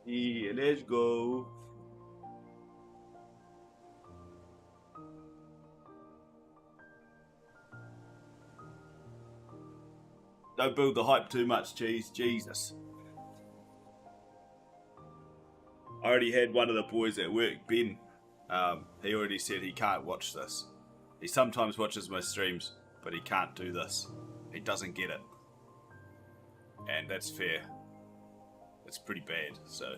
Yeah, let's go. Don't build the hype too much, Cheese. Jesus. I already had one of the boys at work, Ben. He already said he can't watch this. He sometimes watches my streams, but he can't do this. He doesn't get it. And that's fair. It's pretty bad, so.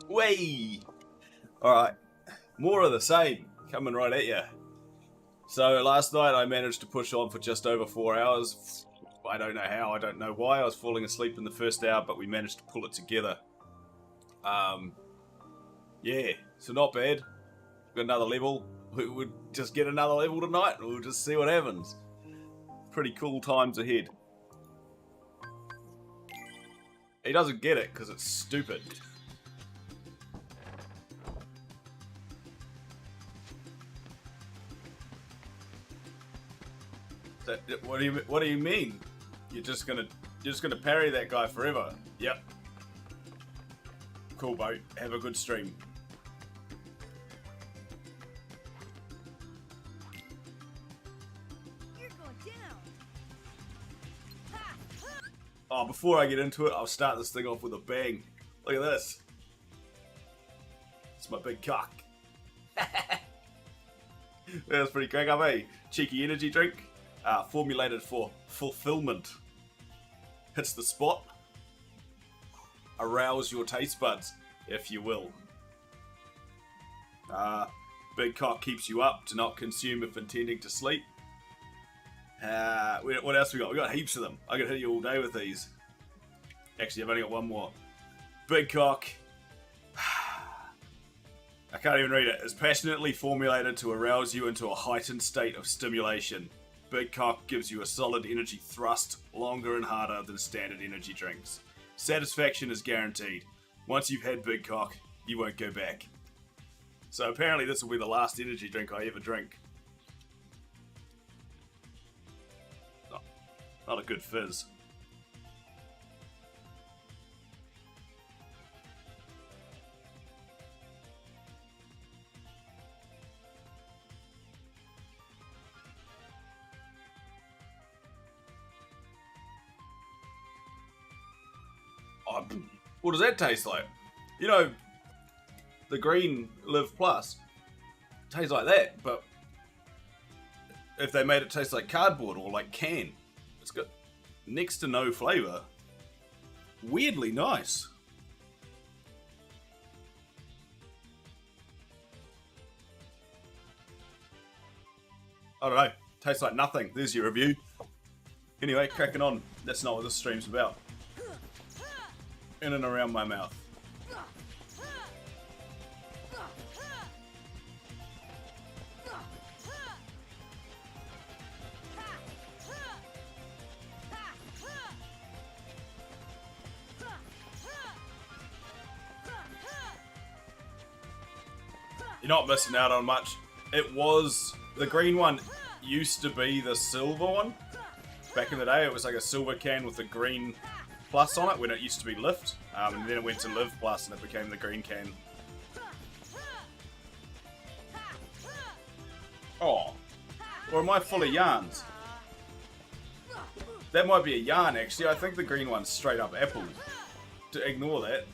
Way! Alright. More of the same. Coming right at you. So last night I managed to push on for just over 4 hours. I don't know how, I don't know why. I was falling asleep in the first hour, but we managed to pull it together. Yeah, so not bad. Got another level. We would just get another level tonight and we'll just see what happens. Pretty cool times ahead. He doesn't get it because it's stupid. What do you mean? You're just gonna parry that guy forever? Yep. Cool, boat. Have a good stream. You're going down. Oh, before I get into it, I'll start this thing off with a bang. Look at this. It's my big cock. That's pretty crack up, eh? Cheeky energy drink. Formulated for fulfillment. Hits the spot. Arouse your taste buds, if you will. Big cock keeps you up to not consume if intending to sleep. What else we got? We got heaps of them. I could hit you all day with these. Actually, I've only got one more. Big cock. I can't even read it. Is passionately formulated to arouse you into a heightened state of stimulation. Big cock gives you a solid energy thrust, longer and harder than standard energy drinks. Satisfaction is guaranteed. Once you've had big cock, you won't go back. So apparently this will be the last energy drink I ever drink. Not a good fizz. Oh, what does that taste like? You know, the green Live Plus tastes like that, but if they made it taste like cardboard or like can, it's got next to no flavour. Weirdly nice. I don't know. Tastes like nothing. There's your review. Anyway, cracking on. That's not what this stream's about. In and around my mouth. You're not missing out on much. It was... The green one used to be the silver one. Back in the day, it was like a silver can with a green plus on it when it used to be Lift. And then it went to Live Plus and it became the green can. Oh. Or am I full of yarns? That might be a yarn, actually. I think the green one's straight up apple. To ignore that.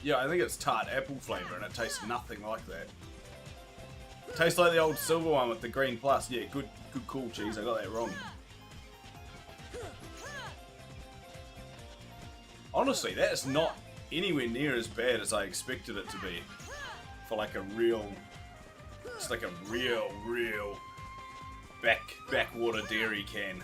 Yeah, I think it's tart apple flavour and it tastes nothing like that. Tastes like the old silver one with the green plus. Yeah, good call, Cheese. I got that wrong. Honestly, that is not anywhere near as bad as I expected it to be. For like a real... It's like a real backwater dairy can.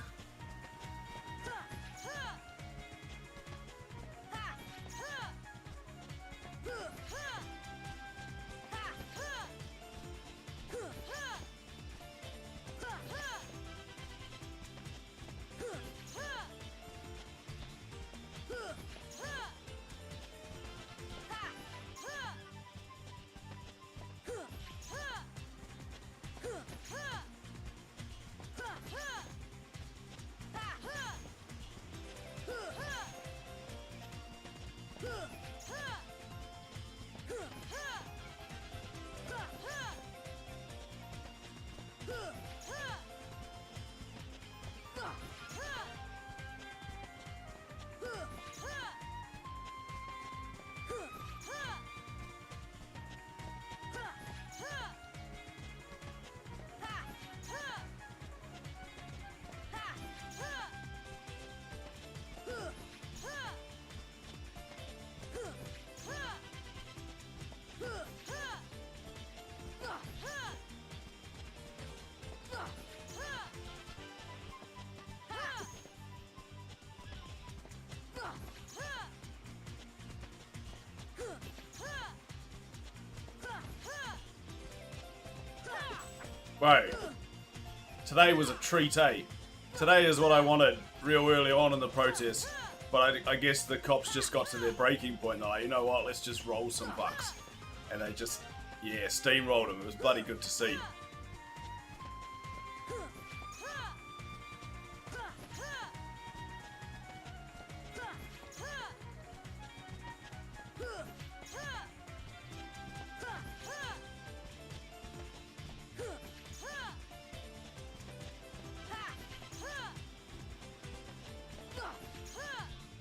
Right. Today was a treat, eh? Today is what I wanted real early on in the protest. But I guess the cops just got to their breaking point. They're like, you know what, let's just roll some bucks. And they just, yeah, steamrolled them. It was bloody good to see.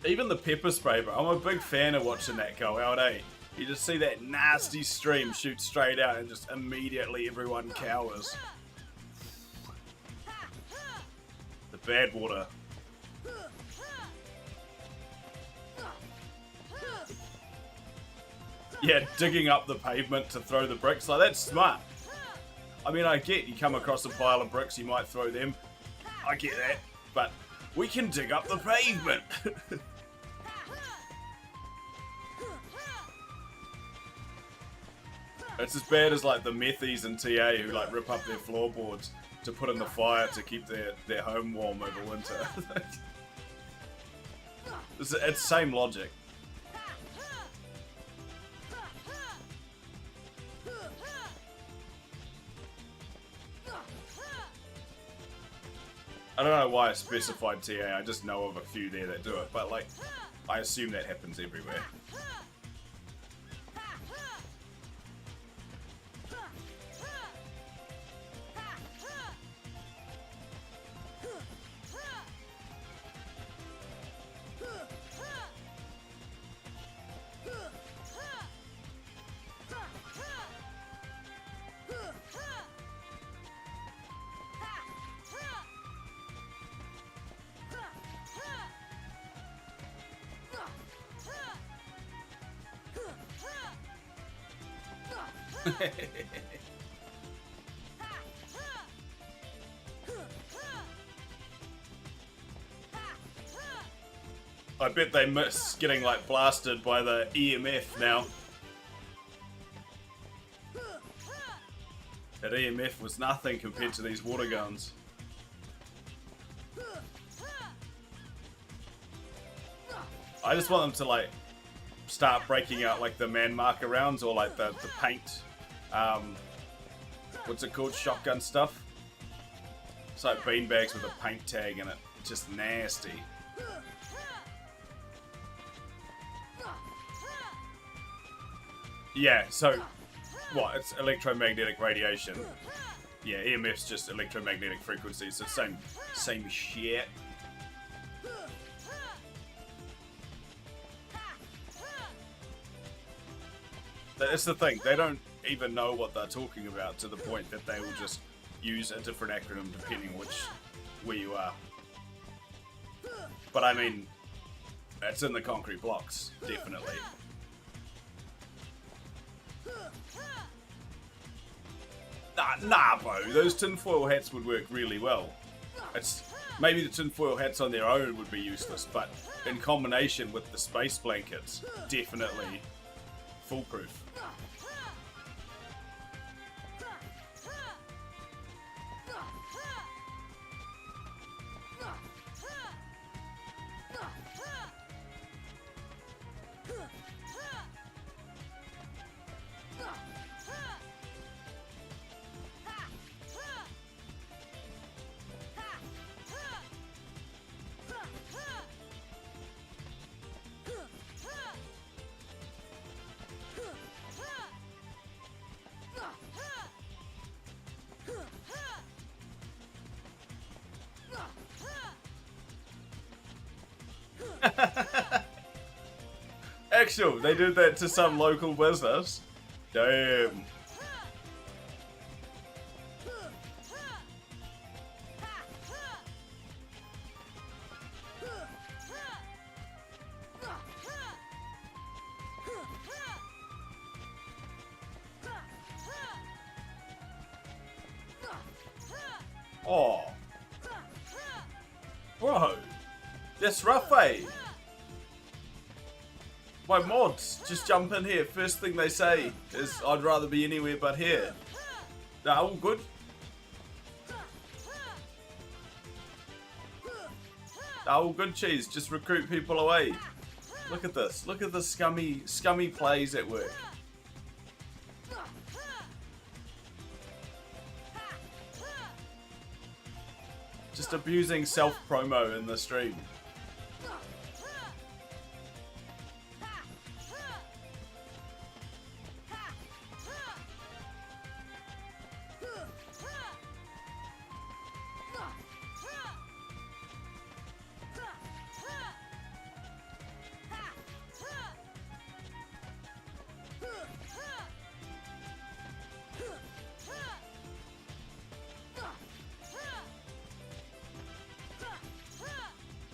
Even the pepper spray, bro. I'm a big fan of watching that go out, eh? You just see that nasty stream shoot straight out and just immediately everyone cowers. The bad water. Yeah, digging up the pavement to throw the bricks. Like, that's smart. I mean, I get you come across a pile of bricks, you might throw them. I get that. But we can dig up the pavement. It's as bad as like the methies and TA who like rip up their floorboards to put in the fire to keep their home warm over winter. It's the same logic. I don't know why I specified TA, I just know of a few there that do it, but like, I assume that happens everywhere. I bet they miss getting like blasted by the EMF now. That EMF was nothing compared to these water guns. I just want them to like start breaking out like the man marker rounds or like the paint, what's it called, shotgun stuff. It's like beanbags with a paint tag in it. Just nasty. Yeah, so what? It's electromagnetic radiation. Yeah, EMF's just electromagnetic frequencies. So same shit. That's the thing. They don't even know what they're talking about to the point that they will just use a different acronym depending on where you are. But I mean, that's in the concrete blocks, definitely. Nah, bro. Those tinfoil hats would work really well. Maybe the tinfoil hats on their own would be useless, but in combination with the space blankets, definitely foolproof. Actual, they did that to some local business. Damn. Oh. Bro. That's rough, eh? My mods just jump in here. First thing they say is, I'd rather be anywhere but here. Nah, all good. Oh, good cheese. Just recruit people away. Look at this. Look at the scummy plays at work. Just abusing self-promo in the stream.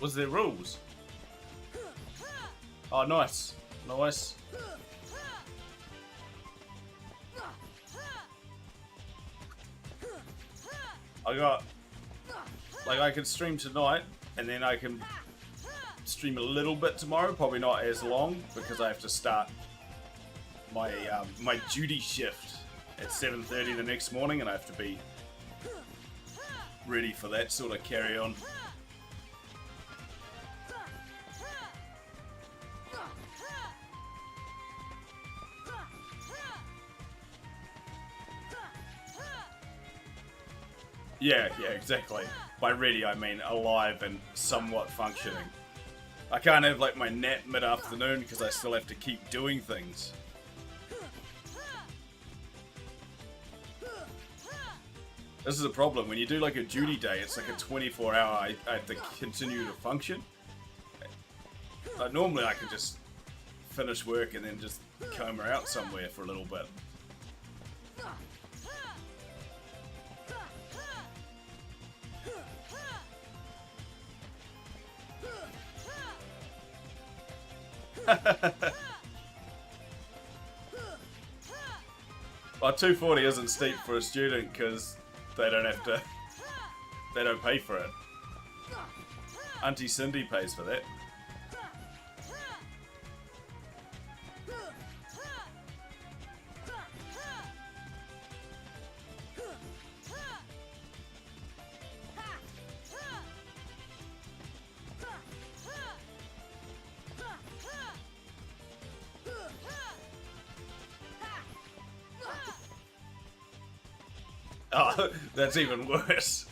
Was there rules? Oh, nice. Nice. I can stream tonight, and then I can stream a little bit tomorrow, probably not as long, because I have to start my my duty shift at 7:30 the next morning, and I have to be ready for that sort of carry on. Yeah, exactly. By ready, I mean alive and somewhat functioning. I can't have like my nap mid-afternoon because I still have to keep doing things. This is a problem. When you do like a duty day, it's like a 24-hour, I have to continue to function. Normally I can just finish work and then just comb her out somewhere for a little bit. Well, 240 isn't steep for a student because they don't have to. They don't pay for it. Auntie Cindy pays for that. Oh, that's even worse.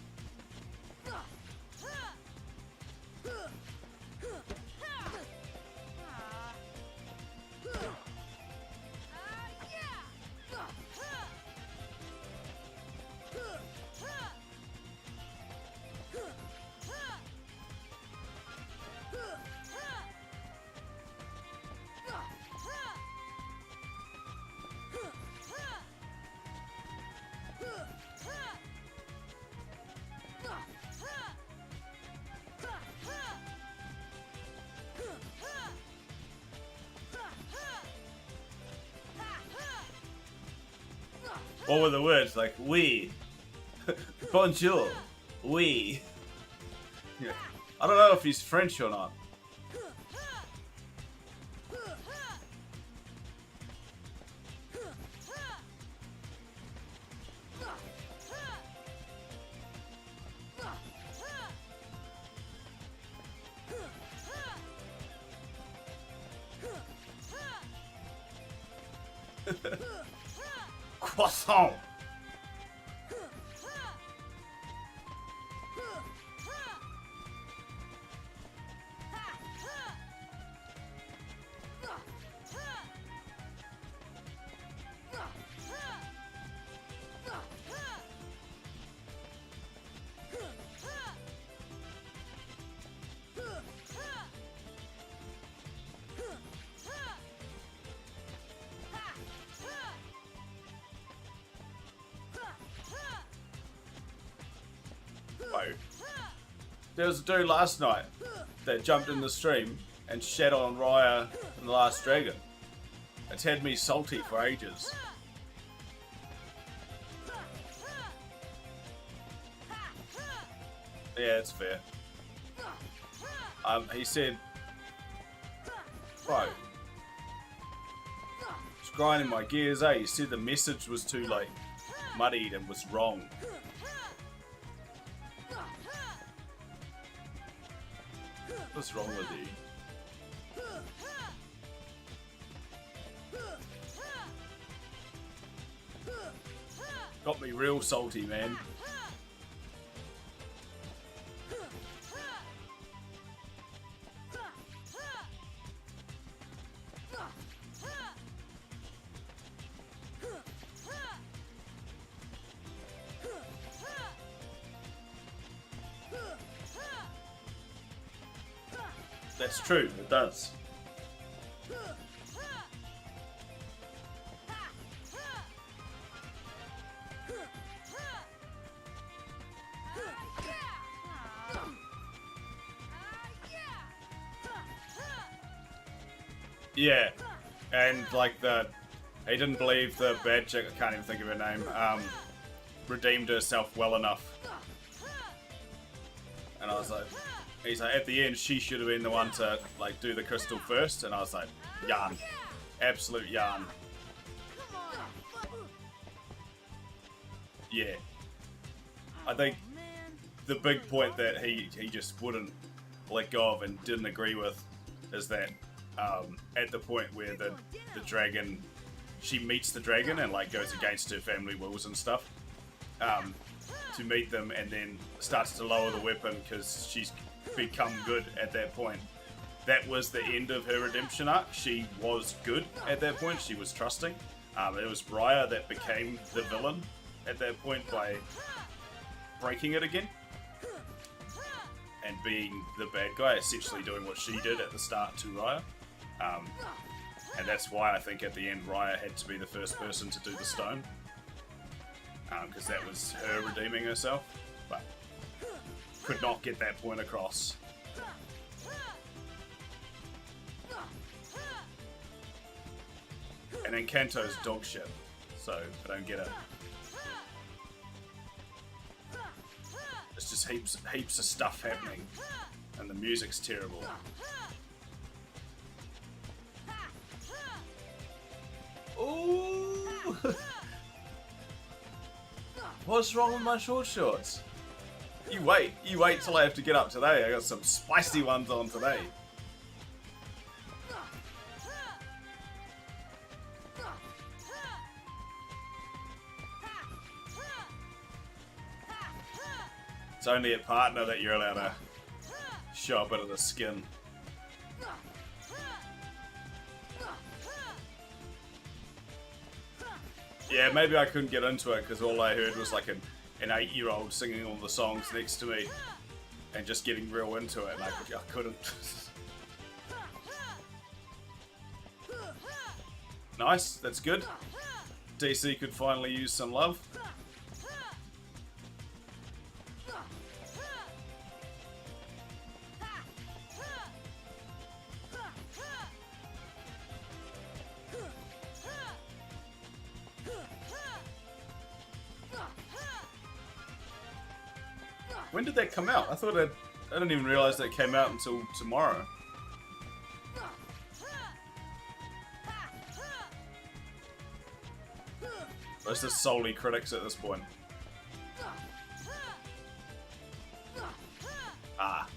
What were the words? Like, oui. Bonjour. Oui. Yeah. I don't know if he's French or not. Croissant. There was a dude last night that jumped in the stream and shat on Raya and the Last Dragon. It's had me salty for ages. Yeah, it's fair. He said, bro, it's grinding my gears, eh? He said the message was too like muddied and was wrong. What's wrong with you? Got me real salty, man. That's true, it does. Yeah, and like he didn't believe the bad chick, I can't even think of her name, redeemed herself well enough. And I was like, he's like, at the end, she should have been the one to like do the crystal first, and I was like, yarn, absolute yarn. Yeah, I think the big point that he just wouldn't let go of and didn't agree with is that at the point where the dragon, she meets the dragon and like goes against her family wills and stuff to meet them, and then starts to lower the weapon because she's become good at that point. That was the end of her redemption arc. She was good at that point. She was trusting. It was Raya that became the villain at that point by breaking it again and being the bad guy, essentially doing what she did at the start to Raya. And that's why I think at the end Raya had to be the first person to do the stone, because that was her redeeming herself, but could not get that point across. And then Kanto's dog shit, so I don't get it. It's just heaps of stuff happening, and the music's terrible. Ooh! What's wrong with my short shorts? You wait till I have to get up today. I got some spicy ones on today. It's only a partner that you're allowed to show a bit of the skin. Yeah, maybe I couldn't get into it because all I heard was like an 8-year-old singing all the songs next to me and just getting real into it, and I couldn't. Nice, that's good. DC could finally use some love. When did that come out? I didn't even realize that came out until tomorrow. Or is this solely critics at this point? Ah.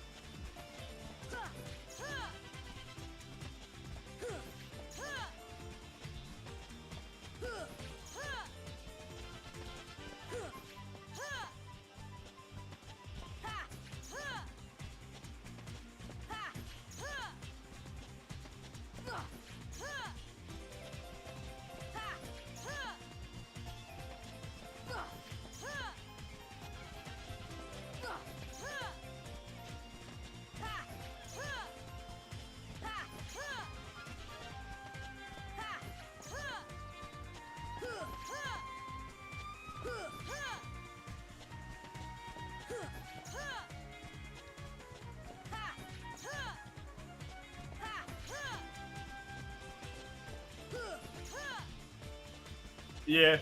Yeah.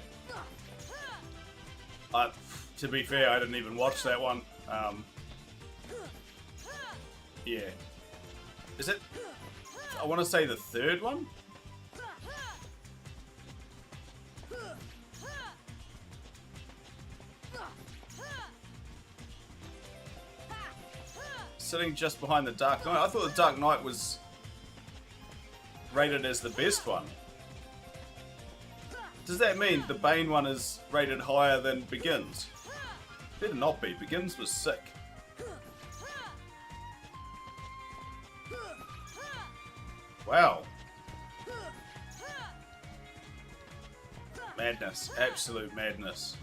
To be fair, I didn't even watch that one. Yeah. Is it? I want to say the third one? sitting just behind the Dark Knight. I thought the Dark Knight was rated as the best one. Does that mean the Bane one is rated higher than Begins? Better not be. Begins was sick. Wow. Madness. Absolute madness.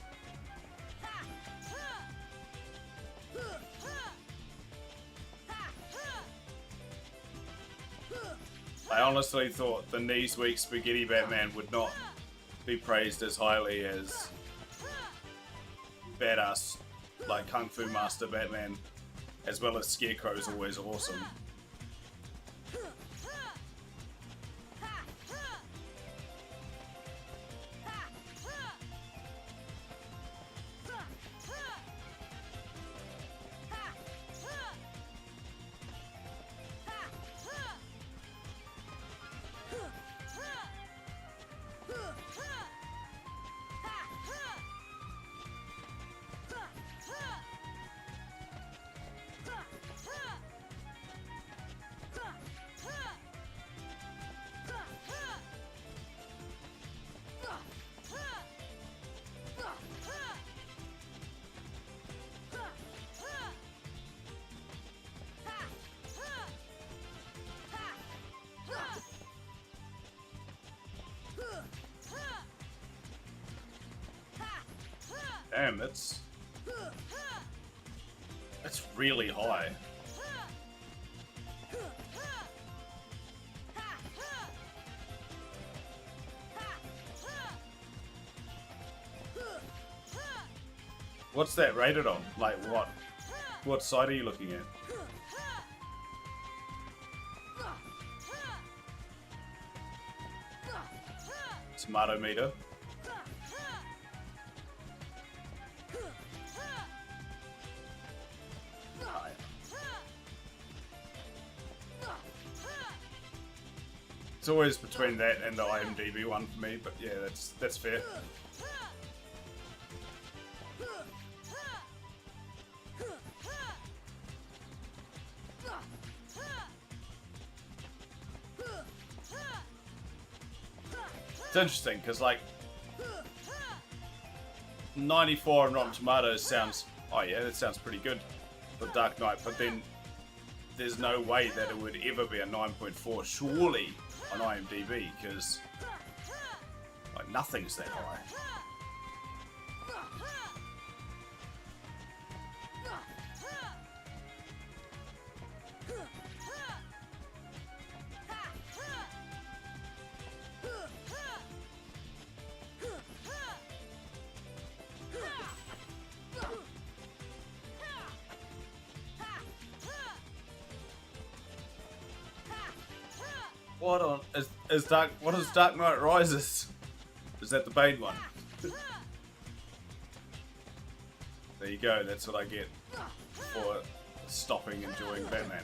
I honestly thought the knees weak spaghetti Batman would not be praised as highly as badass like Kung Fu Master Batman, as well as Scarecrow is always awesome. Damn, that's really high. What's that rated on? Like what? What side are you looking at? Tomato meter. It's always between that and the IMDb one for me, but yeah, that's fair. It's interesting because like 94 on Rotten Tomatoes sounds, oh yeah, that sounds pretty good for Dark Knight, but then there's no way that it would ever be a 9.4 surely on IMDb, because like nothing's that high. What on what is Dark Knight Rises? Is that the Bane one? There you go, that's what I get for stopping enjoying Batman.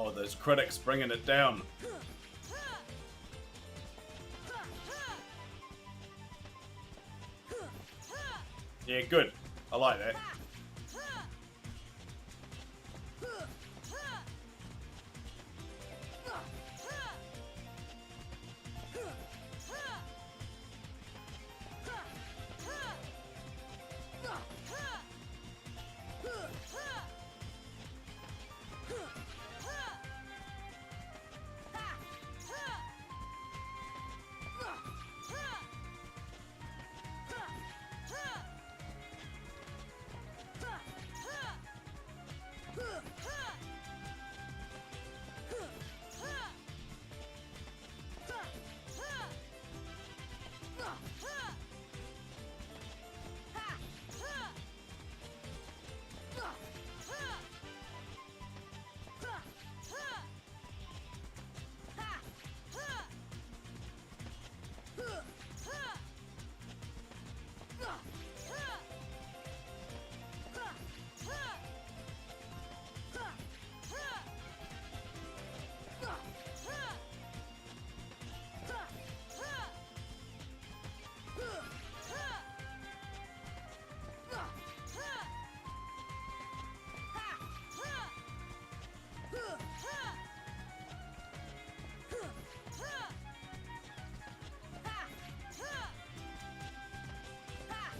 Oh, those critics bringing it down. Yeah, good. I like that.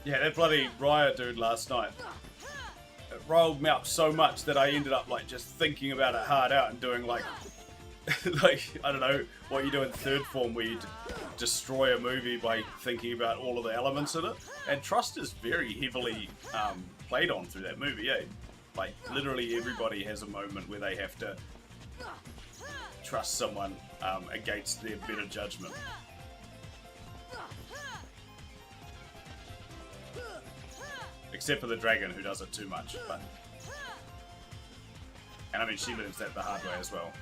Yeah, that bloody Riot dude last night. It rolled me up so much that I ended up like just thinking about it hard out and doing like, like I don't know what you do in third form where you destroy a movie by thinking about all of the elements in it. And trust is very heavily played on through that movie. Yeah, like literally everybody has a moment where they have to trust someone against their better judgment. Except for the dragon, who does it too much. But... and I mean, she learns that the hard way as well.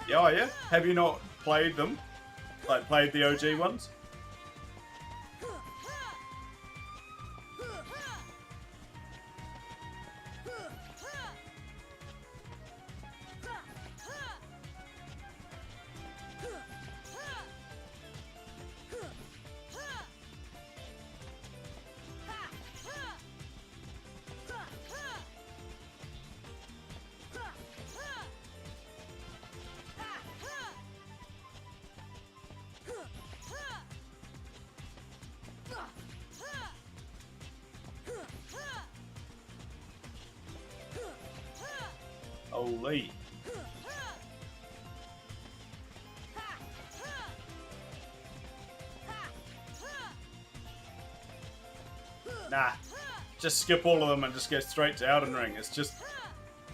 Yeah, oh yeah? Have you not played them? Like, played the OG ones? Holy. Nah, just skip all of them and just go straight to Elden Ring. It's just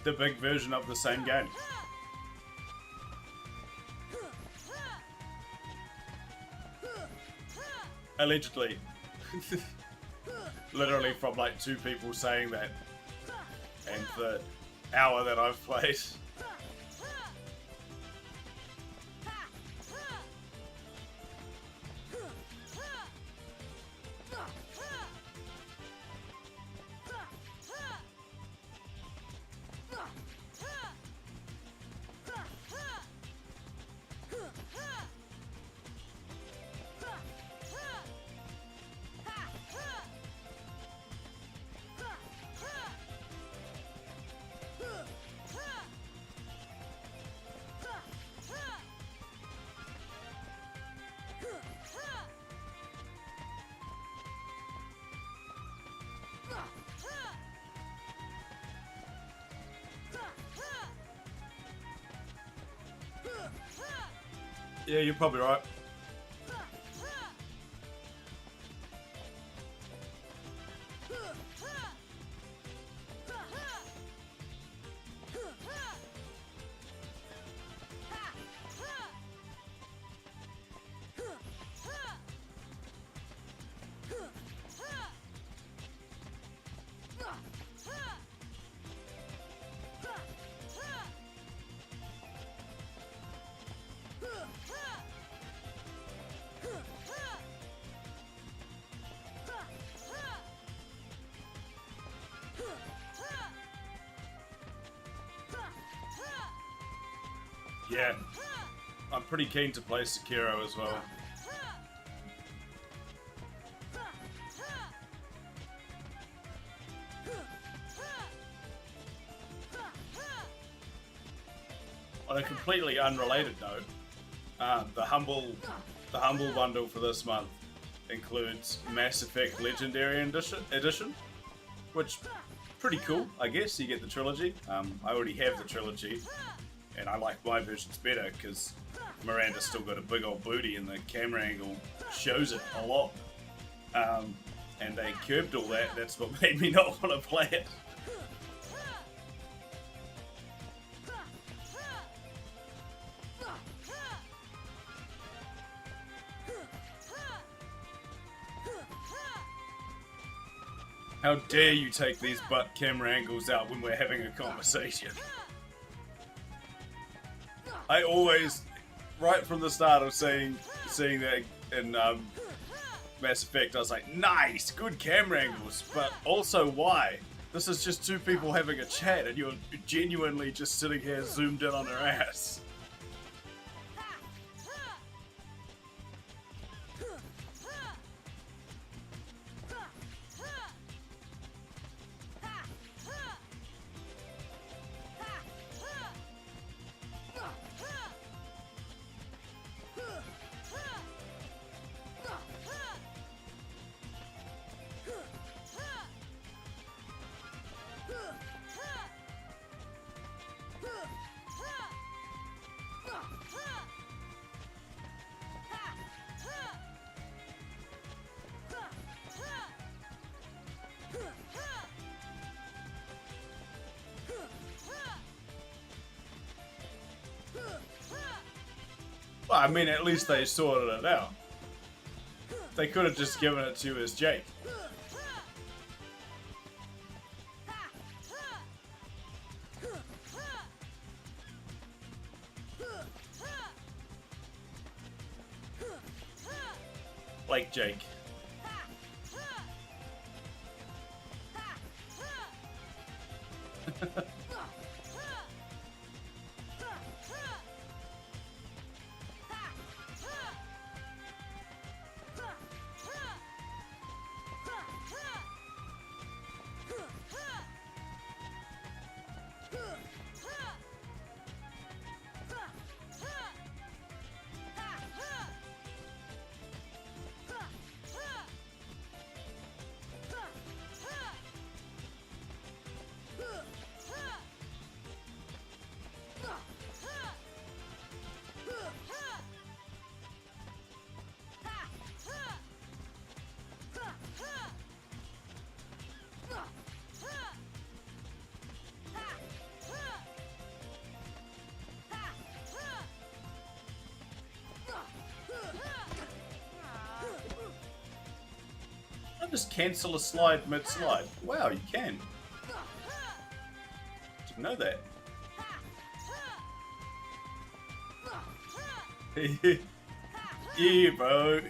the big version of the same game. Allegedly. Literally from like 2 people saying that. And the hour that I've played. Yeah, you're probably right. Yeah, I'm pretty keen to play Sekiro as well. On a completely unrelated note, the humble bundle for this month includes Mass Effect Legendary Edition, which pretty cool, I guess. You get the trilogy. I already have the trilogy. And I like my versions better because Miranda's still got a big old booty and the camera angle shows it a lot. And they curbed all that. That's what made me not want to play it. How dare you take these butt camera angles out when we're having a conversation? I always, right from the start of seeing that in Mass Effect, I was like, nice, good camera angles, but also why? This is just two people having a chat and you're genuinely just sitting here zoomed in on her ass. Well, I mean, at least they sorted it out. They could have just given it to you as Jake. Like Jake. Just cancel a slide mid-slide. Wow, you can. Didn't know that. Yeah, bro.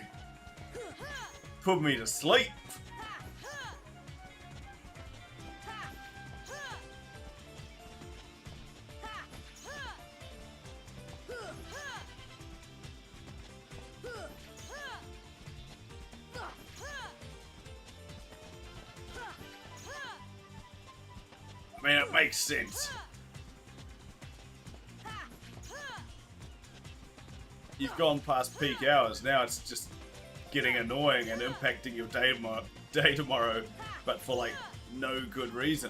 Put me to sleep. I mean, it makes sense. You've gone past peak hours, now it's just getting annoying and impacting your day tomorrow, but for like no good reason.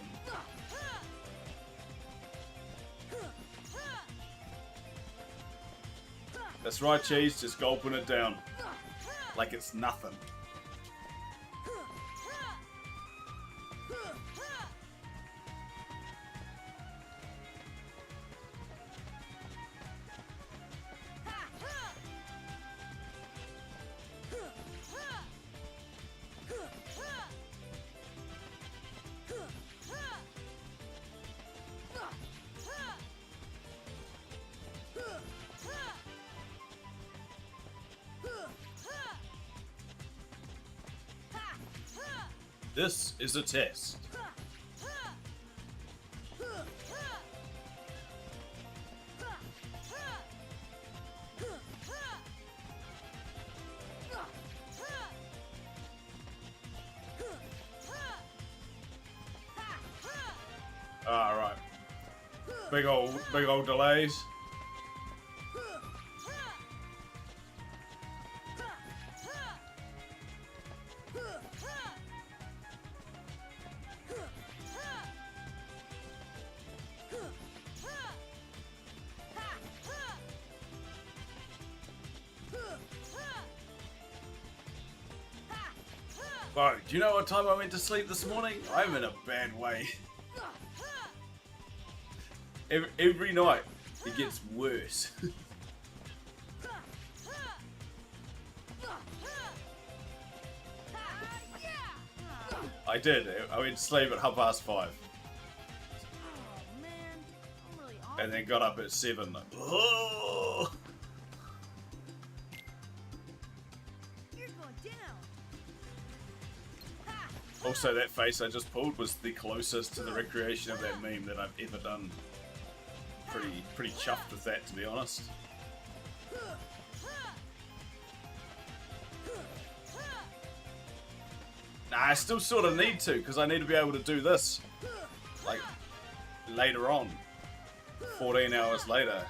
That's right, Cheese, just gulping it down. Like it's nothing. This is a test. Alright. Big old delays. Bro, do you know what time I went to sleep this morning? I'm in a bad way. Every night, it gets worse. I did. I went to sleep at 5:30. Oh man, I'm really And then got up at 7. Like, oh! You're going down. Ha! Also, that face I just pulled was the closest to the recreation of that meme that I've ever done. Pretty chuffed with that, to be honest. Nah, I still sort of need to, because I need to be able to do this. Like, later on. 14 hours later.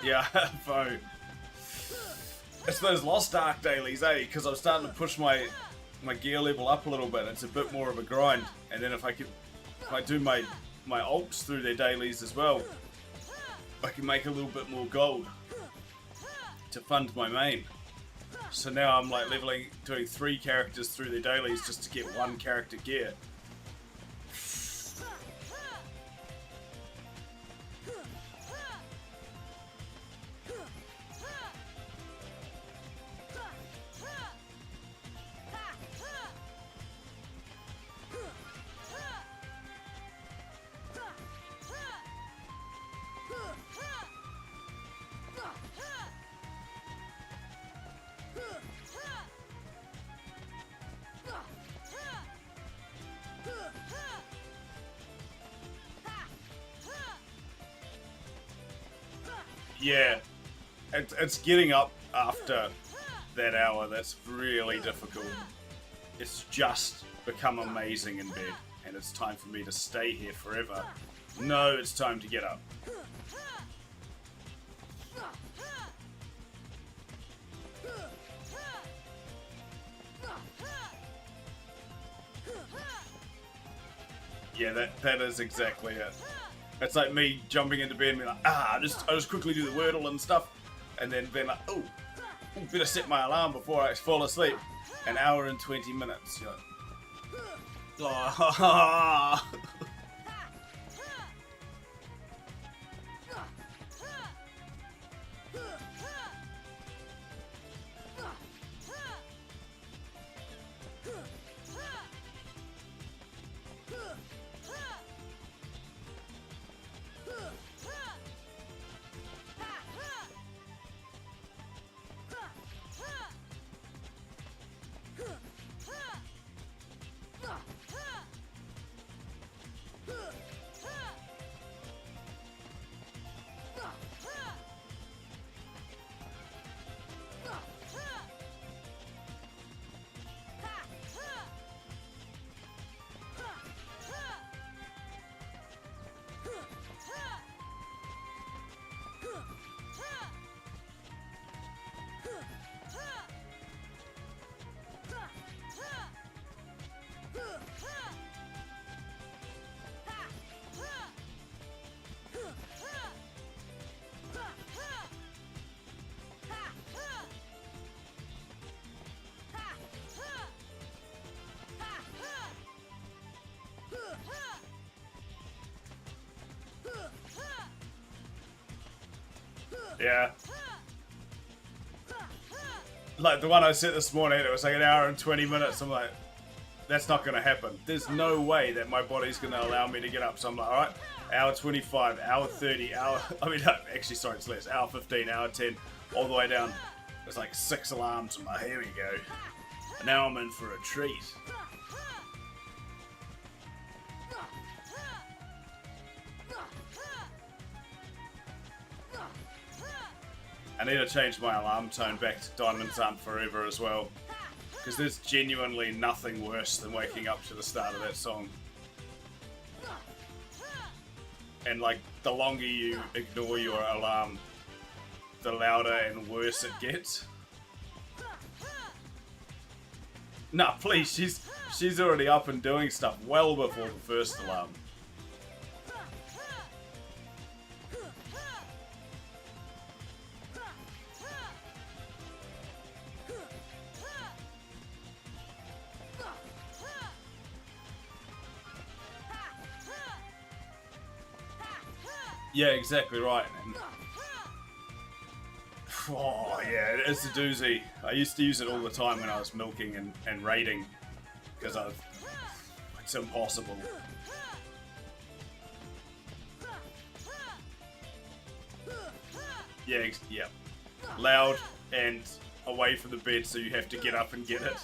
Yeah, Bo. It's those Lost Ark dailies, eh? Because I'm starting to push my gear level up a little bit. It's a bit more of a grind. And then if I do my alts through their dailies as well, I can make a little bit more gold to fund my main. So now I'm like doing 3 characters through their dailies just to get 1 character gear. Yeah, it's getting up after that hour that's really difficult. It's just become amazing in bed, and it's time for me to stay here forever. No, it's time to get up. Yeah, that is exactly it. It's like me jumping into bed and being like, I just quickly do the Wordle and stuff, and then being like, oh, better set my alarm before I fall asleep. An hour and 20 minutes. You're like, oh. Yeah. Like the one I set this morning, it was like an hour and 20 minutes. I'm like, that's not going to happen. There's no way that my body's going to allow me to get up. So I'm like, alright, hour 25, hour 30, actually, sorry, it's less. Hour 15, hour 10, all the way down. There's like 6 alarms. I'm like, here we go. And now I'm in for a treat. I need to change my alarm tone back to Diamonds Aren't Forever as well. Because there's genuinely nothing worse than waking up to the start of that song. And like, the longer you ignore your alarm, the louder and worse it gets. Nah, please, she's already up and doing stuff well before the first alarm. Yeah, exactly right. And, oh yeah, it's a doozy. I used to use it all the time when I was milking and raiding, because it's impossible. Yeah, yeah. Loud and away from the bed, so you have to get up and get it.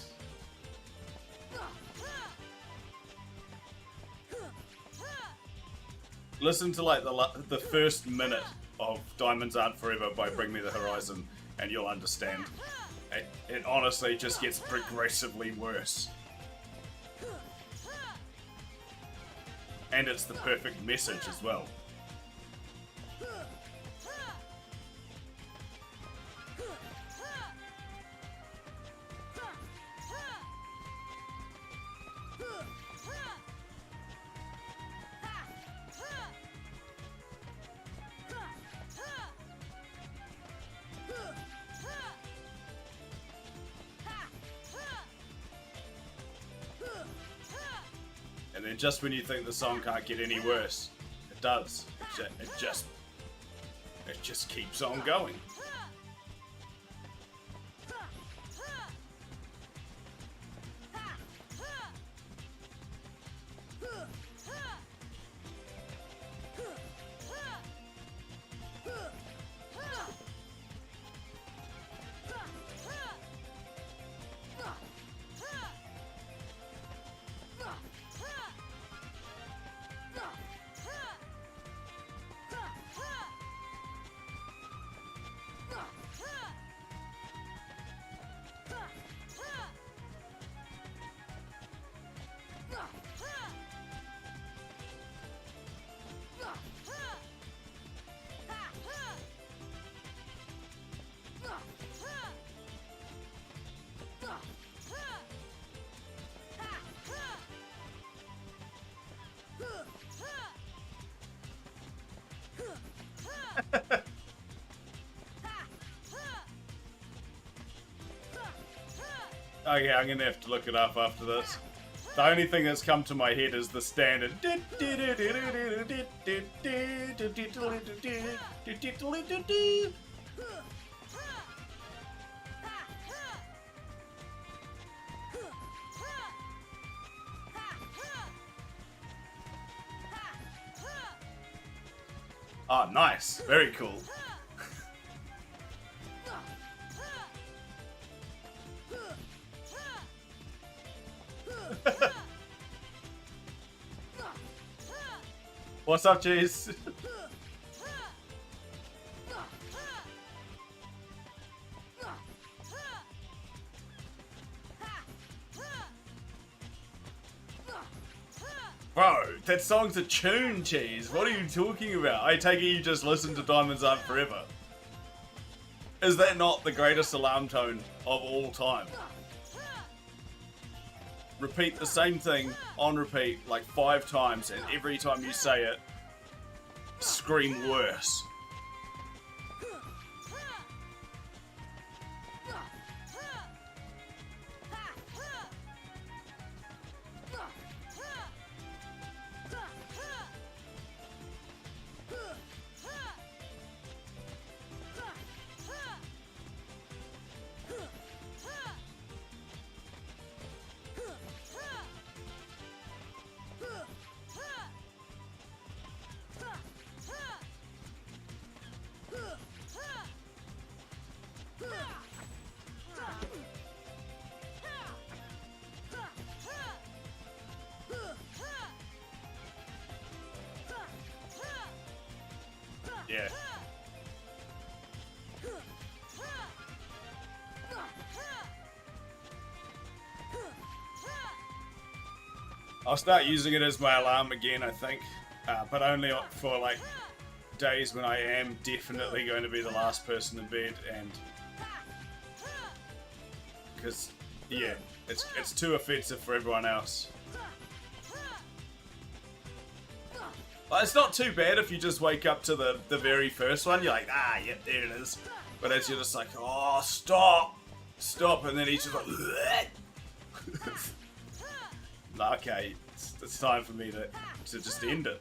Listen to like the first minute of Diamonds Aren't Forever by Bring Me the Horizon, and you'll understand. It honestly just gets progressively worse. And it's the perfect message as well. And then just when you think the song can't get any worse, it does. It just keeps on going. Okay, I'm gonna have to look it up after this. The only thing that's come to my head is the standard. Oh, nice. Very cool. What's up, Cheese? Bro, that song's a tune, Cheese. What are you talking about? I take it you just listened to Diamonds Aren't Forever. Is that not the greatest alarm tone of all time? Repeat the same thing on repeat like 5 times, and every time you say it, scream worse. Yeah. I'll start using it as my alarm again, I think, but only for like days when I am definitely going to be the last person in bed, and because yeah, it's too offensive for everyone else. Like, it's not too bad if you just wake up to the very first one. You're like, ah, yep, there it is. But as you're just like, oh, stop, and then he's just like, okay, it's time for me to just end it.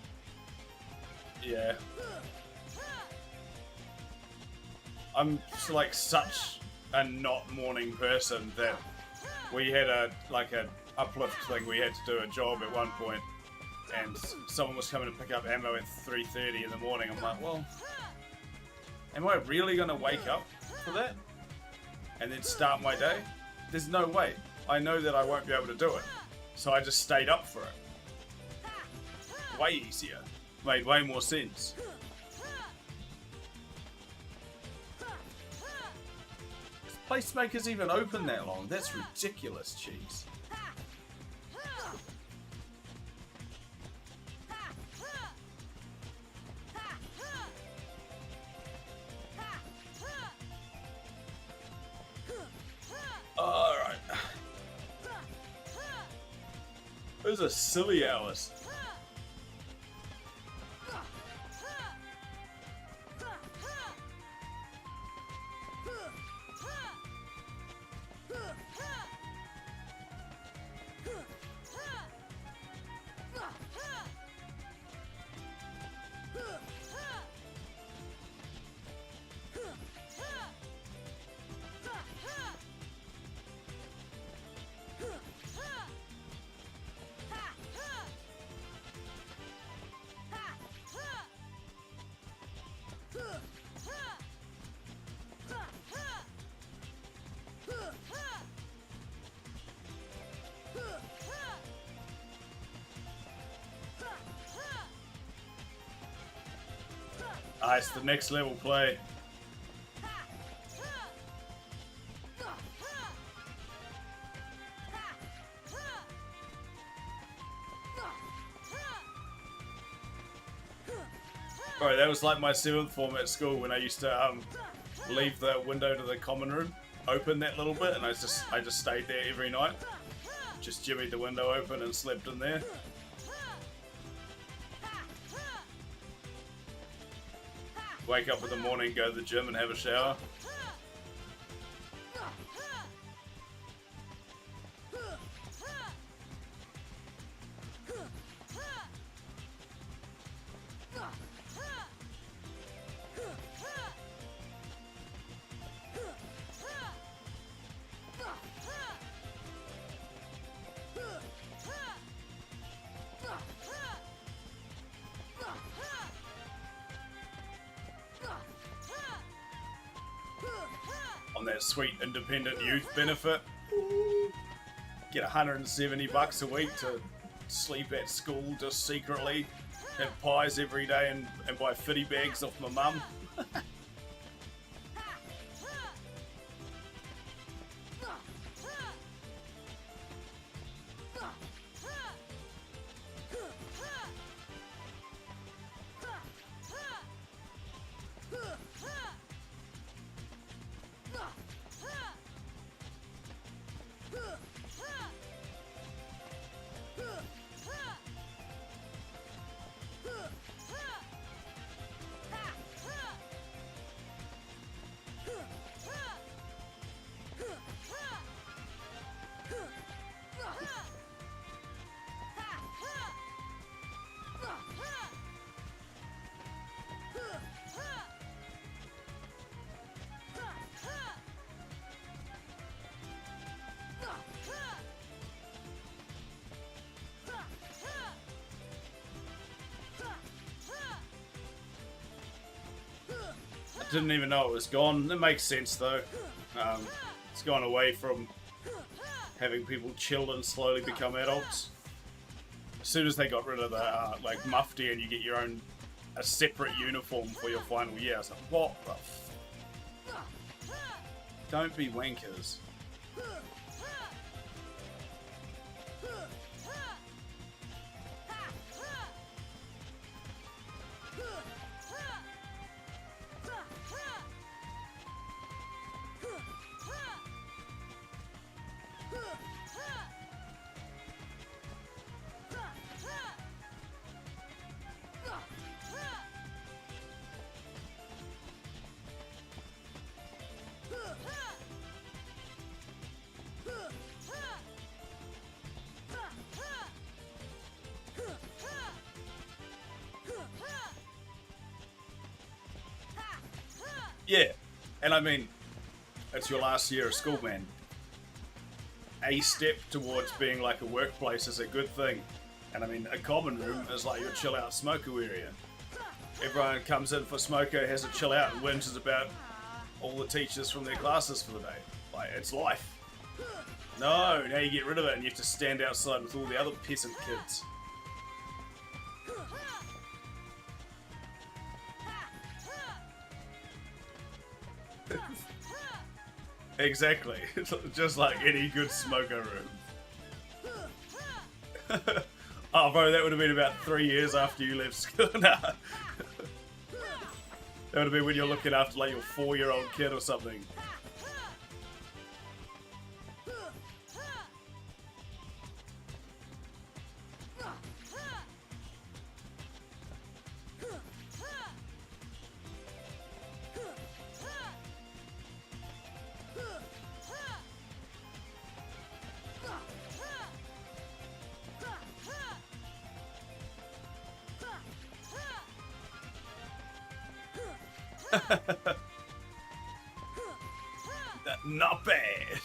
Yeah. I'm like such a not morning person that we had a uplift thing. We had to do a job at one point, and someone was coming to pick up ammo at 3:30 in the morning. I'm like, well, am I really gonna wake up for that and then start my day? There's no way. I know that I won't be able to do it, so I just stayed up for it. Way easier. Made way more sense. Placemaker's even open that long? That's ridiculous, cheese. Alright. Those are silly hours. Ah, it's the next level play. Bro, that was like my 7th form at school when I used to leave the window to the common room open that little bit, and I just stayed there every night. Just jimmied the window open and slept in there. Wake up in the morning, go to the gym and have a shower. On that sweet independent youth benefit. Get 170 bucks a week to sleep at school just secretly, have pies every day and buy fitty bags off my mum. Didn't even know it was gone. That makes sense though. It's gone away from having people chill and slowly become adults. As soon as they got rid of the like mufti and you get your own a separate uniform for your final year, I was like, what the f. Don't be wankers. Yeah, and I mean, it's your last year of school, man. A step towards being like a workplace is a good thing. And I mean, a common room is like your chill out smoker area. Everyone comes in for smoker, has a chill out, and whinges about all the teachers from their classes for the day. Like, it's life. No, now you get rid of it and you have to stand outside with all the other peasant kids. Exactly. Just like any good smoker room. Oh, bro, that would have been about 3 years after you left school. Nah. That would have been when you're looking after like your 4-year-old kid or something. Not bad.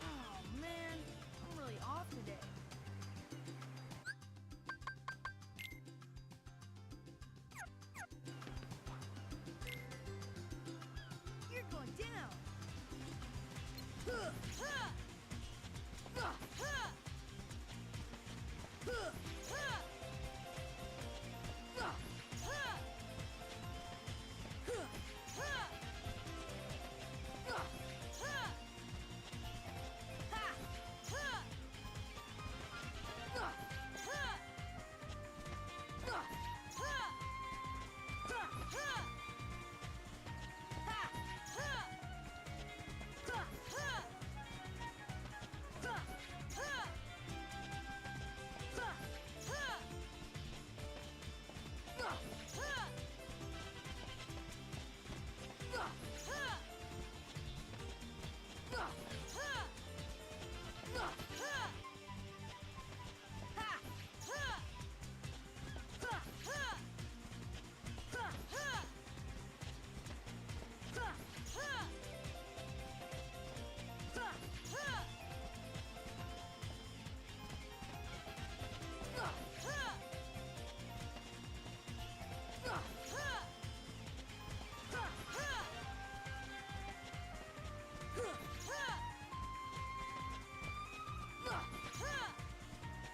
Oh man, I'm really off today. You're going down.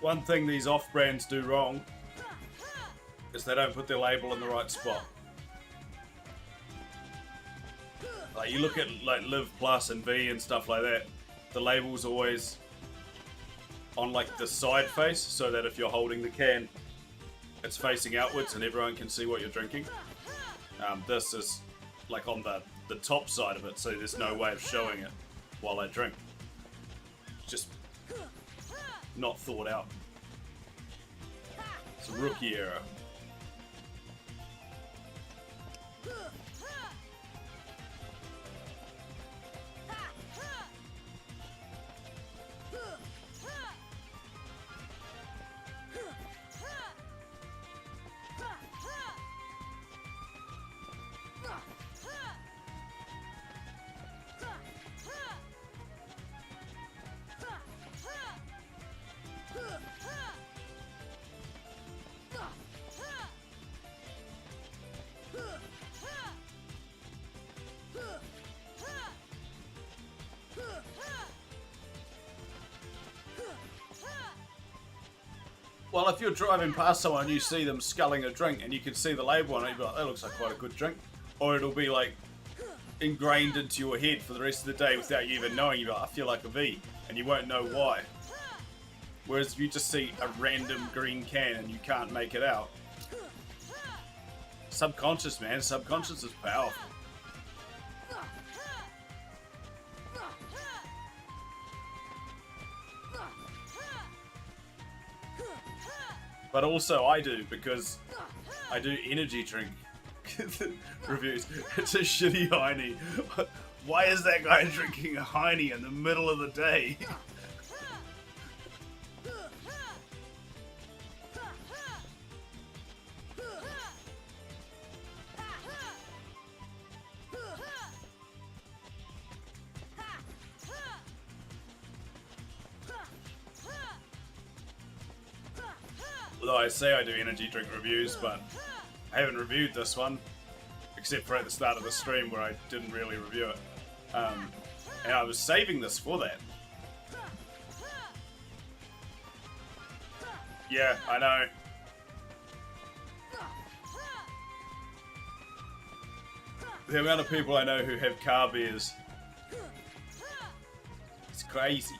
One thing these off-brands do wrong is they don't put their label in the right spot. Like, you look at like Live Plus and V and stuff like that, the label's always on like the side face, so that if you're holding the can, it's facing outwards and everyone can see what you're drinking. This is like on the top side of it, so there's no way of showing it while I drink. It's just not thought out. It's a rookie error. Well, if you're driving past someone and you see them sculling a drink and you can see the label on it, you'll be like, that looks like quite a good drink. Or it'll be like ingrained into your head for the rest of the day without you even knowing. You'll be like, I feel like a V, and you won't know why. Whereas if you just see a random green can and you can't make it out. Subconscious, man. Subconscious is powerful. But also I do, because I do energy drink reviews. It's a shitty Heine. Why is that guy drinking a Heine in the middle of the day? Although I say I do energy drink reviews, but I haven't reviewed this one, except for at the start of the stream where I didn't really review it. And I was saving this for that. Yeah, I know. The amount of people I know who have car beers, it's crazy.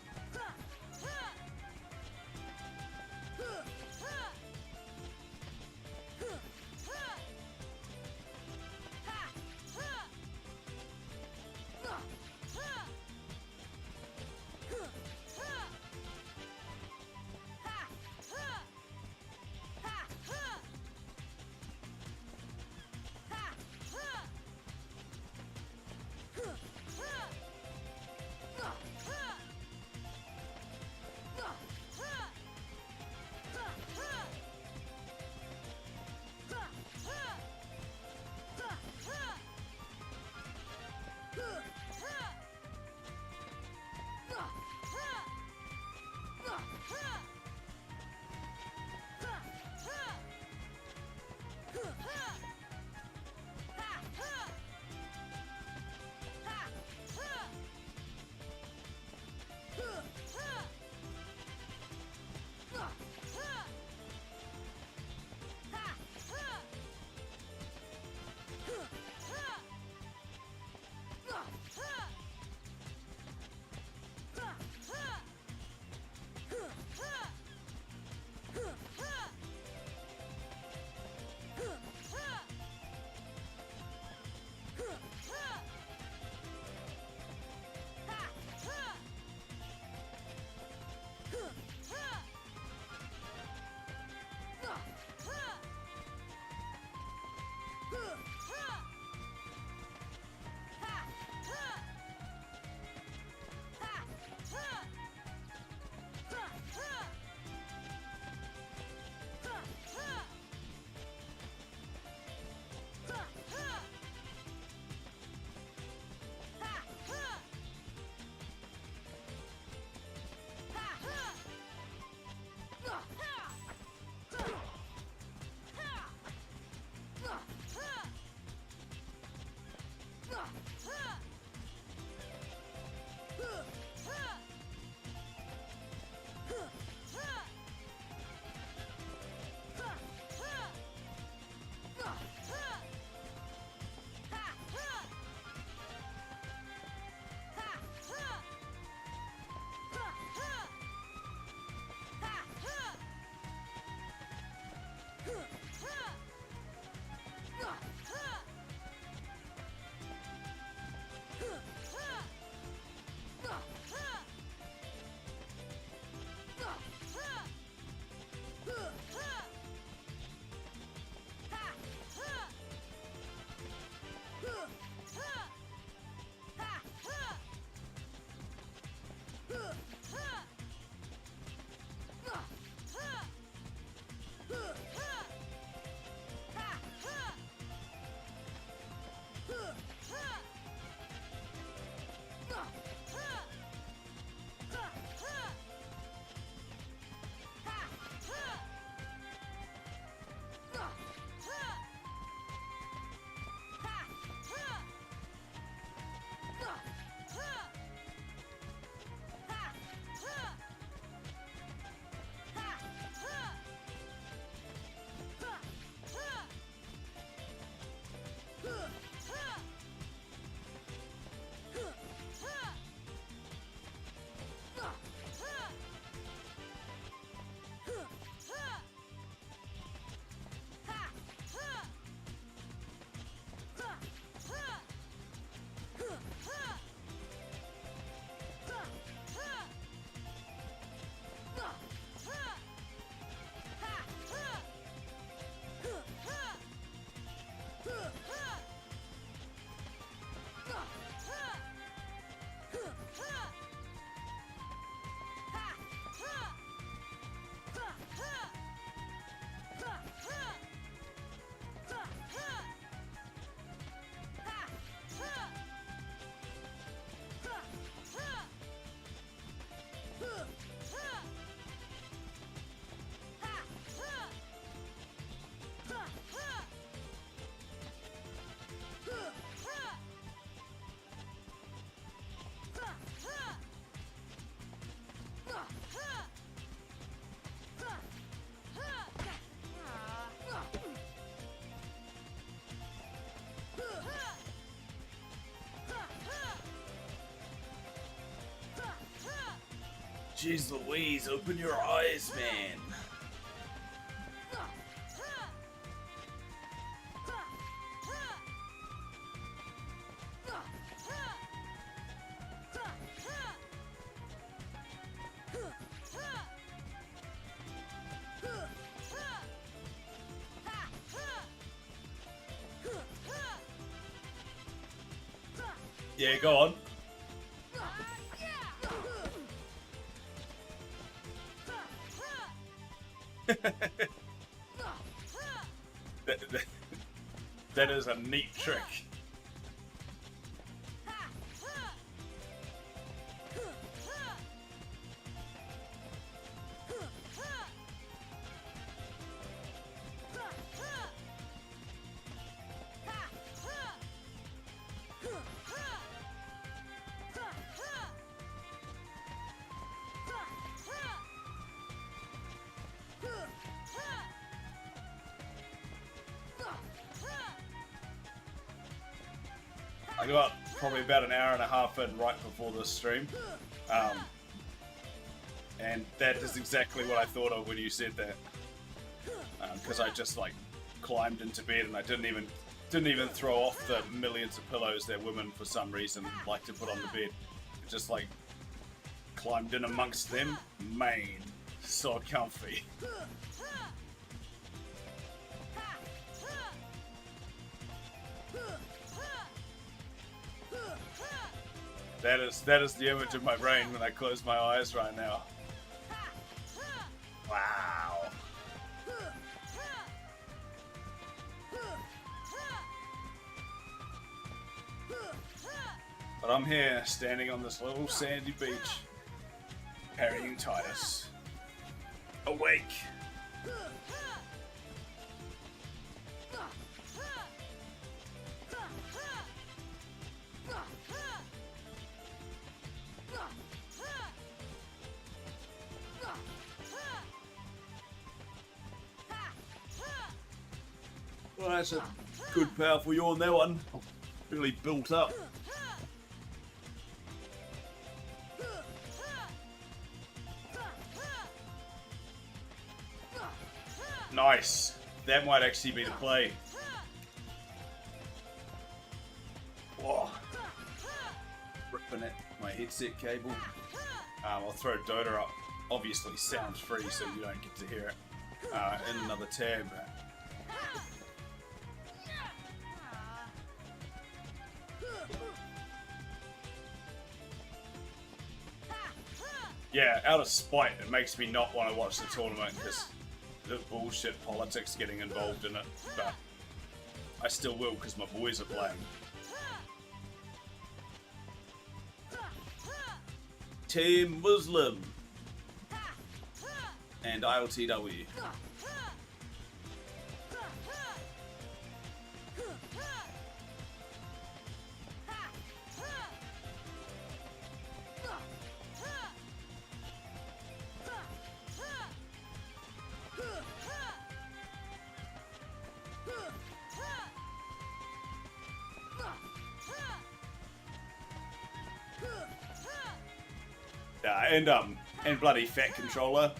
Jeez Louise, open your eyes, man. Yeah, go on. That is a neat trick. I got probably about an hour and a half in right before this stream, and that is exactly what I thought of when you said that. Because I just like climbed into bed and I didn't even throw off the millions of pillows that women for some reason like to put on the bed. Just like climbed in amongst them, man, so comfy. That is the image of my brain when I close my eyes right now. Wow. But I'm here, standing on this little sandy beach, parrying Titus. Awake! Well, that's a good, powerful yawn, that one. Really built up. Nice. That might actually be the play. Whoa. Ripping it. My headset cable. I'll throw Dota up. Obviously sounds free, so you don't get to hear it. In another tab. Yeah, out of spite, it makes me not want to watch the tournament because the bullshit politics getting involved in it, but I still will because my boys are playing. Team Muslim and ILTW. And bloody Fat Controller.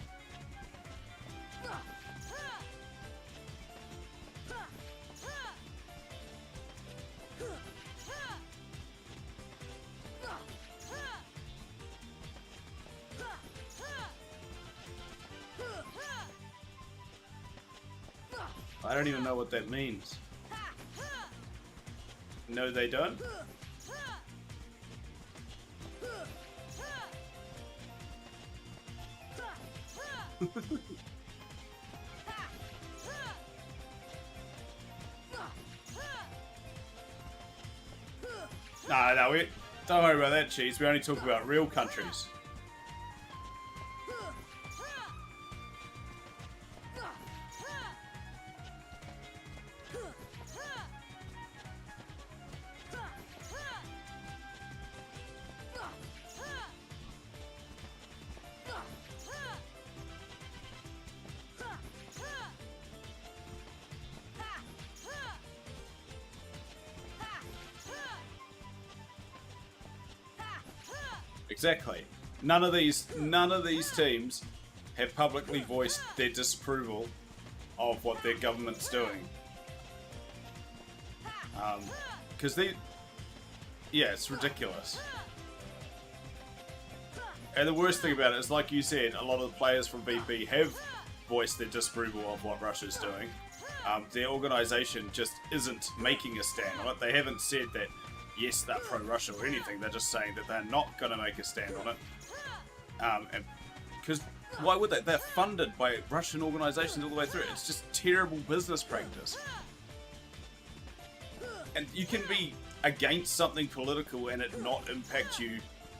I don't even know what that means. No, they don't. No, we don't worry about that, cheese. We only talk about real countries. Exactly. None of these teams have publicly voiced their disapproval of what their government's doing. Because it's ridiculous. And the worst thing about it is, like you said, a lot of the players from VP have voiced their disapproval of what Russia's doing. Their organisation just isn't making a stand on it. They haven't said that, yes, they're pro-Russia or anything. They're just saying that they're not going to make a stand on it. Because why would they? They're funded by Russian organisations all the way through. It's just terrible business practice. And you can be against something political and it not impact you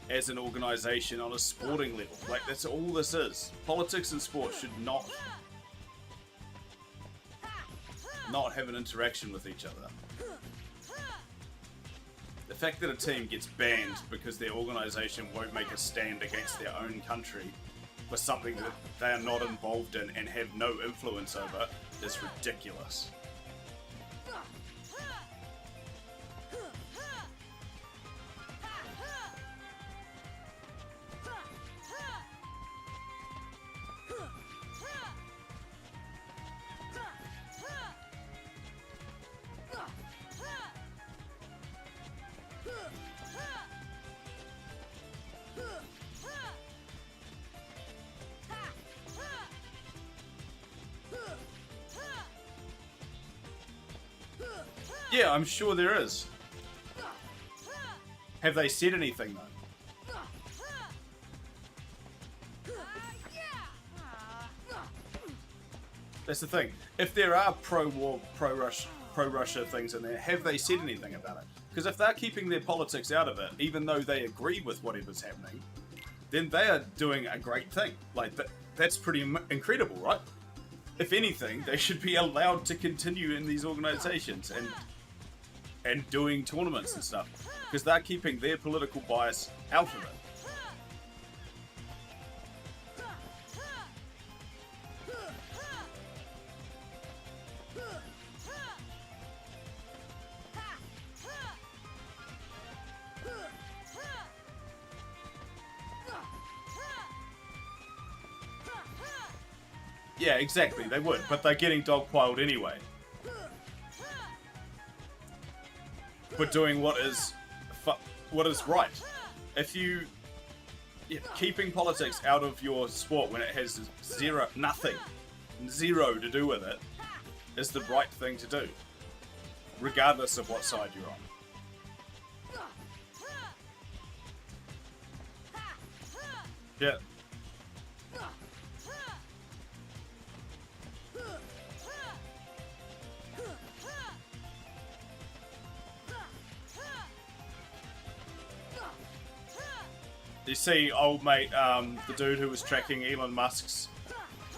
as an organisation on a sporting level. Like, that's all this is. Politics and sport should not have an interaction with each other. The fact that a team gets banned because their organisation won't make a stand against their own country for something that they are not involved in and have no influence over is ridiculous. Yeah, I'm sure there is. Have they said anything though? That's the thing. If there are pro-war, pro-Russia things in there, have they said anything about it? Because if they're keeping their politics out of it, even though they agree with whatever's happening, then they are doing a great thing. Like, that's pretty incredible, right? If anything, they should be allowed to continue in these organizations and doing tournaments and stuff, because they're keeping their political bias out of it. Yeah, exactly, they would, but they're getting dogpiled anyway. But doing what is right. If you keeping politics out of your sport when it has zero to do with it is the right thing to do, regardless of what side you're on. Yeah. You see, old mate, the dude who was tracking Elon Musk's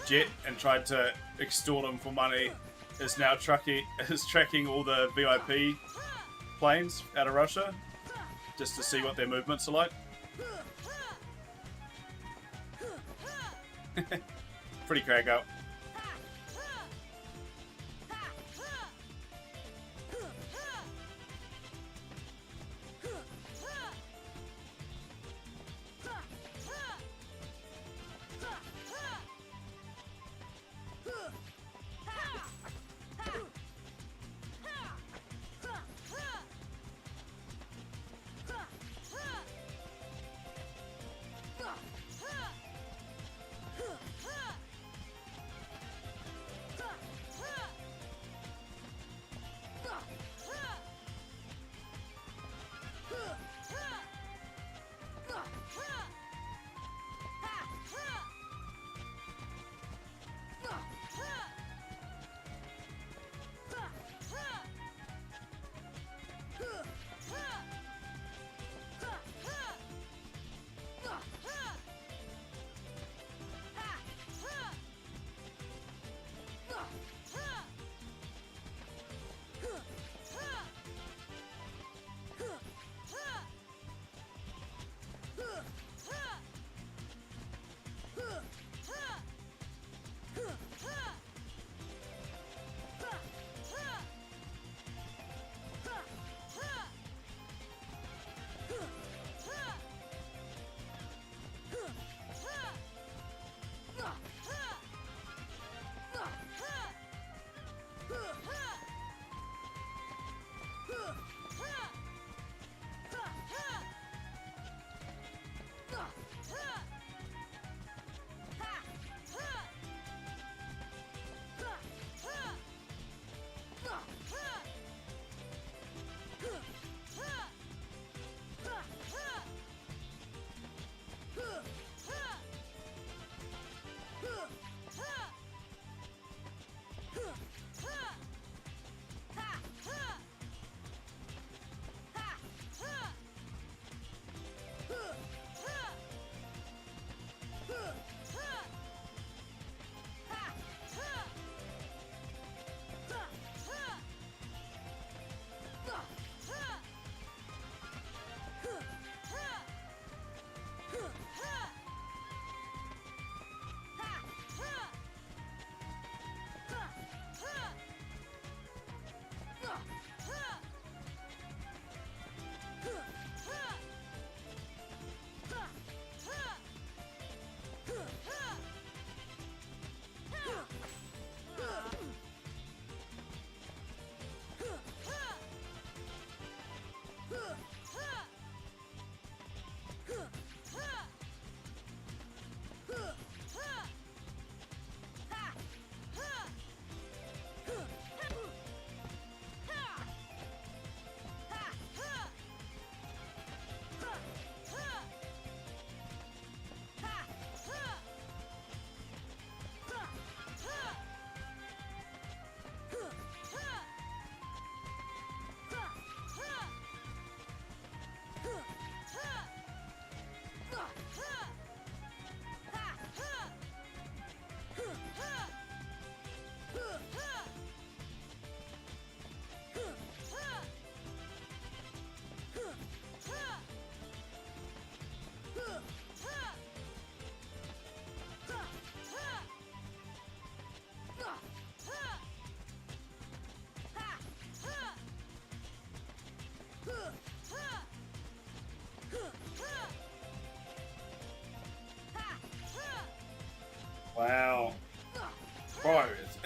jet and tried to extort him for money, is now tracking all the VIP planes out of Russia, just to see what their movements are like. Pretty crack up.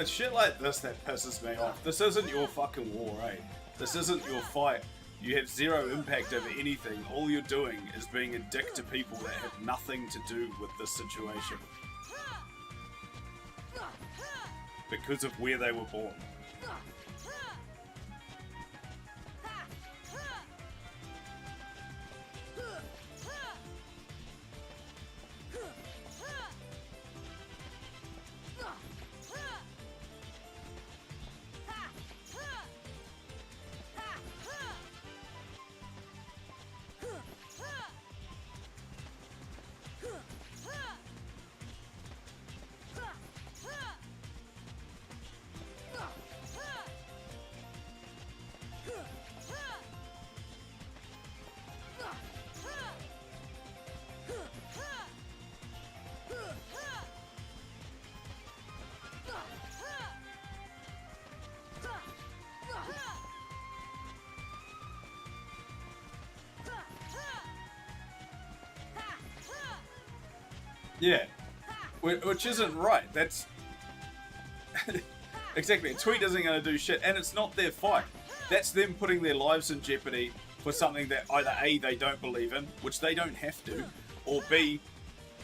It's shit like this that pisses me off. This isn't your fucking war, eh? This isn't your fight. You have zero impact over anything. All you're doing is being a dick to people that have nothing to do with this situation. Because of where they were born. Yeah, which isn't right. That's exactly. A tweet isn't going to do shit, and it's not their fight. That's them putting their lives in jeopardy for something that either A, they don't believe in, which they don't have to, or B,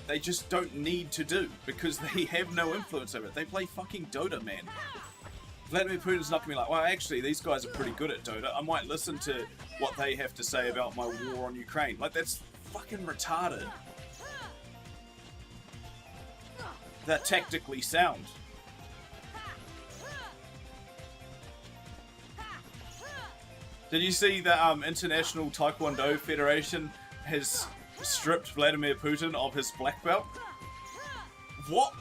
they just don't need to do because they have no influence over it. They play fucking Dota, man. Vladimir Putin's not going to be like, well, actually, these guys are pretty good at Dota. I might listen to what they have to say about my war on Ukraine. Like, that's fucking retarded. They're tactically sound. Did you see the International Taekwondo Federation has stripped Vladimir Putin of his black belt? What?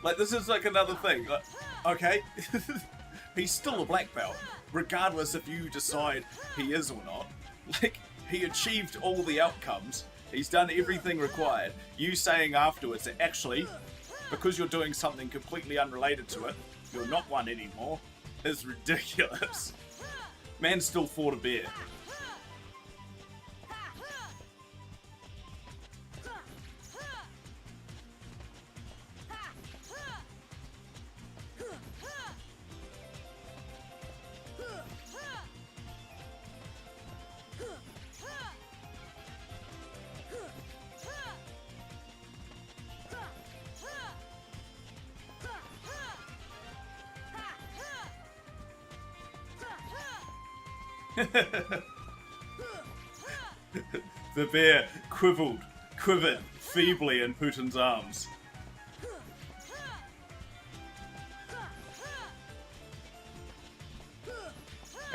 Like, this is like another thing. Like, okay, he's still a black belt, regardless if you decide he is or not. Like, he achieved all the outcomes. He's done everything required. You saying afterwards that actually, because you're doing something completely unrelated to it, you're not one anymore, is ridiculous. Man still fought a bear. The bear quivered feebly in Putin's arms.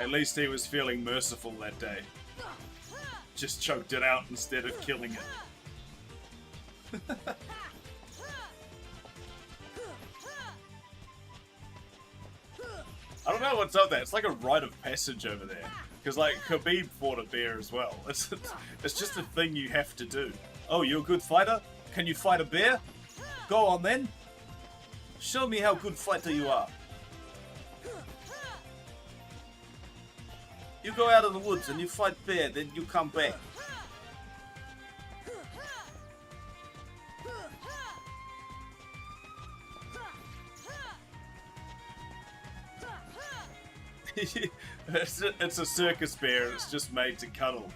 At least he was feeling merciful that day. Just choked it out instead of killing it. I don't know what's up there. It's like a rite of passage over there. Because, like, Khabib fought a bear as well. It's just a thing you have to do. Oh, you're a good fighter? Can you fight a bear? Go on, then. Show me how good fighter you are. You go out of the woods and you fight bear, then you come back. It's a circus bear, it's just made to cuddle.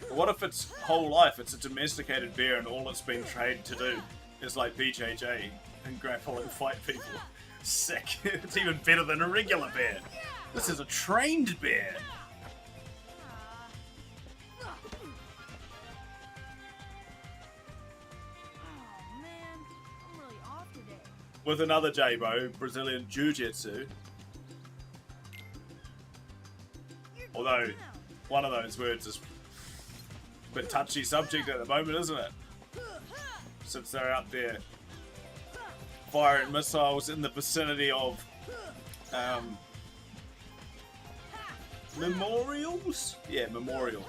What if its whole life it's a domesticated bear and all it's been trained to do is like BJJ and grapple and fight people? Sick. It's even better than a regular bear. This is a trained bear. Oh man, I'm really off today. With another J-Bo, Brazilian Jiu-Jitsu. Although, one of those words is a bit touchy subject at the moment, isn't it? Since they're out there firing missiles in the vicinity of memorials? Yeah, memorial.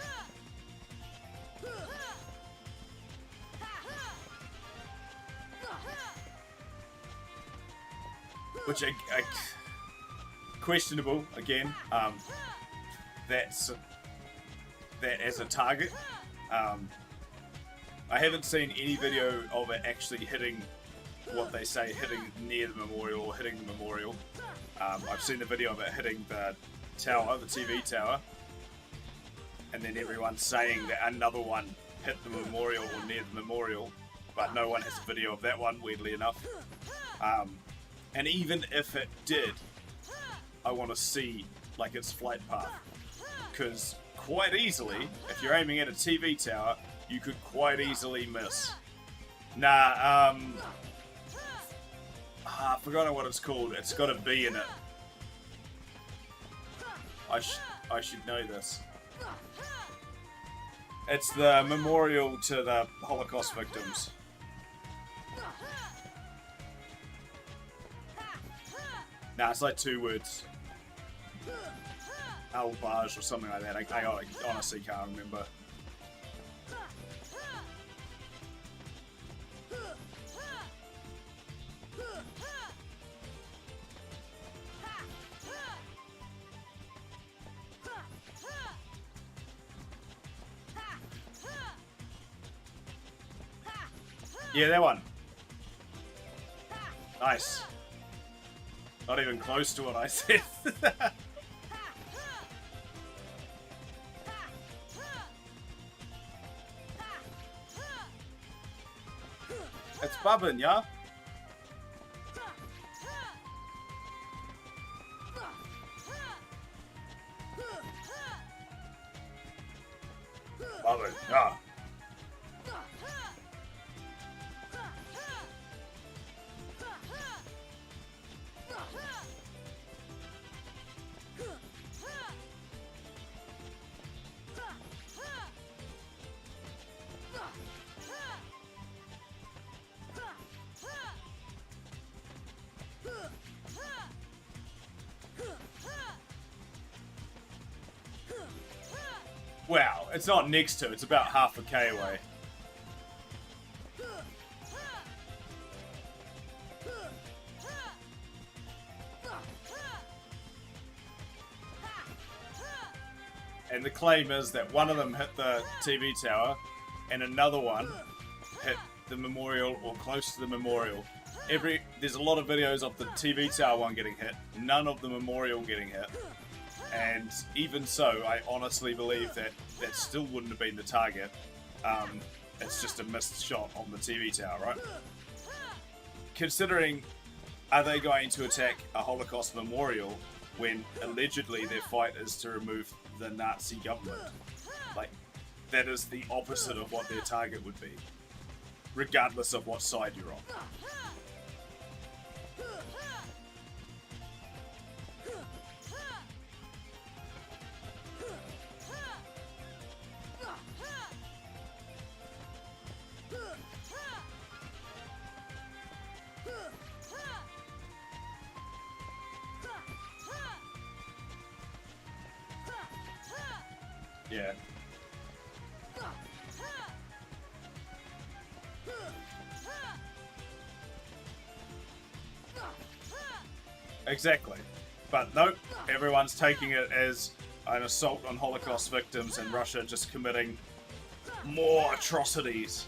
which questionable again. That as a target. I haven't seen any video of it actually hitting what they say hitting near the memorial or hitting the memorial. I've seen the video of it hitting the tower, the TV tower, and then everyone's saying that another one hit the memorial or near the memorial, but no one has a video of that one, weirdly enough. And even if it did, I want to see like its flight path, because quite easily, if you're aiming at a TV tower, you could quite easily miss. I forgot what it's called. It's got a B in it. I should know this. It's the memorial to the Holocaust victims. Nah, it's like 2 words. Al-Baj or something like that. I honestly can't remember. Yeah, that one. Nice. Not even close to what I said. It's bubbling, yeah? Bubbling, yeah. Wow, it's not next to, it's about half a K away. And the claim is that one of them hit the TV tower and another one hit the memorial or close to the memorial. There's a lot of videos of the TV tower one getting hit, none of the memorial getting hit. And even so, I honestly believe that that still wouldn't have been the target. It's just a missed shot on the TV tower, right? Considering, are they going to attack a Holocaust memorial when allegedly their fight is to remove the Nazi government? Like, that is the opposite of what their target would be, regardless of what side you're on. Yeah. Exactly. But nope, everyone's taking it as an assault on Holocaust victims and Russia just committing more atrocities.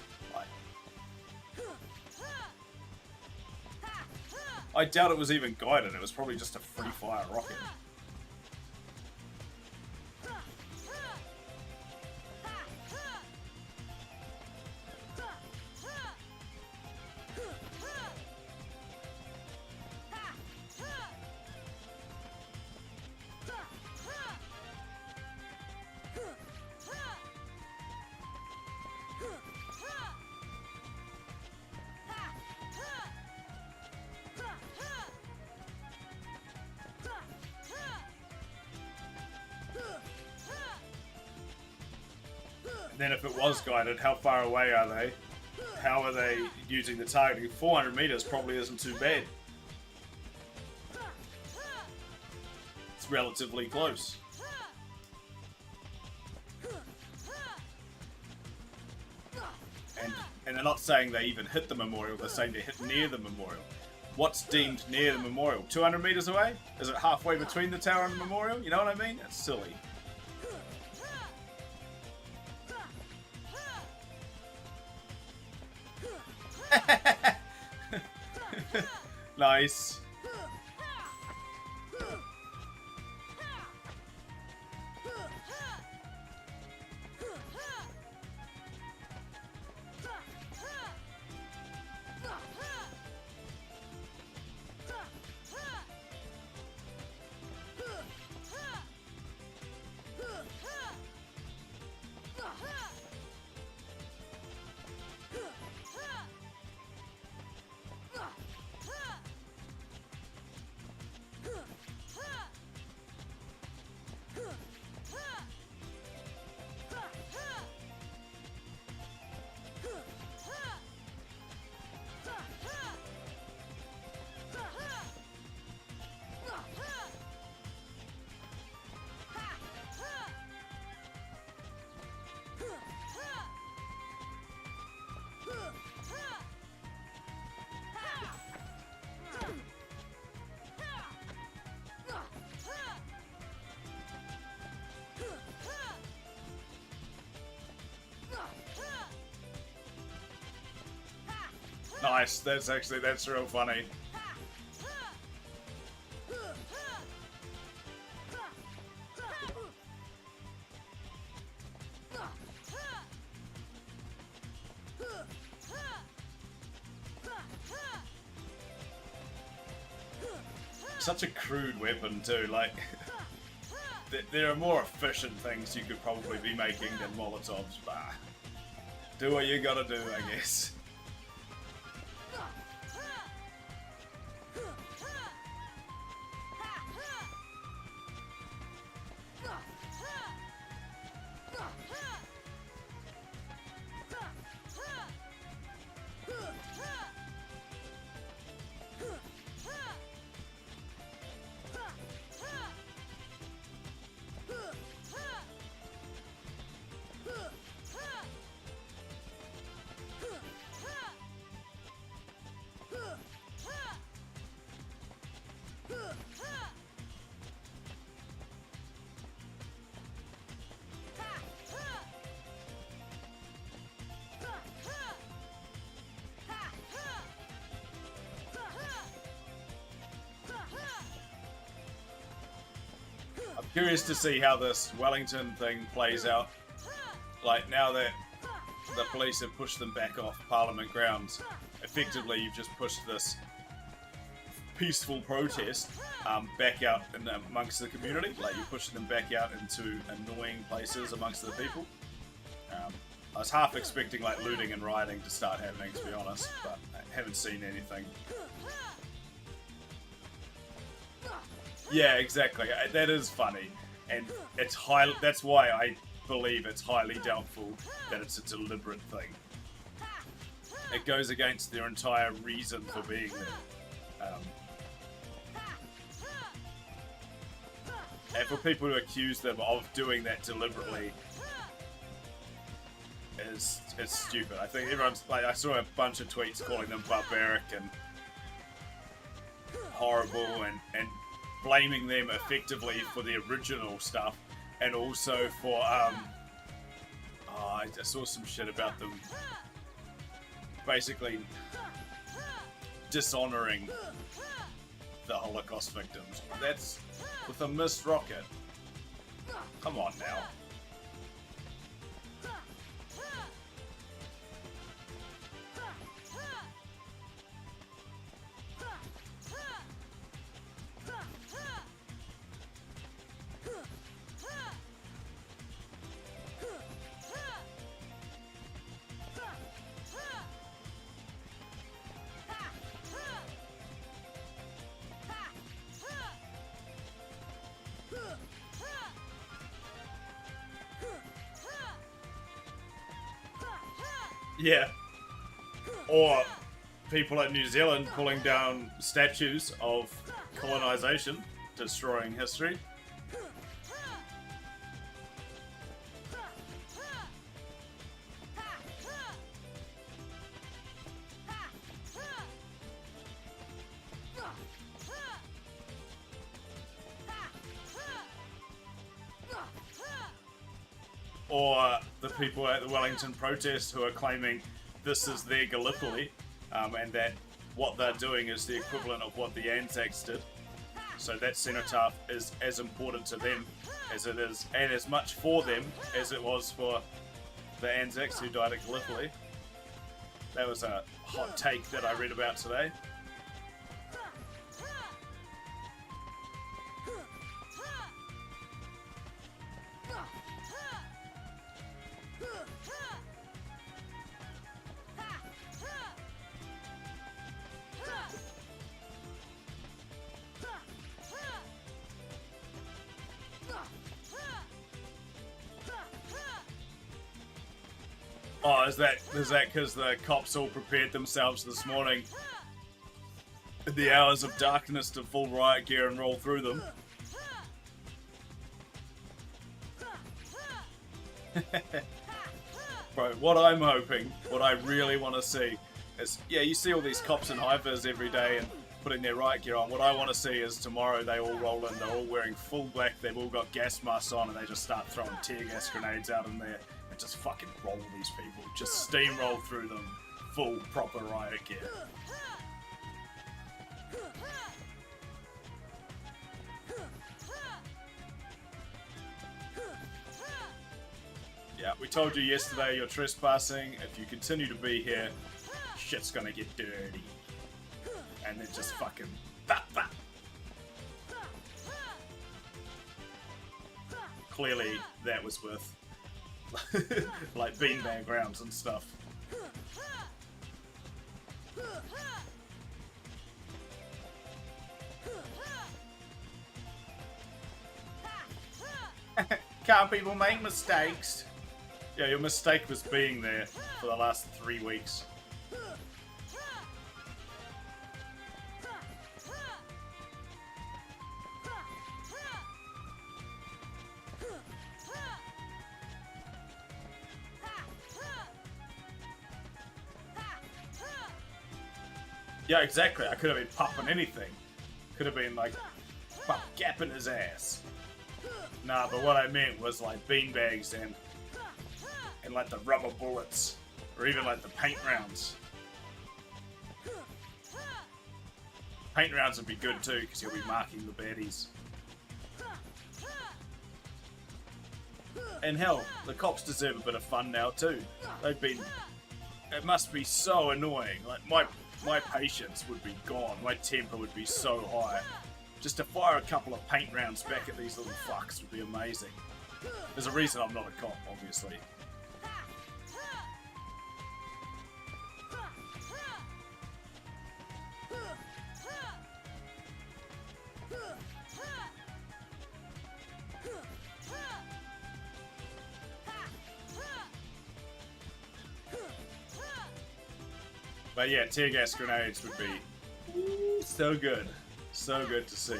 I doubt it was even guided, it was probably just a free fire rocket. Then if it was guided, how far away are they? How are they using the targeting? 400 meters probably isn't too bad. It's relatively close. And they're not saying they even hit the memorial, they're saying they hit near the memorial. what's deemed near the memorial? 200 meters away? Is it halfway between the tower and the memorial? You know what I mean? It's silly. Nice. Nice, that's real funny. Such a crude weapon too, like there are more efficient things you could probably be making than Molotovs, but do what you gotta do, I guess. Curious to see how this Wellington thing plays out. Like, now that the police have pushed them back off Parliament grounds, effectively you've just pushed this peaceful protest back out amongst the community. Like, you're pushing them back out into annoying places amongst the people. I was half expecting like looting and rioting to start happening, to be honest, but I haven't seen anything. Yeah, exactly. That is funny, and it's high. That's why I believe it's highly doubtful that it's a deliberate thing. It goes against their entire reason for being there. And for people to accuse them of doing that deliberately is stupid. I think everyone's like, I saw a bunch of tweets calling them barbaric and horrible, and blaming them effectively for the original stuff, and also for I saw some shit about them basically dishonoring the Holocaust victims. That's with a missed rocket. Come on now. Yeah. Or people in New Zealand pulling down statues of colonization, destroying history. or the people at the Wellington protest who are claiming this is their Gallipoli, and that what they're doing is the equivalent of what the Anzacs did. So that cenotaph is as important to them as it is, and as much for them as it was for the Anzacs who died at Gallipoli. That was a hot take that I read about today. Oh, is that because the cops all prepared themselves this morning in the hours of darkness to full riot gear and roll through them? Bro, what I'm hoping, what I really want to see is, yeah, you see all these cops in high-vis every day and putting their riot gear on. What I want to see is tomorrow they all roll in, they're all wearing full black, they've all got gas masks on, and they just start throwing tear gas grenades out in there. Just fucking roll these people. Just steamroll through them. Full, proper riot gear. Yeah, we told you yesterday you're trespassing. If you continue to be here, shit's gonna get dirty. And then just fucking... Bap, bap. Clearly, that was with... like beanbag rounds and stuff. Can't people make mistakes? Yeah, your mistake was being there for the last 3 weeks. Yeah, exactly. I could have been popping anything. Could have been like, pop gap in his ass. Nah, but what I meant was like beanbags and like the rubber bullets, or even like the paint rounds. Paint rounds would be good too, because you'll be marking the baddies. And hell, the cops deserve a bit of fun now too. They've been. It must be so annoying. Like my patience would be gone. My temper would be so high. Just to fire a couple of paint rounds back at these little fucks would be amazing. There's a reason I'm not a cop, obviously. But yeah, tear gas grenades would be so good. So good to see.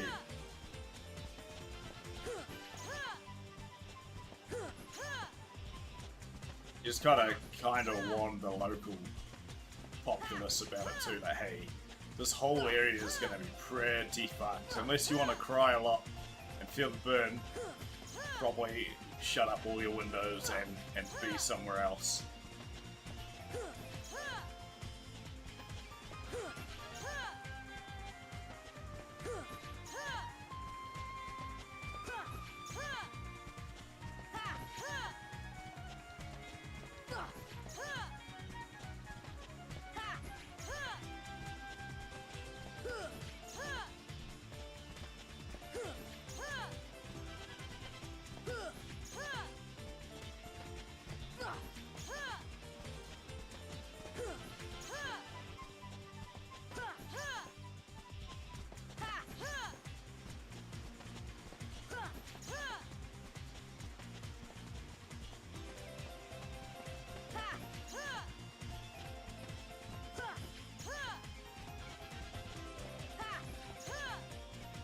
You just gotta kind of warn the local populace about it too, that hey, this whole area is gonna be pretty fucked. Unless you want to cry a lot and feel the burn, probably shut up all your windows and be somewhere else.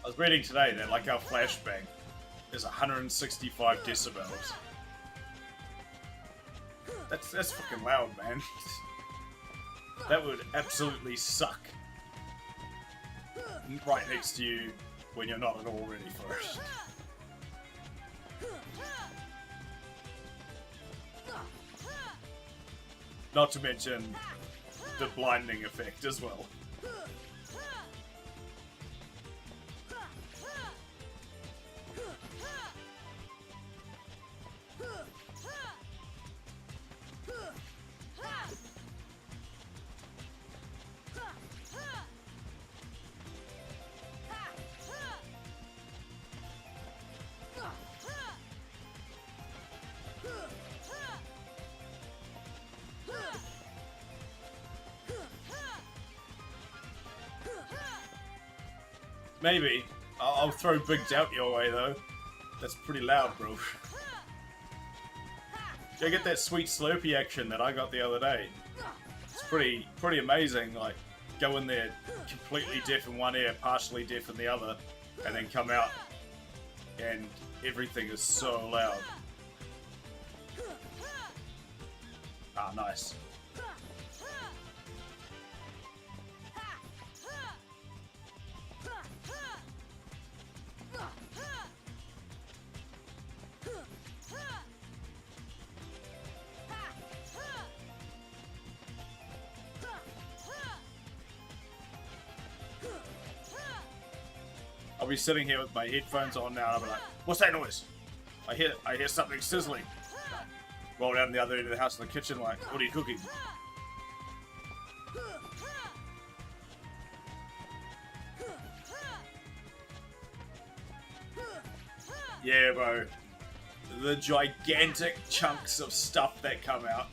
I was reading today that like our flashbang is 165 decibels. That's fucking loud, man. That would absolutely suck. Right next to you when you're not at all ready for it. Not to mention the blinding effect as well. Maybe. I'll throw Big Doubt your way, though. That's pretty loud, bro. Go get that sweet Slurpee action that I got the other day. It's pretty amazing. Like, go in there completely deaf in one ear, partially deaf in the other, and then come out, and everything is so loud. Ah, nice. I'll be sitting here with my headphones on now and I'll be like, what's that noise? I hear something sizzling. Roll down the other end of the house in the kitchen like, what are you cooking? Yeah, bro. The gigantic chunks of stuff that come out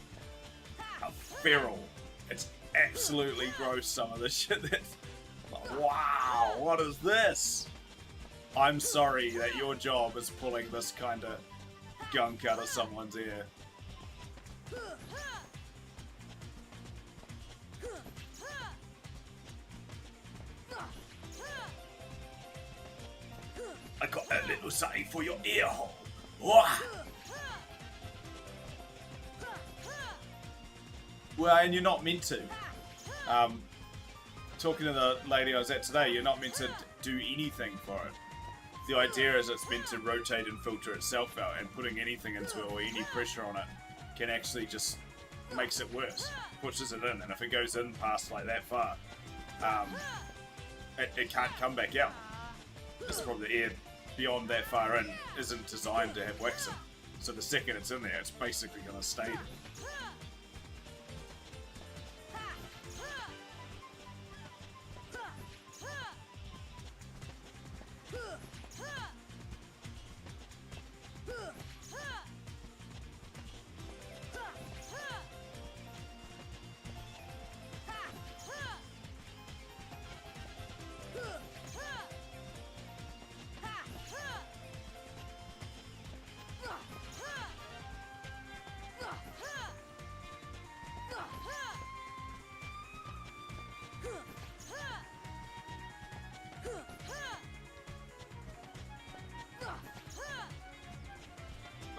are feral. It's absolutely gross, some of the shit that's like, wow, what is this? I'm sorry that your job is pulling this kind of gunk out of someone's ear. I got a little something for your ear hole. Wah! Well, and you're not meant to. Talking to the lady I was at today, you're not meant to do anything for it. The idea is it's meant to rotate and filter itself out, and putting anything into it or any pressure on it can actually just makes it worse. Pushes it in, and if it goes in past like that far, it can't come back out. It's from the air beyond that far in isn't designed to have wax in. So the second it's in there, it's basically going to stay there.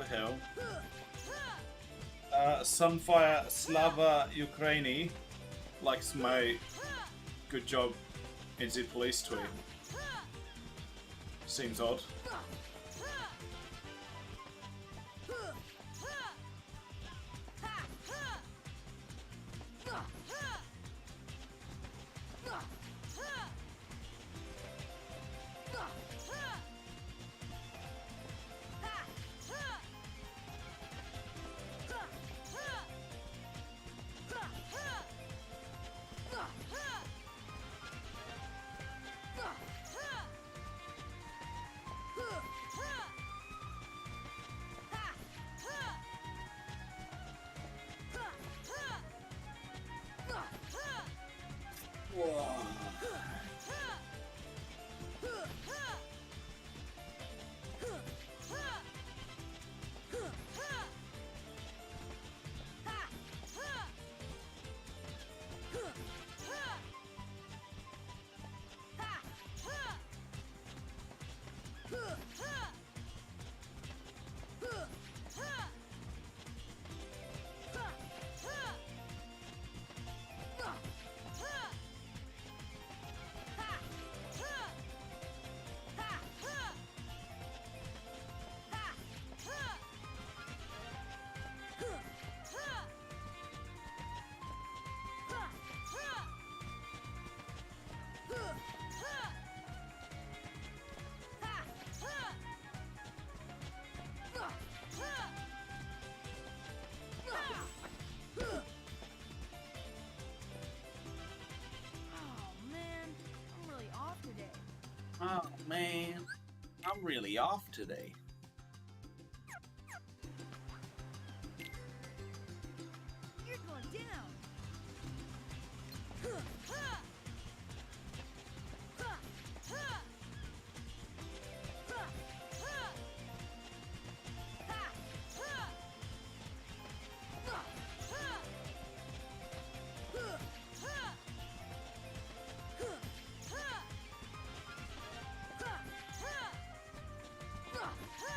Hell. Sunfire Slava Ukraini likes my good job NZ Police tweet. Seems odd. Oh man, I'm really off today. You're going down. Huh, huh. Huh, huh. Huh, huh. Ha, huh. Huh, huh. Huh, huh. Huh, huh. Huh, huh. Huh, huh.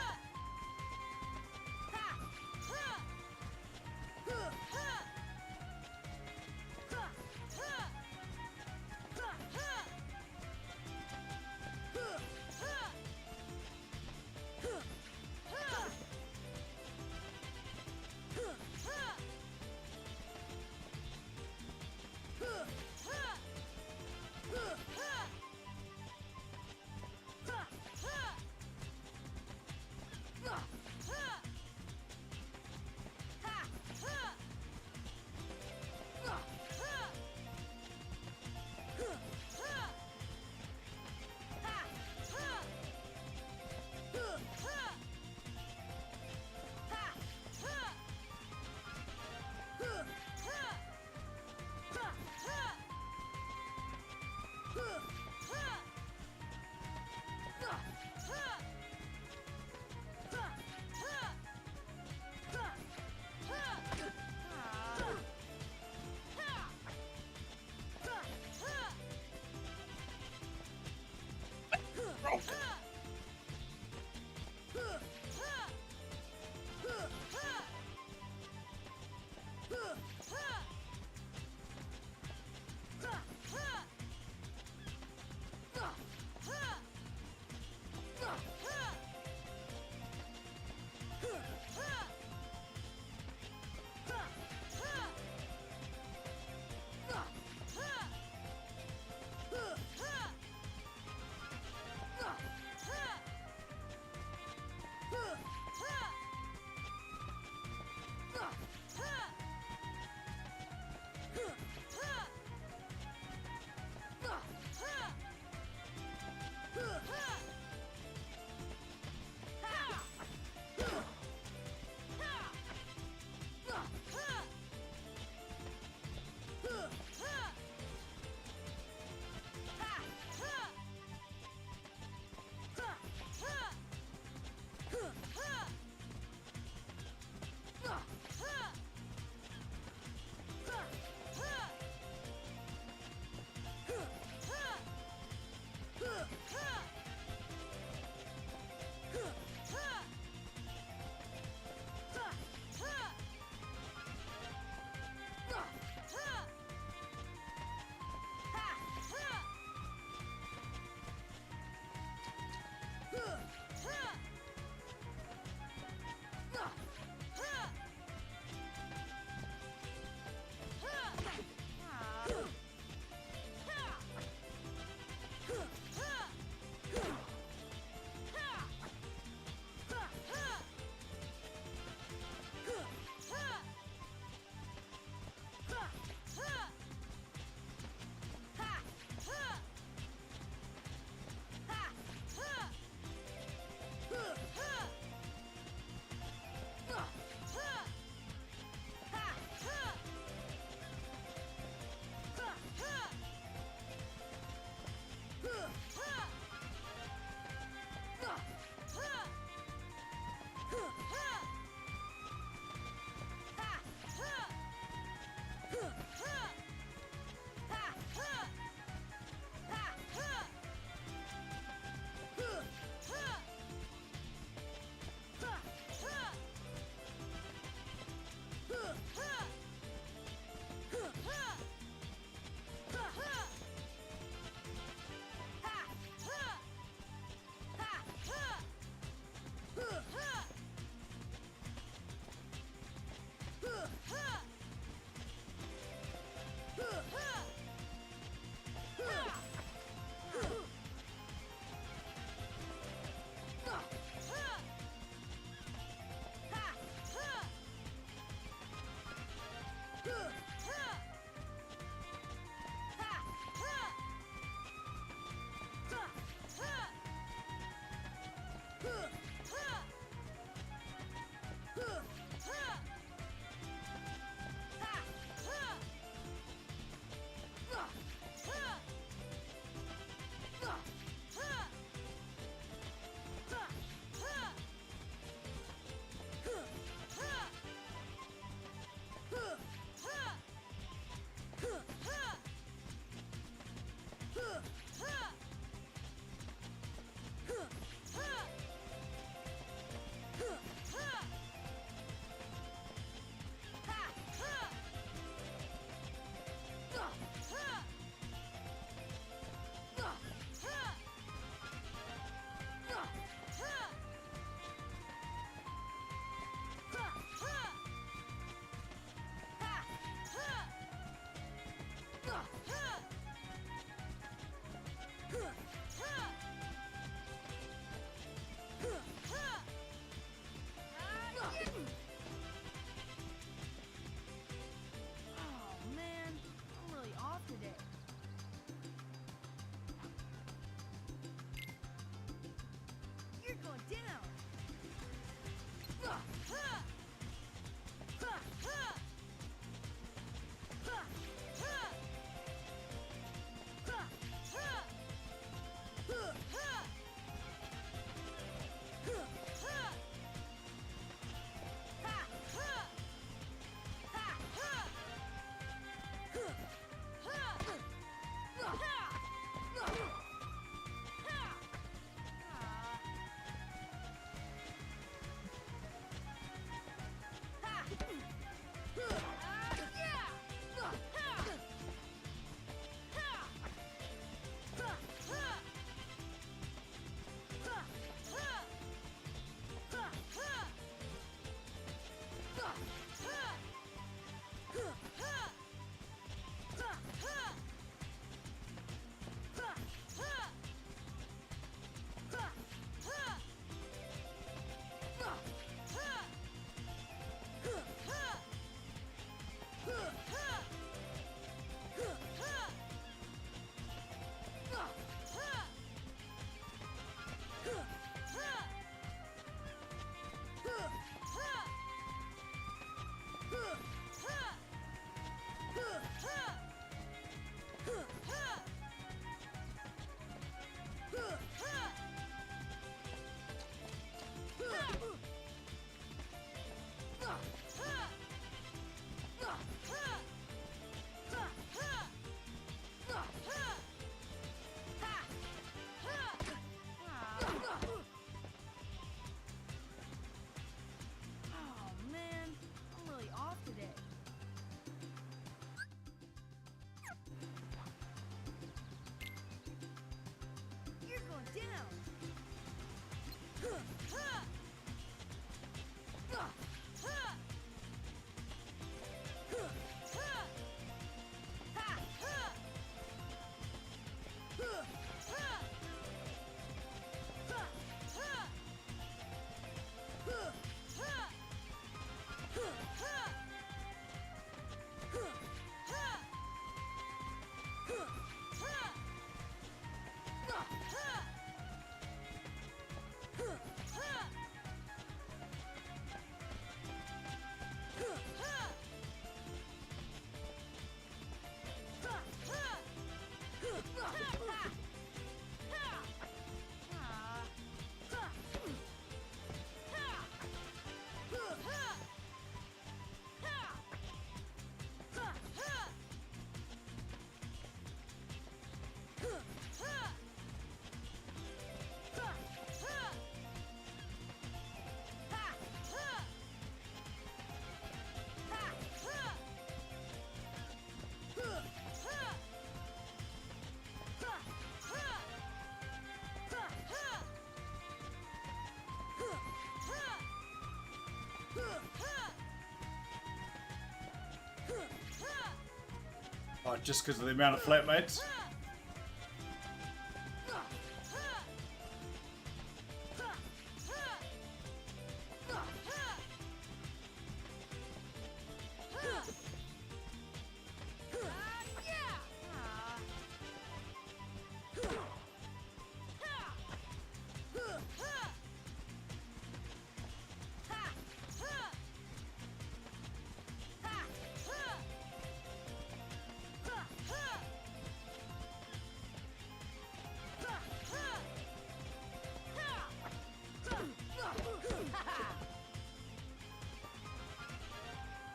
Oh, just because of the amount of flatmates?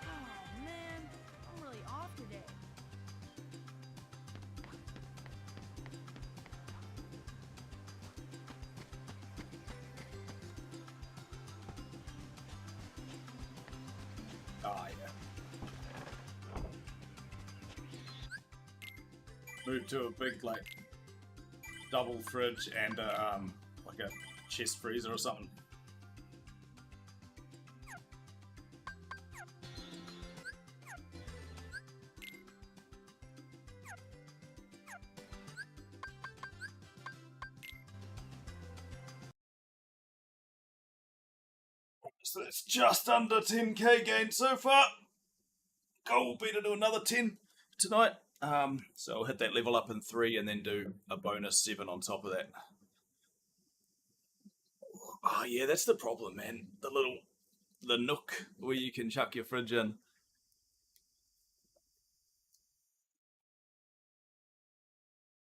Oh man, I'm really off today. Ah, yeah. Move to a big, like, double fridge and like a chest freezer or something. So it's just under 10k gained so far. Goal will be to do another 10 tonight. So I'll hit that level up in 3 and then do a bonus 7 on top of that. Oh yeah, that's the problem, man. The nook where you can chuck your fridge in.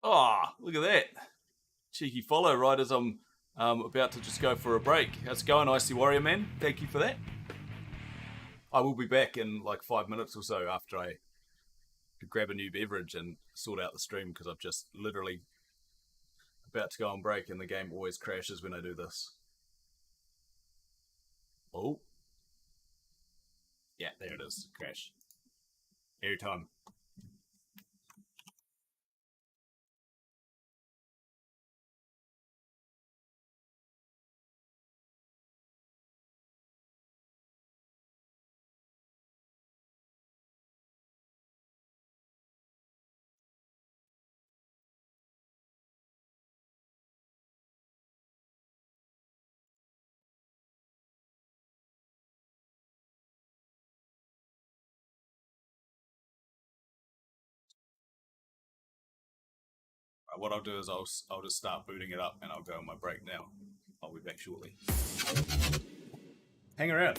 Oh, look at that. Cheeky follow right as I'm about to just go for a break. How's it going, Icy Warrior Man? Thank you for that. I will be back in like 5 minutes or so after I grab a new beverage and sort out the stream because I've just literally about to go on break and the game always crashes when I do this. Oh. Yeah, there it is. Crash. Every time. What I'll do is I'll just start booting it up and I'll go on my break now. I'll be back shortly. Hang around.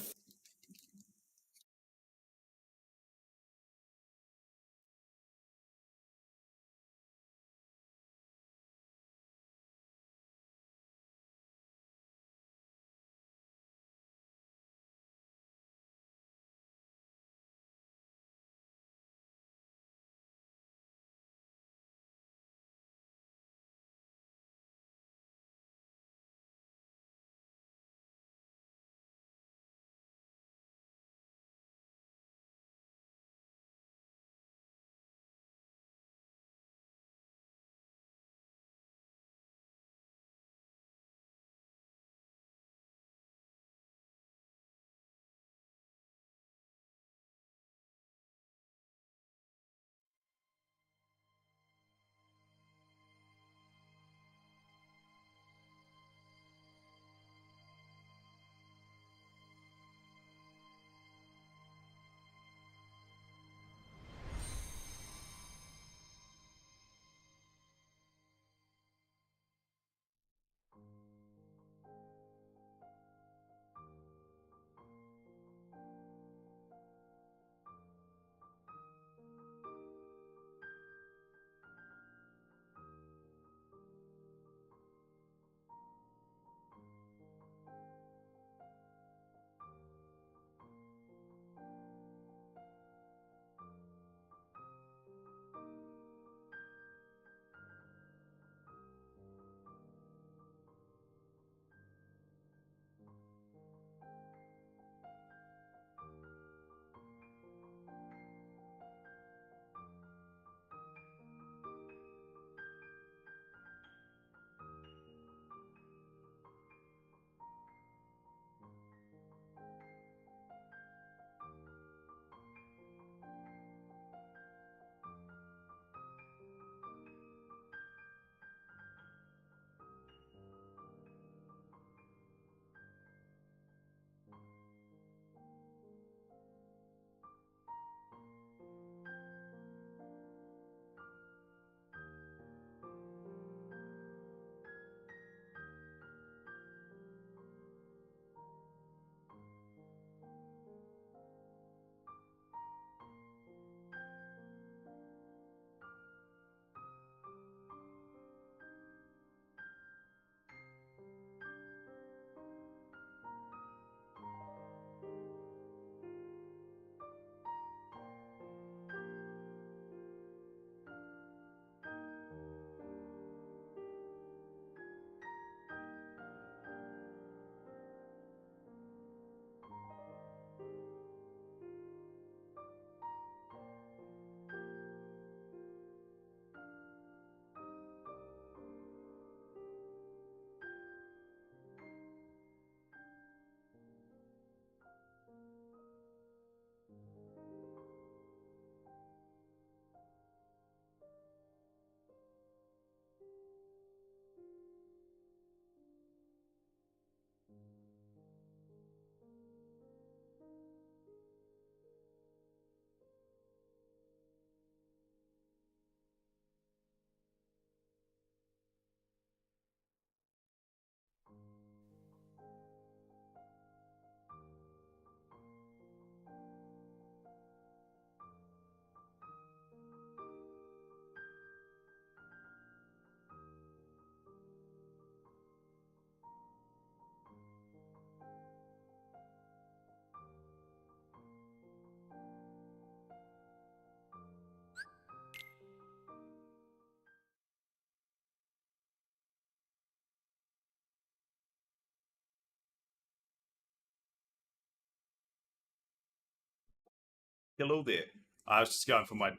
Hello there. I was just going for my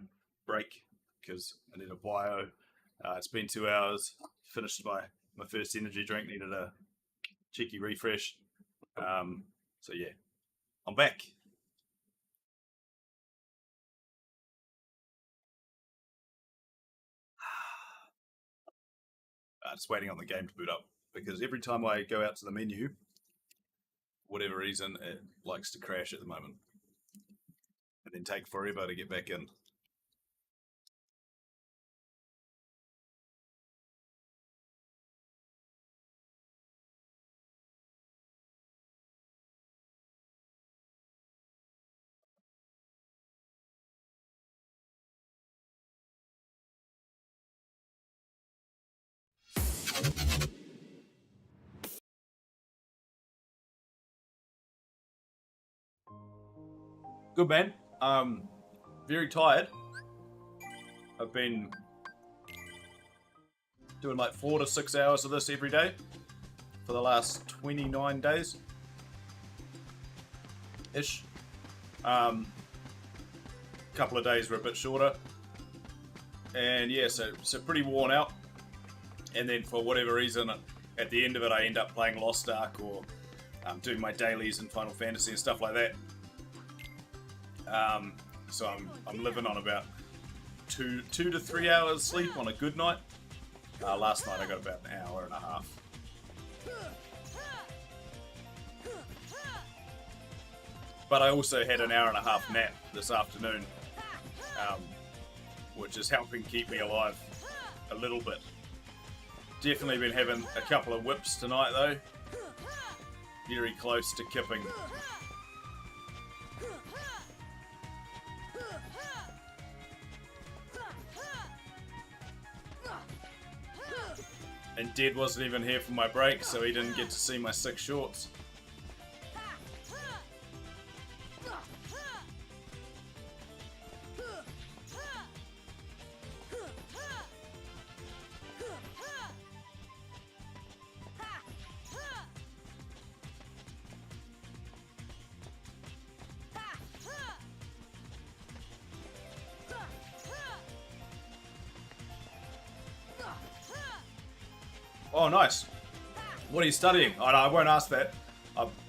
break because I need a bio. It's been 2 hours. Finished my first energy drink. Needed a cheeky refresh. So yeah, I'm back. Just waiting on the game to boot up because every time I go out to the menu, for whatever reason, it likes to crash at the moment and then take forever to get back in. Good man. Very tired. I've been doing like 4 to 6 hours of this every day for the last 29 days ish. Couple of days were a bit shorter, and yeah, so pretty worn out. And then for whatever reason, at the end of it, I end up playing Lost Ark or doing my dailies in Final Fantasy and stuff like that. So I'm living on about 2 to 3 hours sleep on a good night. Last night I got about an hour and a half. But I also had an hour and a half nap this afternoon, which is helping keep me alive a little bit. Definitely been having a couple of whips tonight though. Very close to kipping. And Dead wasn't even here for my break, so he didn't get to see my 6 shorts. Oh, nice. What are you studying? Oh, no, I won't ask that.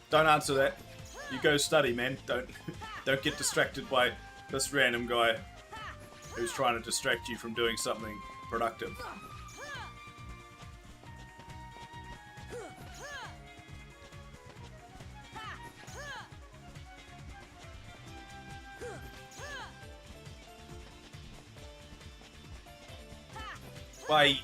Don't answer that. You go study, man. Don't get distracted by this random guy who's trying to distract you from doing something productive. Bye.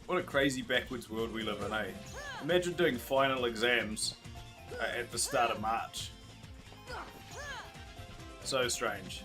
What a crazy backwards world we live in, eh? Imagine doing final exams at the start of March. So strange.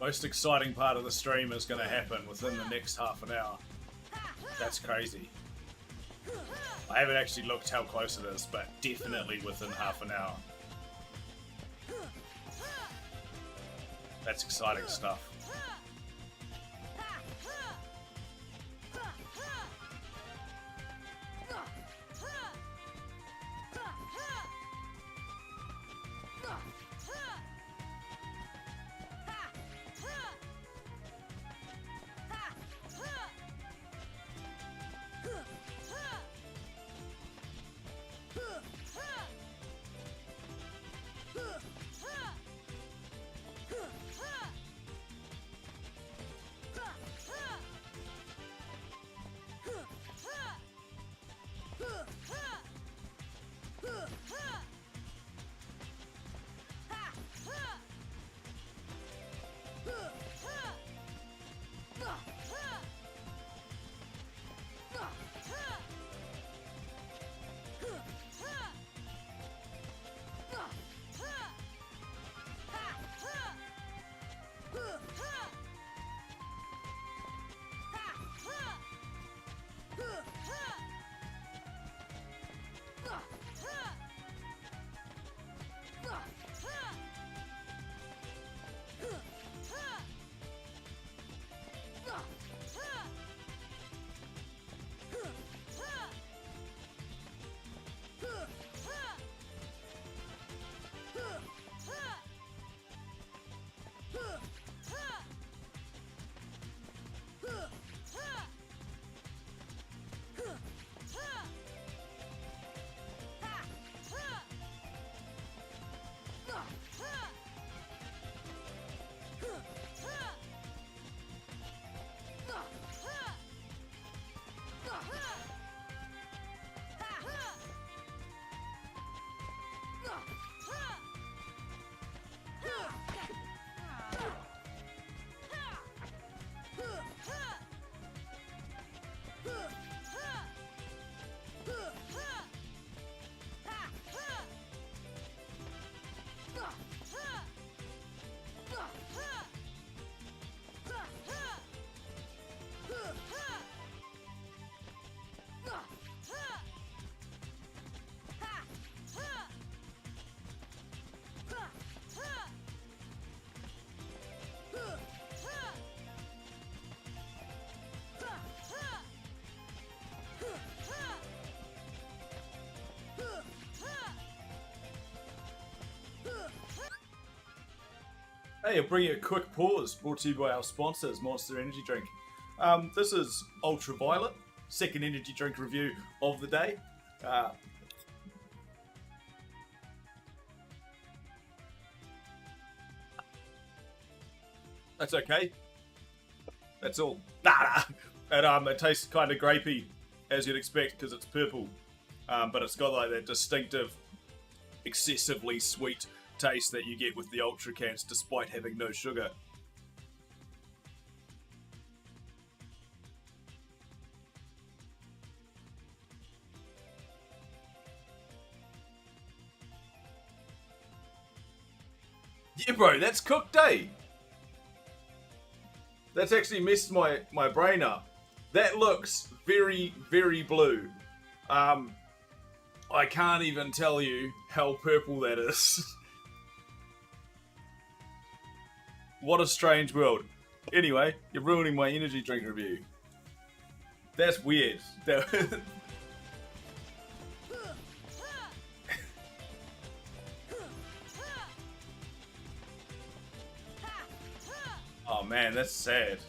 Most exciting part of the stream is going to happen within the next half an hour. That's crazy. I haven't actually looked how close it is, but definitely within half an hour. That's exciting stuff. Hey, I'll bring you a quick pause, brought to you by our sponsors, Monster Energy Drink. This is Ultraviolet, second energy drink review of the day. That's okay. That's all. And it tastes kind of grapey, as you'd expect, because it's purple. But it's got like that distinctive, excessively sweet taste that you get with the Ultra cans, despite having no sugar. Yeah, bro, that's cooked, eh? That's actually messed my brain up. That looks very, very blue. I can't even tell you how purple that is. What a strange world. Anyway, you're ruining my energy drink review. That's weird. Oh man, that's sad.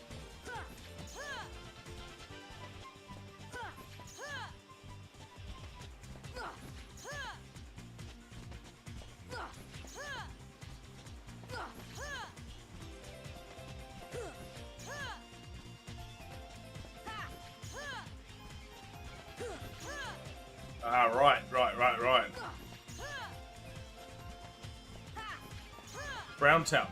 Right. Browntown.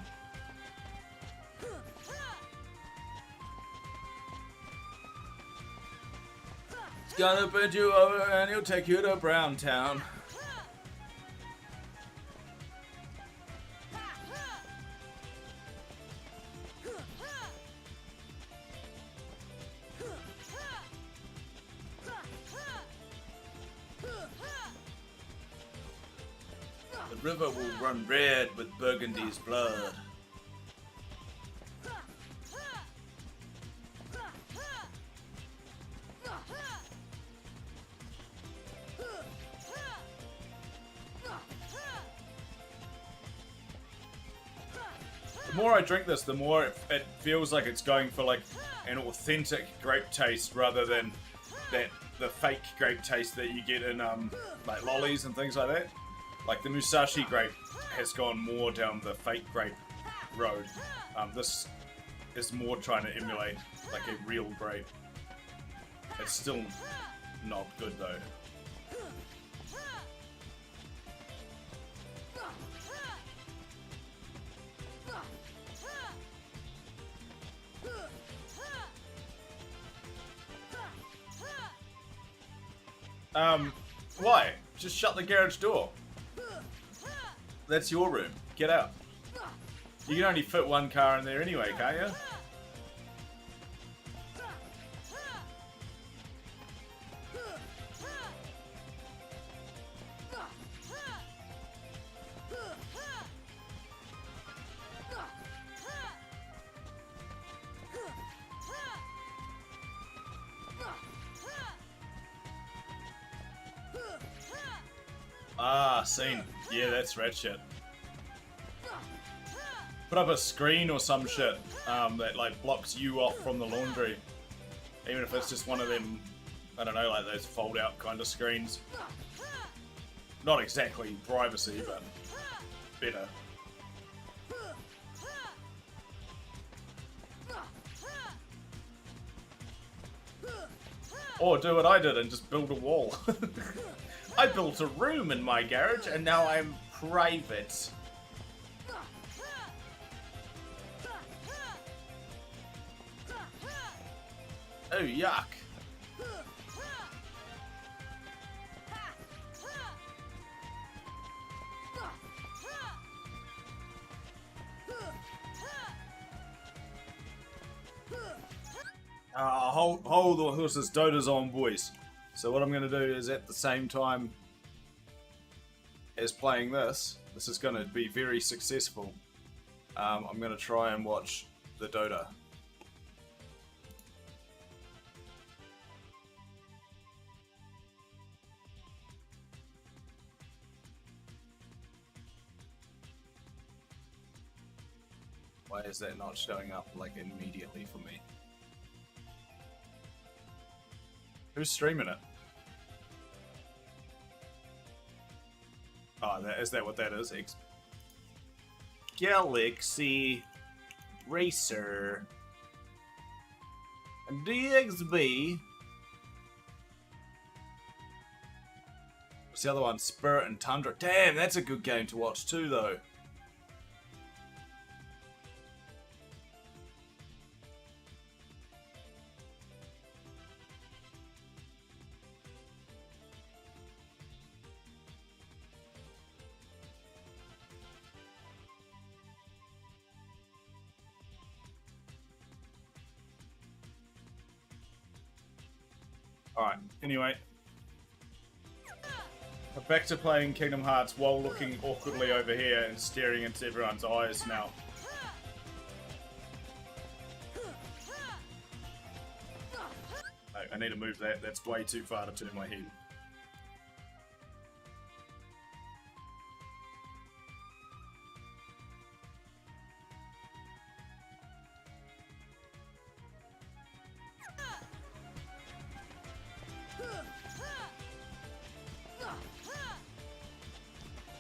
It's gonna bend you over and he'll take you to Browntown. river will run red with Burgundy's blood. The more I drink this, the more it feels like it's going for like an authentic grape taste rather than the fake grape taste that you get in like lollies and things like that. Like the Musashi grape has gone more down the fake grape road. This is more trying to emulate like a real grape. It's still not good though. Why? Just shut the garage door. That's your room. Get out. You can only fit one car in there anyway, can't you? Ah, seen. Yeah, that's red shit. Put up a screen or some shit that like blocks you off from the laundry. Even if it's just one of them, I don't know, like those fold out kind of screens. Not exactly privacy, but better. Or do what I did and just build a wall. I built a room in my garage and now I'm private. Oh, yuck. Hold the horses, Dota's on, boys. So what I'm going to do is at the same time as playing this is going to be very successful. I'm going to try and watch the Dota. Why is that not showing up like immediately for me? Who's streaming it? Oh, is that what that is? Galaxy Racer DXB. What's the other one? Spirit and Tundra. Damn, that's a good game to watch too, though. Alright, anyway. We're back to playing Kingdom Hearts while looking awkwardly over here and staring into everyone's eyes now. No, I need to move that. That's way too far to turn my head.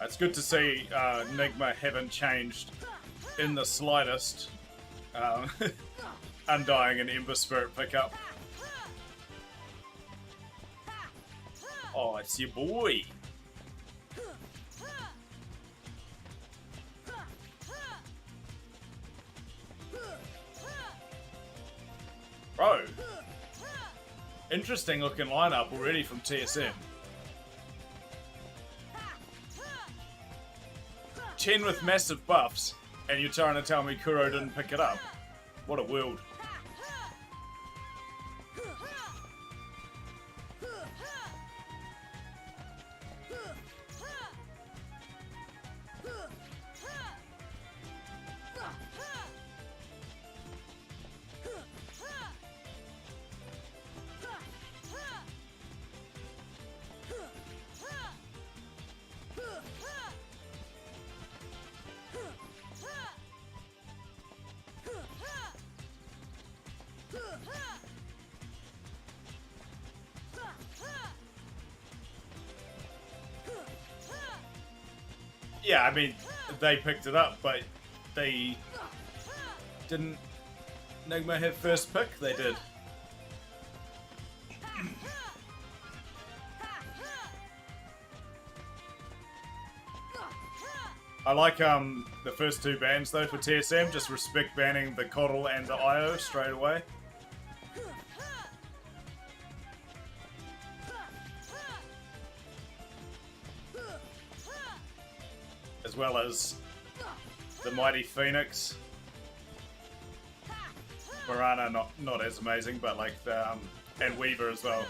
It's good to see Nigma haven't changed in the slightest. Undying and Ember Spirit pickup. Oh, it's your boy. Bro. Interesting looking lineup already from TSM. 10 with massive buffs, and you're trying to tell me Kuro didn't pick it up? What a world. Yeah, I mean, they picked it up, but they didn't. Nigma have first pick. They did. I like the first two bans though for TSM. Just respect banning the Coddle and the IO straight away. As well as the Mighty Phoenix. Mirana not as amazing, but like the and Weaver as well.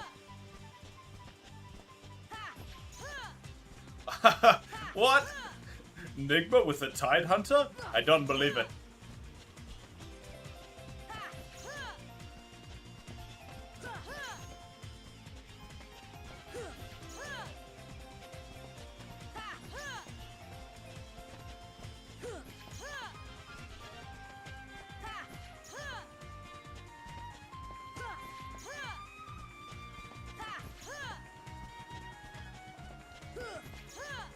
What? Nigma with the Tide Hunter? I don't believe it.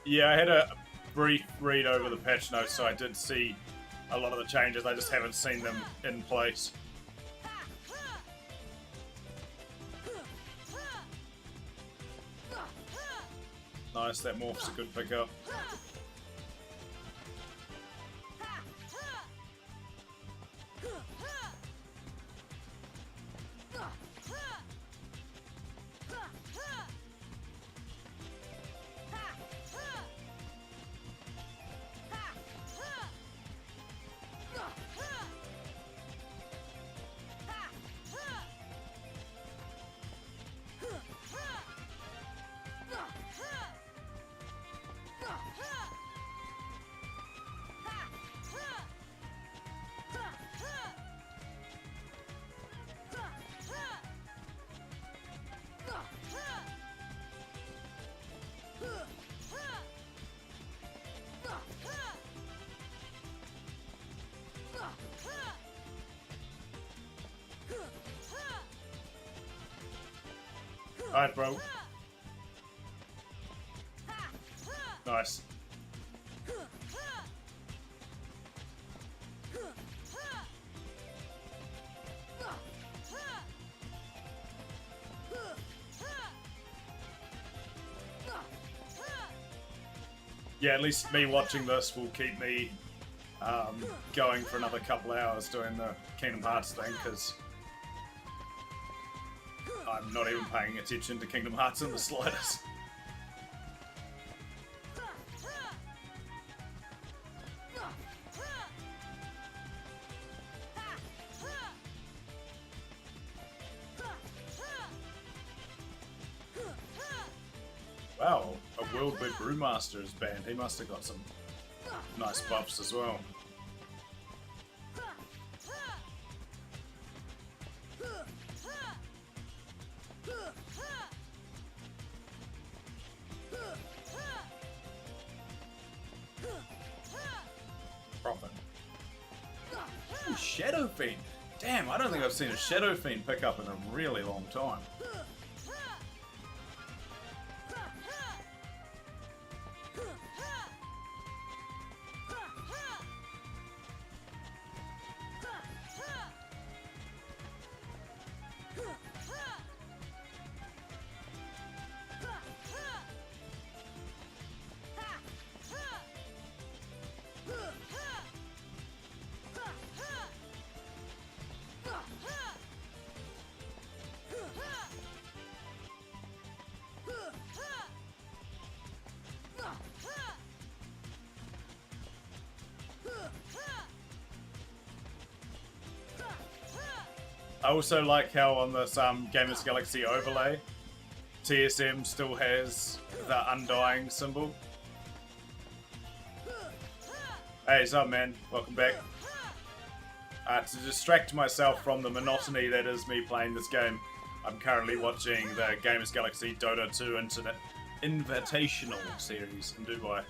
Yeah, I had a brief read over the patch notes, so I did see a lot of the changes. I just haven't seen them in place. Nice, that morph's a good pickup. Alright, bro. Nice. Yeah, at least me watching this will keep me going for another couple hours doing the Kingdom Hearts thing, because I'm not even paying attention to Kingdom Hearts in the slightest. Wow, a World Big Brewmaster is banned. He must have got some nice buffs as well. Profit. Ooh, Shadow Fiend. Damn, I don't think I've seen a Shadow Fiend pick up in a really long time. I also like how on this Gamers Galaxy overlay, TSM still has the Undying symbol. Hey, what's up, man? Welcome back. To distract myself from the monotony that is me playing this game, I'm currently watching the Gamers Galaxy Dota 2 Invitational series in Dubai.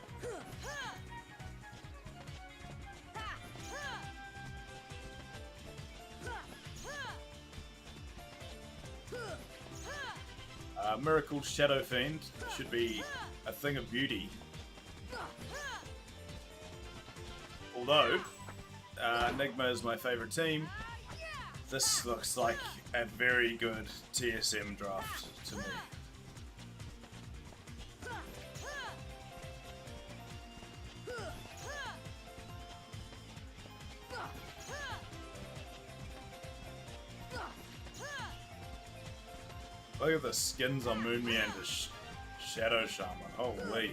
Miracle Shadow Fiend should be a thing of beauty. Although, Nigma is my favorite team, this looks like a very good TSM draft to me. Look at the skins on Moonmi and his Shadow Shaman. Holy.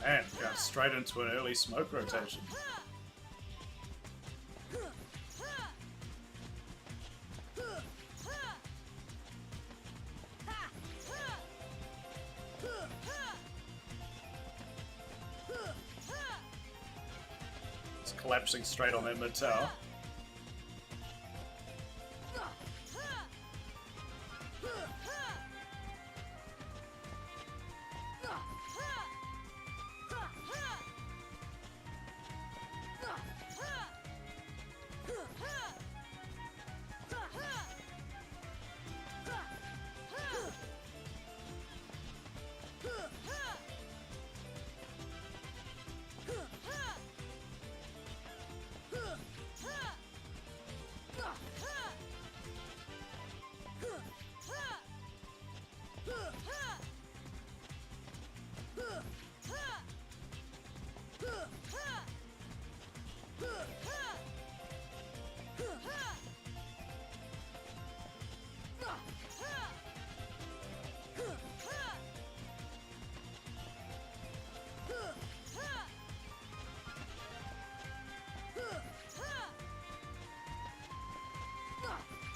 And going straight into an early smoke rotation. It's collapsing straight on that mid tower.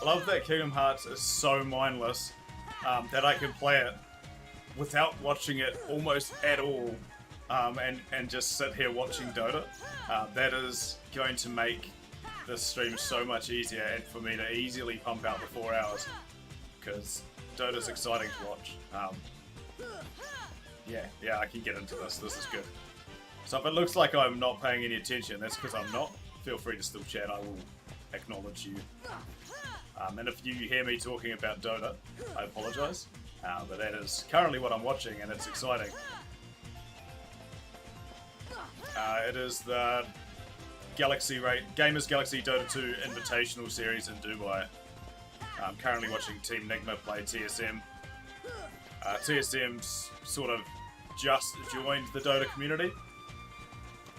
I love that Kingdom Hearts is so mindless that I can play it without watching it almost at all and just sit here watching Dota. That is going to make this stream so much easier and for me to easily pump out the 4 hours because Dota's exciting to watch. Yeah, I can get into this. This is good. So if it looks like I'm not paying any attention, that's because I'm not. Feel free to still chat. I will acknowledge you. And if you hear me talking about Dota, I apologise. But that is currently what I'm watching, and it's exciting. It is the Gamers Galaxy Dota 2 Invitational Series in Dubai. I'm currently watching Team Nigma play TSM. TSM's sort of just joined the Dota community.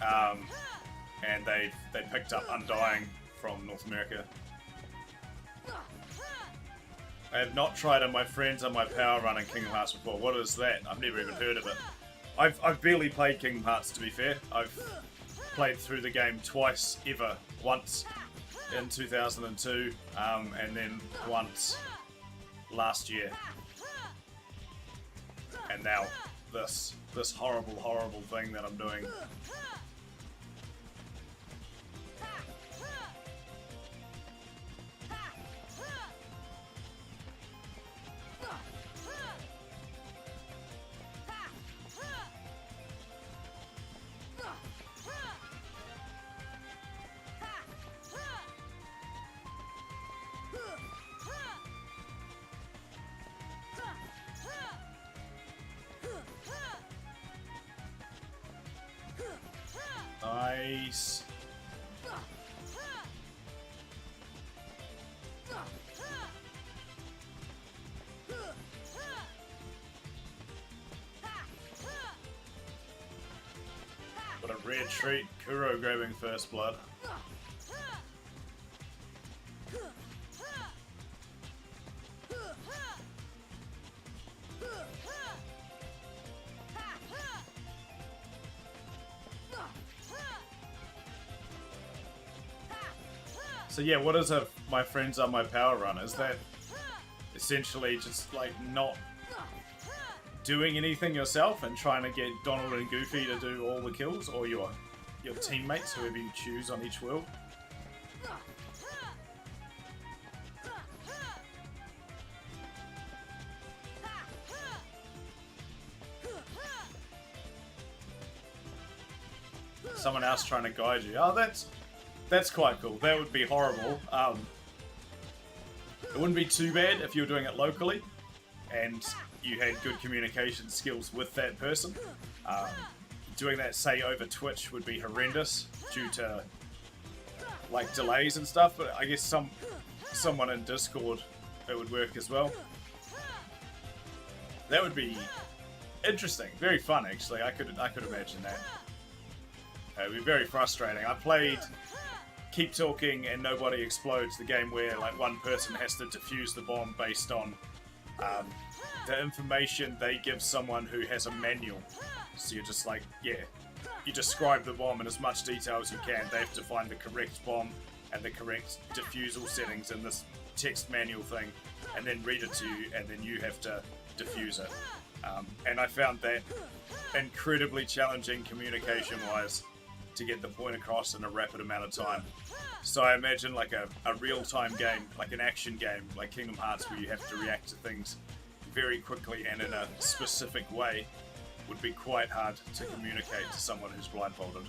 And they picked up Undying from North America. I have not tried on my friends on my power run in Kingdom Hearts before. What is that? I've never even heard of it. I've barely played Kingdom Hearts, to be fair. I've played through the game twice ever. Once in 2002, and then once last year. And now this horrible thing that I'm doing. Rare treat, Kuro grabbing first blood. So yeah, what is a my friends are my power run? Is that essentially just like not doing anything yourself and trying to get Donald and Goofy to do all the kills, or your teammates, whoever you choose on each world? Someone else trying to guide you. Oh, that's quite cool. That would be horrible. It wouldn't be too bad if you were doing it locally and you had good communication skills with that person. Doing that, say, over Twitch would be horrendous due to like delays and stuff, but I guess someone in Discord, it would work as well. That would be interesting. Very fun, actually. I could imagine that. It would be very frustrating. I played Keep Talking and Nobody Explodes, the game where like one person has to defuse the bomb based on the information they give someone who has a manual. So you're just like, yeah, you describe the bomb in as much detail as you can. They have to find the correct bomb and the correct defusal settings in this text manual thing, and then read it to you, and then you have to defuse it. And I found that incredibly challenging communication-wise to get the point across in a rapid amount of time. So I imagine like a real-time game, like an action game, like Kingdom Hearts, where you have to react to things very quickly and in a specific way, would be quite hard to communicate to someone who's blindfolded.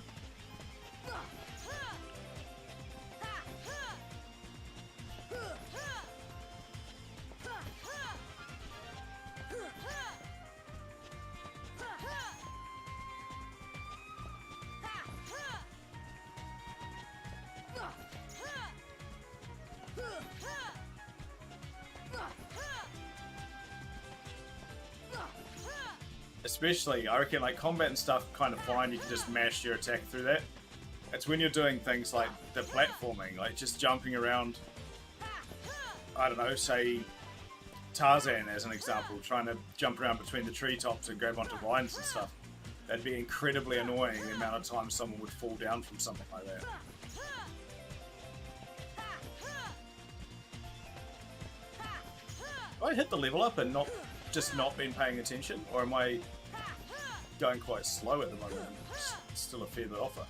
Especially, I reckon, like, combat and stuff, kind of fine, you can just mash your attack through that. It's when you're doing things like the platforming, like just jumping around, I don't know, say Tarzan as an example, trying to jump around between the treetops and grab onto vines and stuff. That'd be incredibly annoying, the amount of time someone would fall down from something like that. Have I hit the level up and not been paying attention, or am I going quite slow at the moment? It's still a fair bit off it.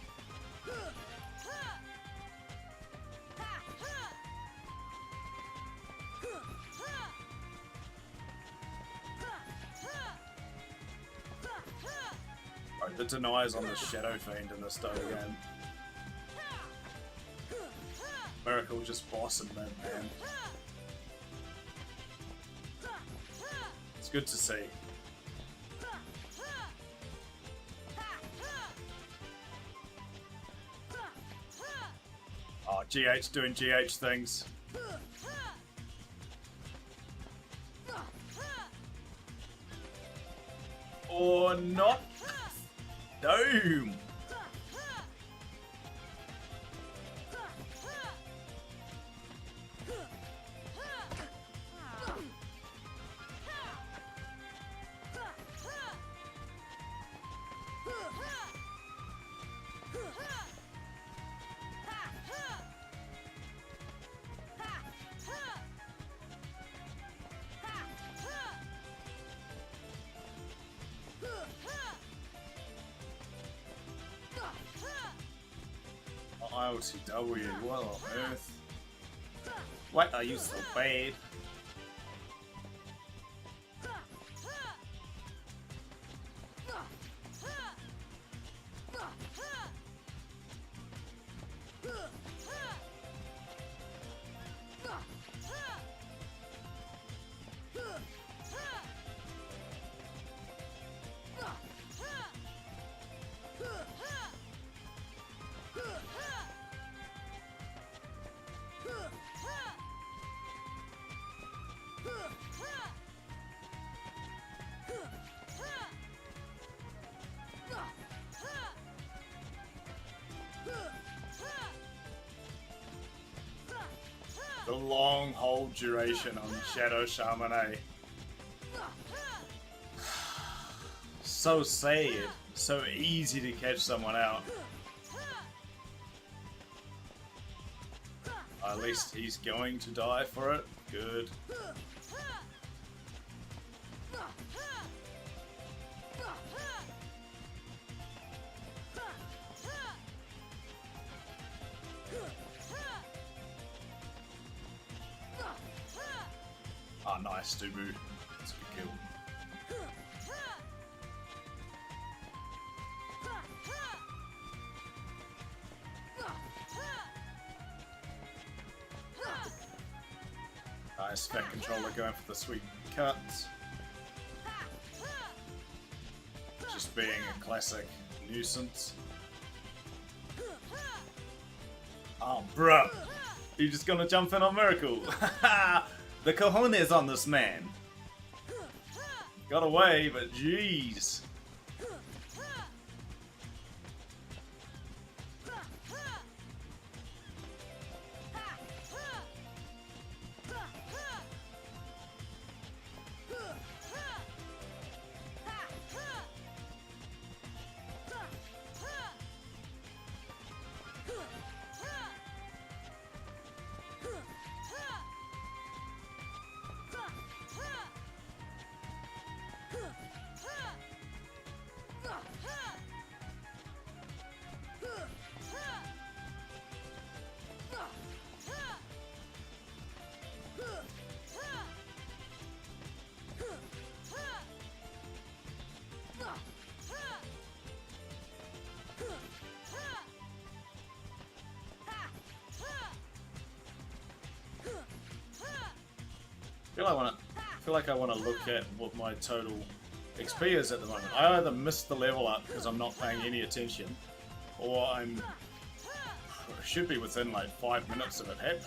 Right, the denies on the Shadow Fiend in this Dota game. Miracle just bossing that man. It's good to see. Oh, GH doing GH things. Or not. Doom. ILTW, what on earth? Why are you so bad? long hold duration on Shadow Shaman, eh? So sad. So easy to catch someone out. At least he's going to die for it. Good. Ah, nice, Dubu. That's a good kill. Nice, Fat Controller going for the sweet cuts. Just being a classic nuisance. Oh, bruh. You just gonna jump in on Miracle. The cojones on this man. Got away, but jeez. I feel like I want to look at what my total XP is at the moment. I either missed the level up because I'm not paying any attention, or I'm should be within like 5 minutes of it happening.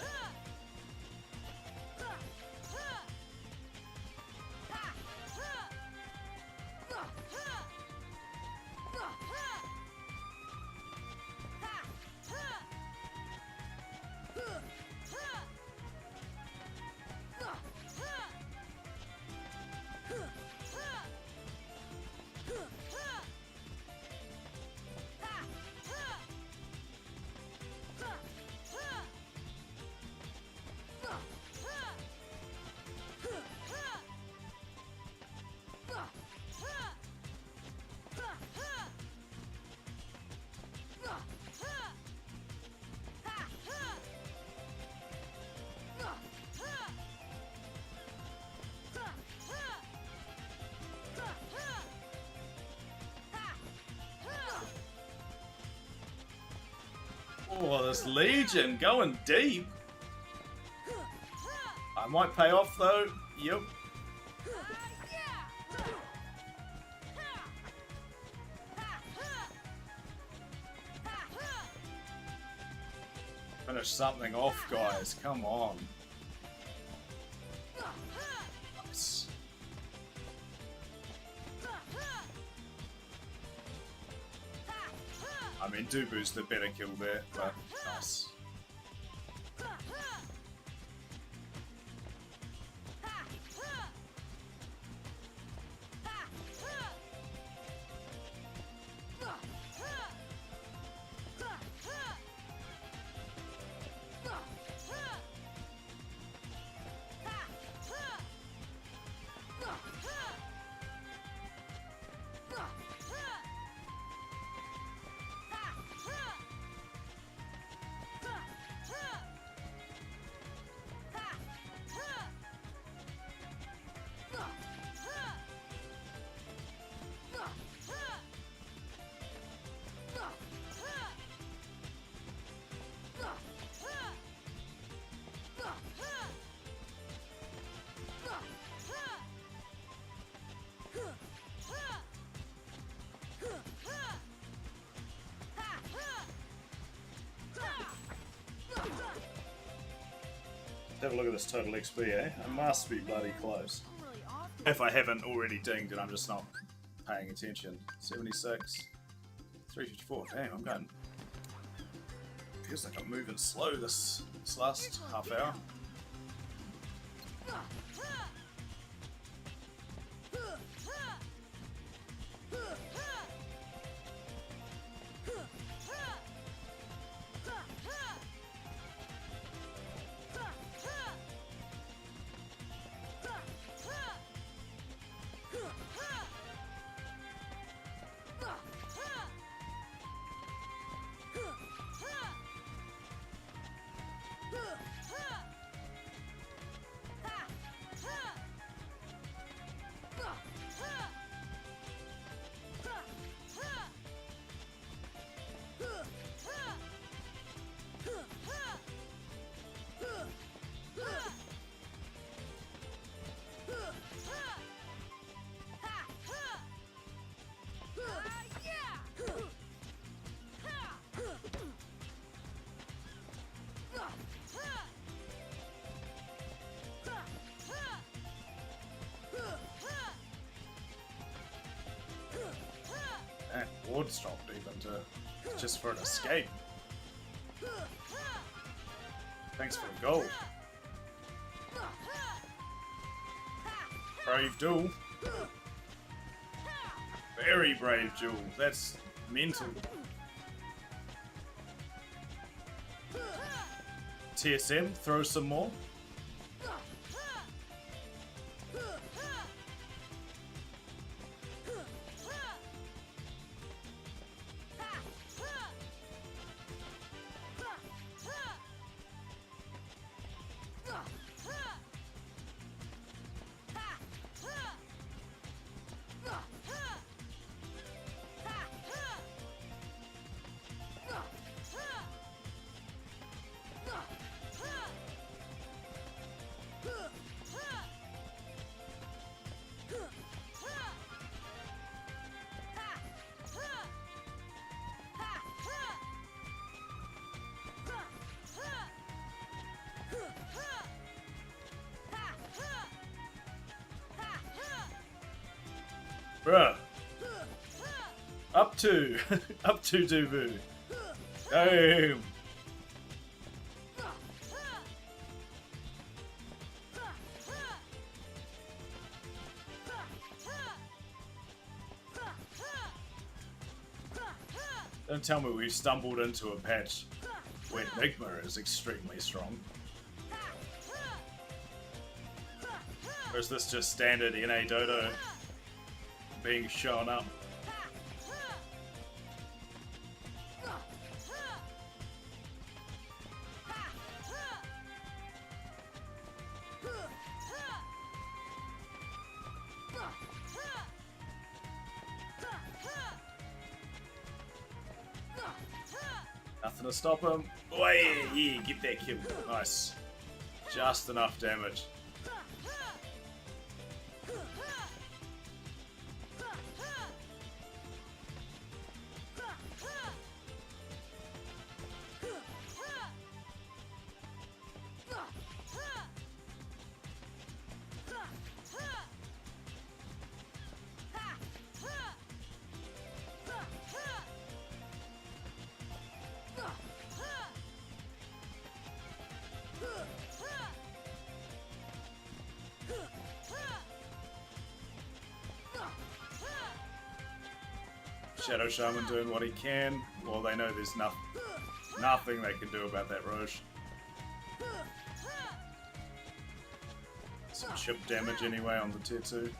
Oh, this Legion going deep. I might pay off though. Yep. Finish something off, guys. Come on. Nice. I mean, Dubu's the better kill there, but nice. Have a look at this total XP, eh? I must be bloody close. I'm really off If I haven't already dinged and I'm just not paying attention. 76, 354. Damn, I'm going. Feels like I'm moving slow this last half hour. That ward stopped even to just for an escape. Thanks for the gold. Brave duel. Very brave duel. That's mental. TSM, throw some more. Bruh. Up to Dubu. Boom. Don't tell me we've stumbled into a patch where Nigma is extremely strong. Or is this just standard NA Dodo being shown up? Nothing to stop him. Oh yeah, get that kill. Nice. Just enough damage. Shadow Shaman doing what he can. Well, they know there's nothing they can do about that Roche. Some chip damage anyway on the tier 2.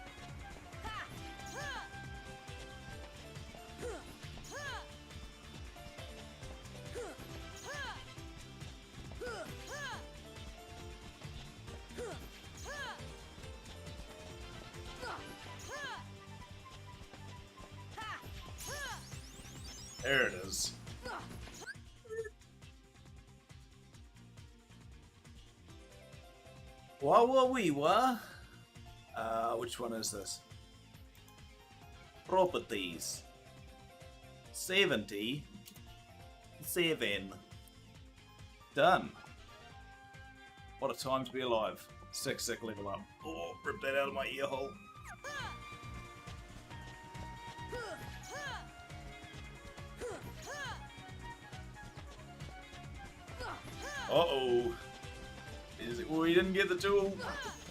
There it is. What were we were? Which one is this? Properties. 70. 7. Done. What a time to be alive. Sick level up. Oh, rip that out of my ear hole. Uh-oh. Is it? Oh, he didn't get the tool.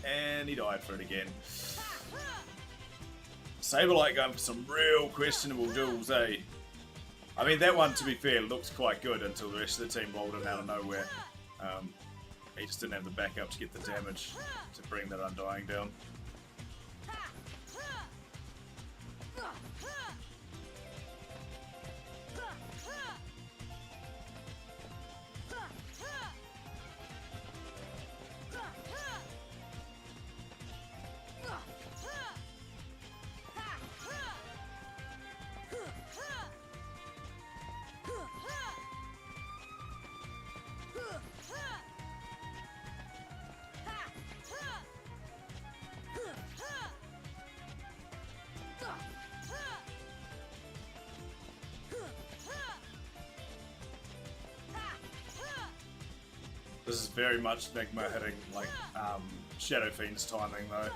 And he died for it again. Saberlight going for some real questionable duels, eh? I mean, that one, to be fair, looked quite good until the rest of the team rolled in out of nowhere. He just didn't have the backup to get the damage to bring that Undying down. This is very much Nigma hitting like Shadow Fiend's timing though.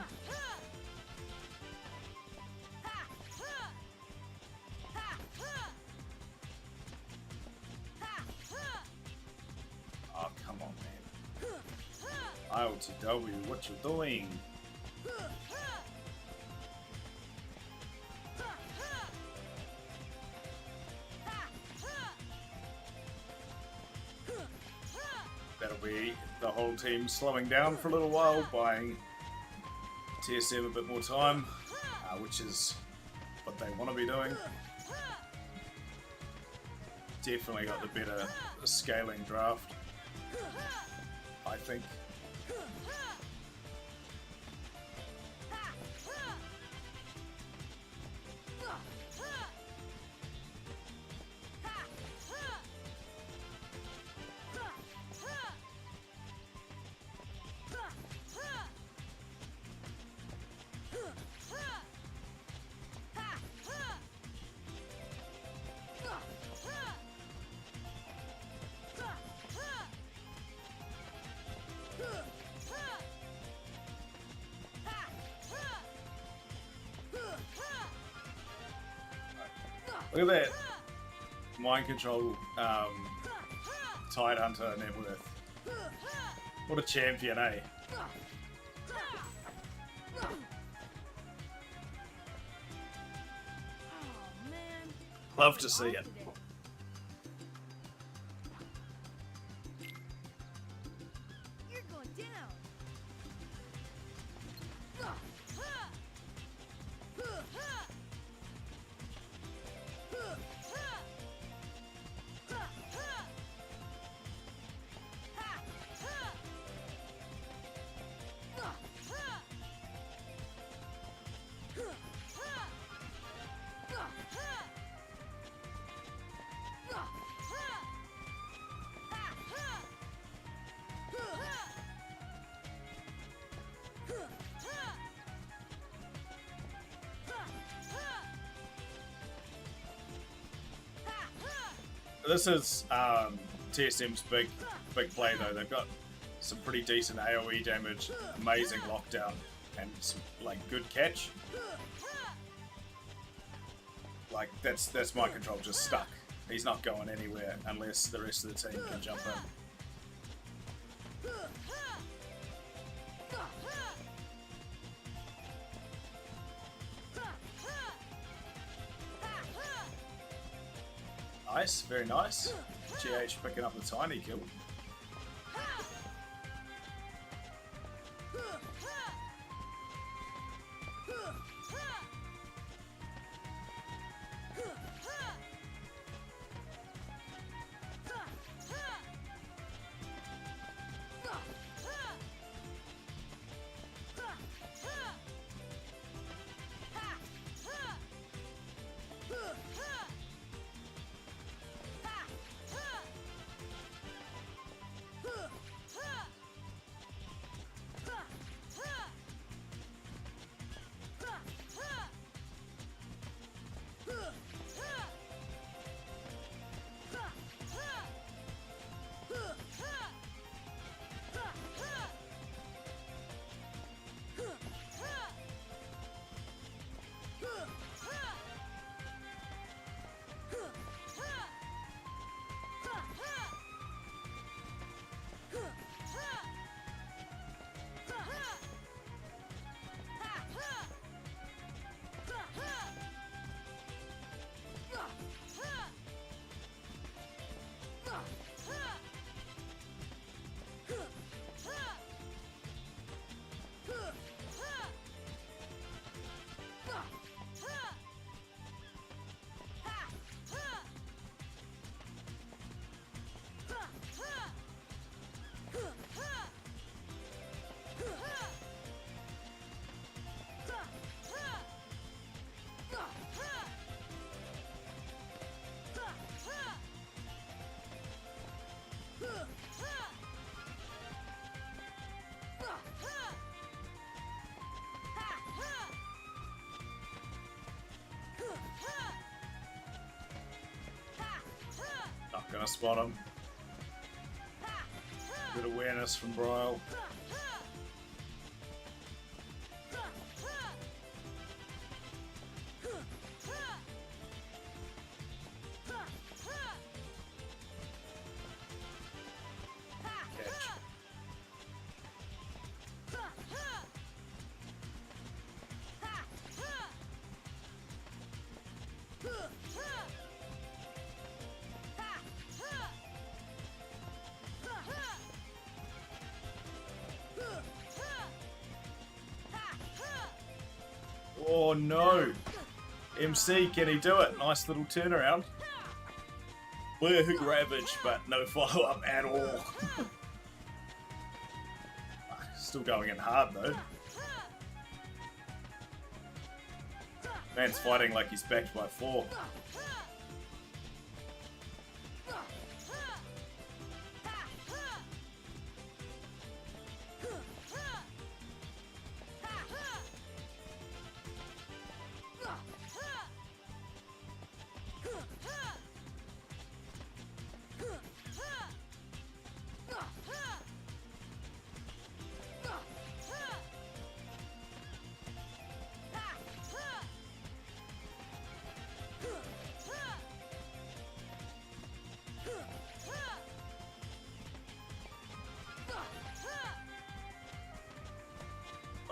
Oh, come on, man. ILTW, what you doing? That'll be the whole team slowing down for a little while, buying TSM a bit more time, which is what they want to be doing. Definitely got the better scaling draft, I think. Look at that mind control Tide Hunter Nebworth. What a champion, eh? Oh, man. Love to see it. You're going down. This is TSM's big play though. They've got some pretty decent AoE damage, amazing lockdown, and some like good catch. Like that's my control just stuck. He's not going anywhere unless the rest of the team can jump in. Nice, very nice. GH picking up the tiny kill. gonna spot him. Good awareness from Bryle. Catch. Oh no! MC, can he do it? Nice little turnaround. Big ravage, but no follow up at all. Still going in hard though. Man's fighting like he's backed by 4.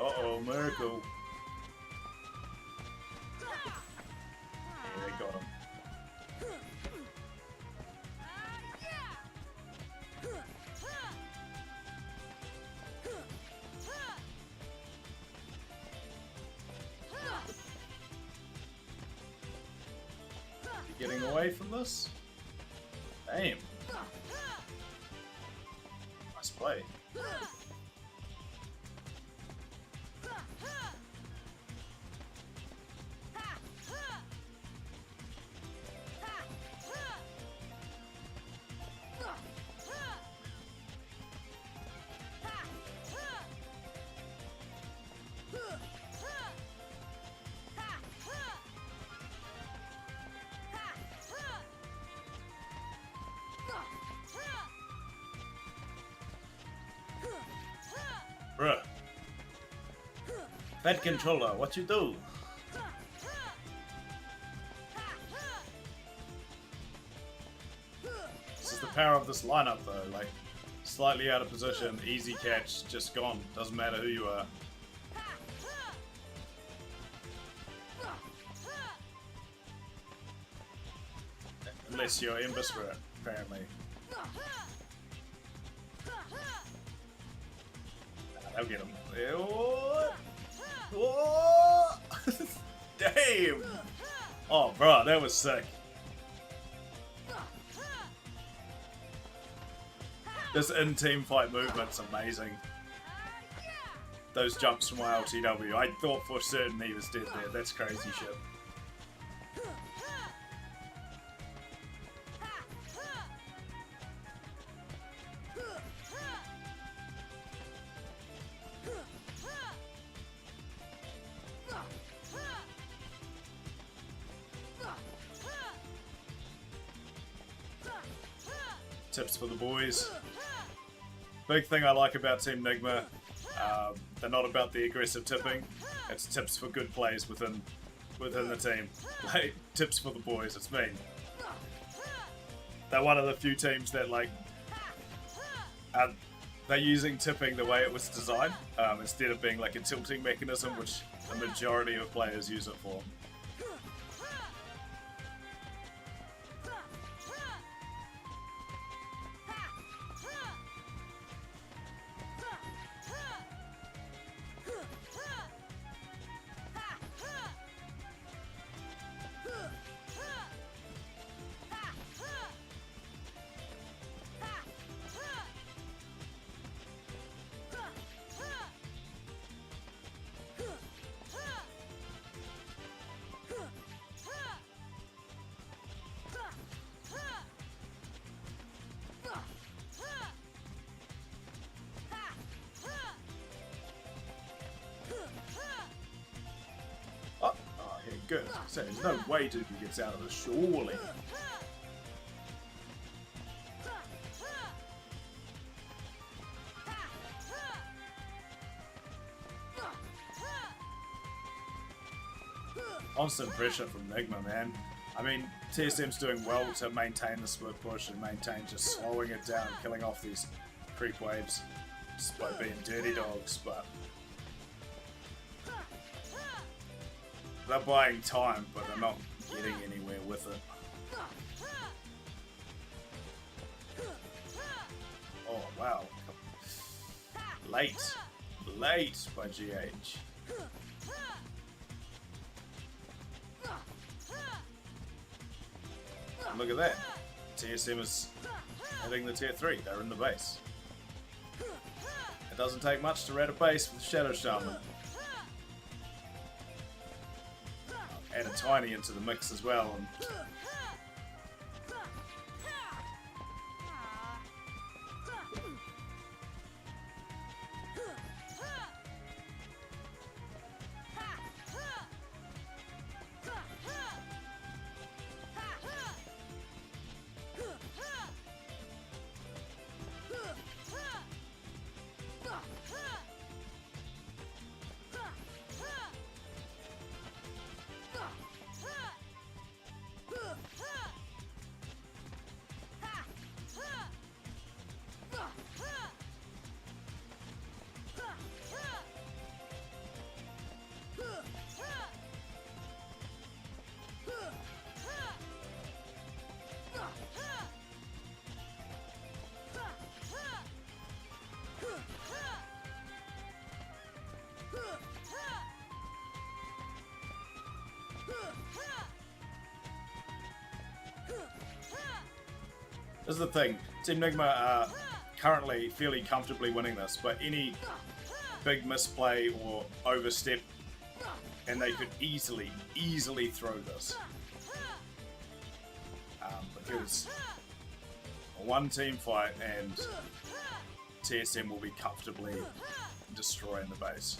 Uh-oh, miracle. Yeah, they got him. You getting away from this? Damn. Nice play. Bruh. Bad controller, what you do? This is the power of this lineup though, like, slightly out of position, easy catch, just gone, doesn't matter who you are. Unless you're Ember Spirit, apparently. I'll get him. Oh. Oh. Damn! Oh, bro, that was sick. This in-team fight movement's amazing. Those jumps from my LTW, I thought for certain he was dead there. That's crazy shit. Tips for the boys. Big thing I like about Team Nigma, they're not about the aggressive tipping. It's tips for good plays within the team. Like, tips for the boys, it's me. They're one of the few teams that, like, they're using tipping the way it was designed, instead of being like a tilting mechanism, which the majority of players use it for. Good. So there's no way Dookie gets out of this, surely. Constant pressure from Nigma, man. I mean, TSM's doing well to maintain the split push and maintain just slowing it down, killing off these creep waves just by being dirty dogs, but they're buying time, but they're not getting anywhere with it. Oh, wow. Late by GH. And look at that. TSM is hitting the tier 3. They're in the base. It doesn't take much to rat a base with Shadow Shaman. Add a Tiny into the mix as well. And this is the thing. Team Nigma are currently fairly comfortably winning this, but any big misplay or overstep and they could easily throw this. Because a one-team fight and TSM will be comfortably destroying the base.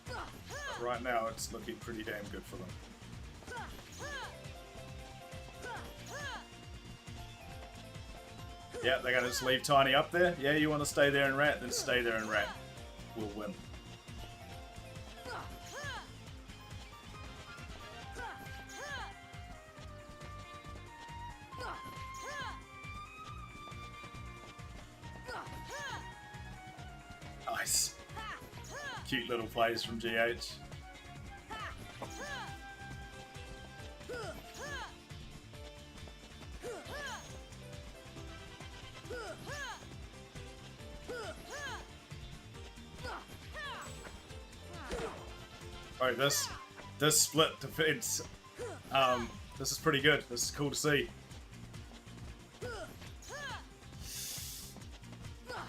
But right now, it's looking pretty damn good for them. Yeah, they're gonna just leave Tiny up there. Yeah, you want to stay there and rat, then stay there and rat. We'll win. Nice. Cute little plays from GH. Alright, this split defense, this is pretty good. This is cool to see.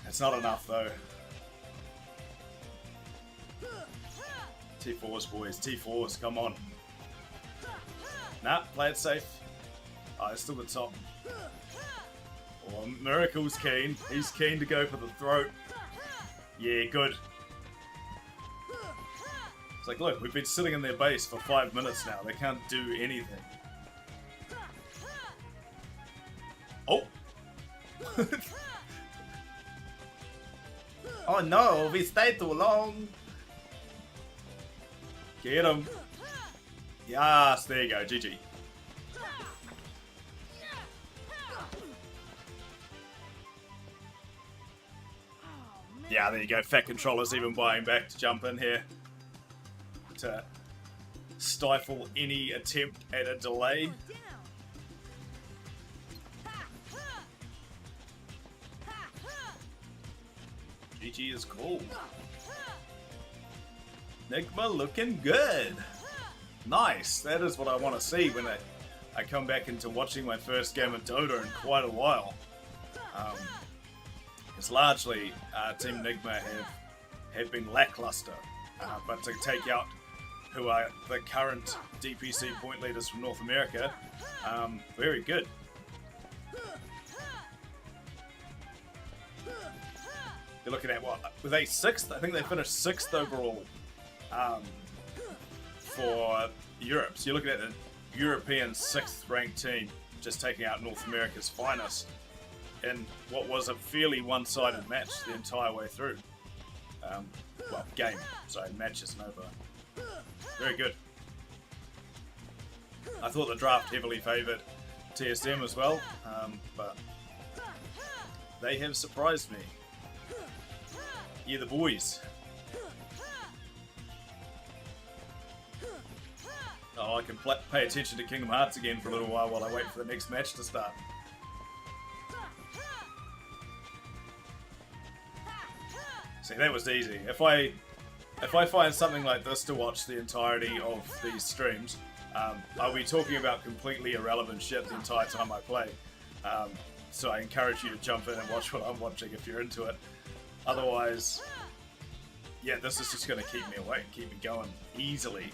It's not enough though. T4s, boys. T4s, come on. Nah, play it safe. Oh, it's still the top. Oh, Miracle's keen. He's keen to go for the throat. Yeah, good. It's like, look, we've been sitting in their base for 5 minutes now. They can't do anything. Oh! Oh no, we stayed too long. Get him. Yes, there you go, GG. Yeah, there you go. Fat Controller's even buying back to jump in here to stifle any attempt at a delay. GG is cool. Nigma looking good. Nice. That is what I want to see when I come back into watching my first game of Dota in quite a while. It's largely Team Nigma have been lackluster, but to take out who are the current DPC point leaders from North America, very good. You're looking at what? Were they 6th? I think they finished 6th overall for Europe. So you're looking at a European 6th ranked team just taking out North America's finest in what was a fairly one-sided match the entire way through. Well, game. So match isn't over. Very good. I thought the draft heavily favoured TSM as well, but they have surprised me. Yeah, the boys. Oh, I can pay attention to Kingdom Hearts again for a little while I wait for the next match to start. See, that was easy. If I find something like this to watch the entirety of these streams, I'll be talking about completely irrelevant shit the entire time I play. So I encourage you to jump in and watch what I'm watching if you're into it. Otherwise, yeah, this is just going to keep me awake, keep me going easily.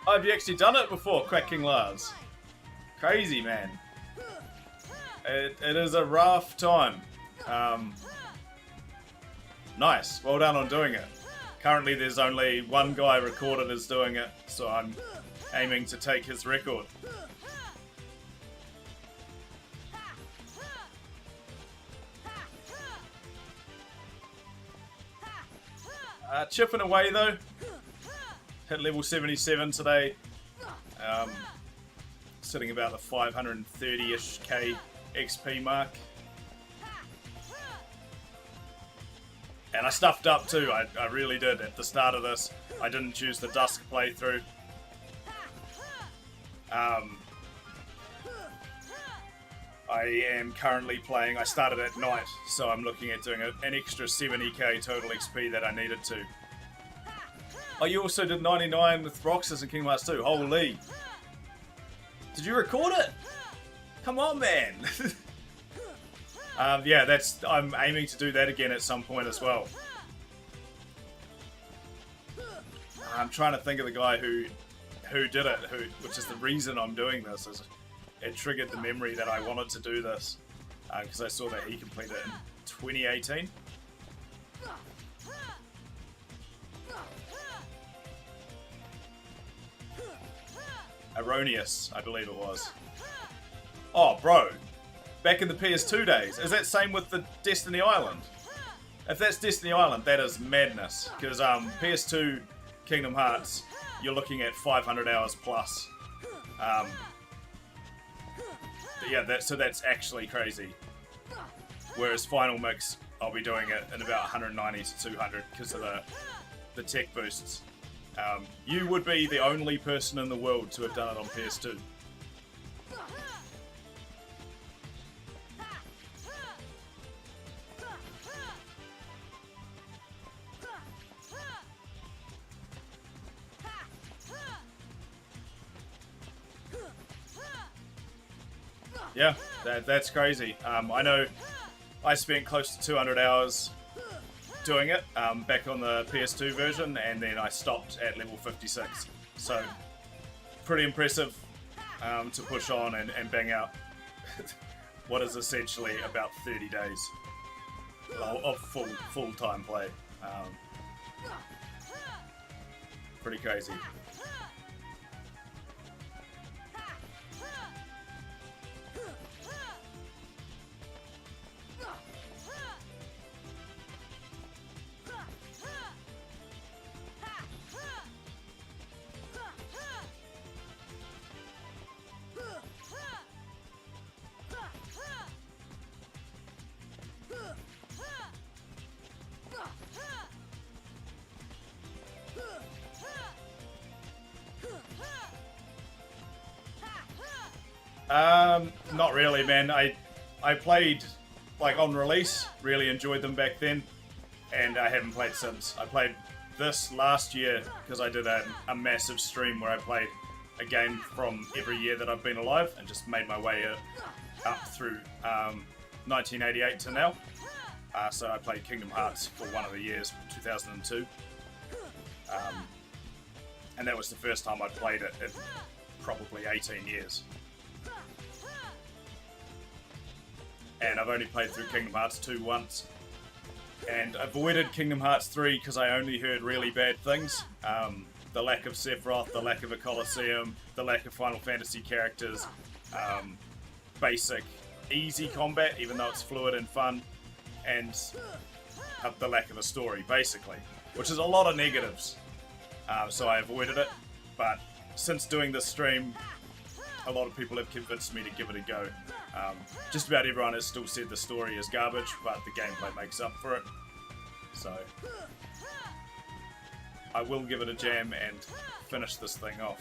Oh, have you actually done it before, Cracking Lars? Crazy, man. It is a rough time. Nice. Well done on doing it. Currently, there's only one guy recorded as doing it, so I'm aiming to take his record. Chipping away, though. Hit level 77 today. Sitting about the 530-ish K XP mark. And I stuffed up too, I really did at the start of this. I didn't choose the Dusk playthrough. I am currently playing, I started at night, so I'm looking at doing an extra 70k total XP that I needed to. Oh, you also did 99 with Roxas and Kingdom Hearts 2. Holy. Did you record it? Come on, man. Yeah, I'm aiming to do that again at some point as well. I'm trying to think of the guy who did it, which is the reason I'm doing this. Is it triggered the memory that I wanted to do this because I saw that he completed it in 2018. Erroneous, I believe it was. Oh, bro. Back in the PS2 days. Is that same with the Destiny Island? If that's Destiny Island, that is madness. Because PS2 Kingdom Hearts, you're looking at 500 hours plus. Yeah, so that's actually crazy. Whereas Final Mix, I'll be doing it in about 190 to 200 because of the tech boosts. You would be the only person in the world to have done it on PS2. Yeah, that's crazy. I know I spent close to 200 hours doing it back on the PS2 version, and then I stopped at level 56. So, pretty impressive to push on and bang out what is essentially about 30 days of full-time play. Pretty crazy. Not really, man. I played like on release, really enjoyed them back then, and I haven't played since. I played this last year because I did a massive stream where I played a game from every year that I've been alive and just made my way up through 1988 to now. So I played Kingdom Hearts for one of the years, 2002. and that was the first time I'd played it in probably 18 years. And I've only played through Kingdom Hearts 2 once, and avoided Kingdom Hearts 3 because I only heard really bad things. The lack of Sephiroth, the lack of a Colosseum, the lack of Final Fantasy characters, basic, easy combat, even though it's fluid and fun, and the lack of a story, basically, which is a lot of negatives. So I avoided it, but since doing this stream, a lot of people have convinced me to give it a go. Just about everyone has still said the story is garbage, but the gameplay makes up for it. So I will give it a jam and finish this thing off.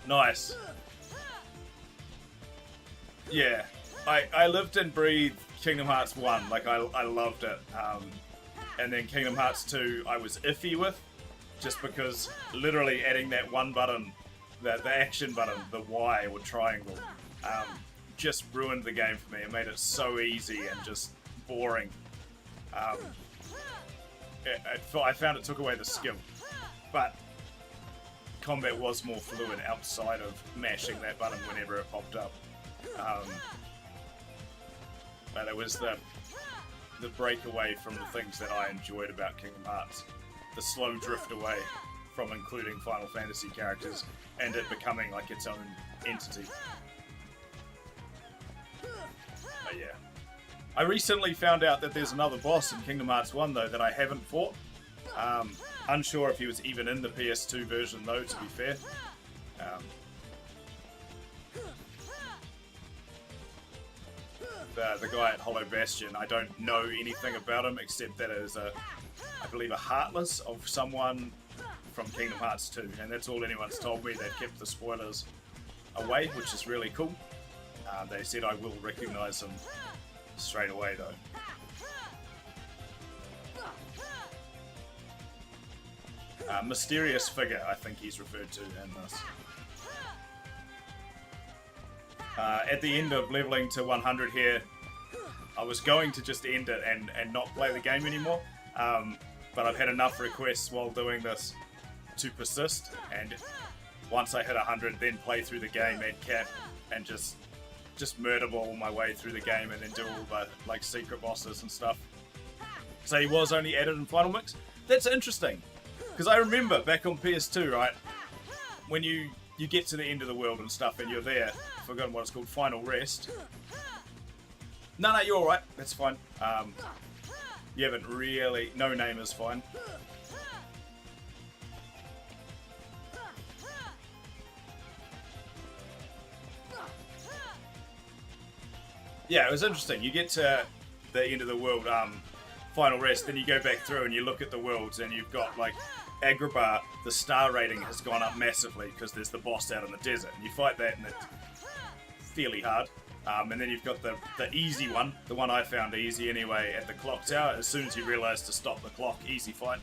Nice. Yeah, I lived and breathed Kingdom Hearts 1, like I loved it. And then Kingdom Hearts 2 I was iffy with, just because literally adding that one button, the action button, the Y or triangle, just ruined the game for me. It made it so easy and just boring. I found it took away the skill, but combat was more fluid outside of mashing that button whenever it popped up. But it was the breakaway from the things that I enjoyed about Kingdom Hearts. The slow drift away from including Final Fantasy characters and it becoming like its own entity. But yeah. I recently found out that there's another boss in Kingdom Hearts 1 though that I haven't fought. Unsure if he was even in the PS2 version though, to be fair. The guy at Hollow Bastion, I don't know anything about him except that it is I believe a Heartless of someone from Kingdom Hearts 2, and that's all anyone's told me. They've kept the spoilers away, which is really cool. They said I will recognise him straight away though. Mysterious figure, I think he's referred to in this. At the end of leveling to 100 here, I was going to just end it and not play the game anymore, but I've had enough requests while doing this to persist, and once I hit 100 then play through the game at cap and just murder ball my way through the game and then do all the like secret bosses and stuff. So he was only added in Final Mix. That's interesting, because I remember back on PS2, right, when you get to the end of the world and stuff and you're there, I've forgotten what it's called, Final Rest. No, you're alright, that's fine. You haven't really, no name is fine. Yeah, it was interesting. You get to the end of the world, Final Rest, then you go back through and you look at the worlds and you've got like Agrabah, the star rating has gone up massively because there's the boss out in the desert, and you fight that and it's fairly hard. And then you've got the easy one, the one I found easy anyway, at the clock tower. As soon as you realise to stop the clock, easy fight.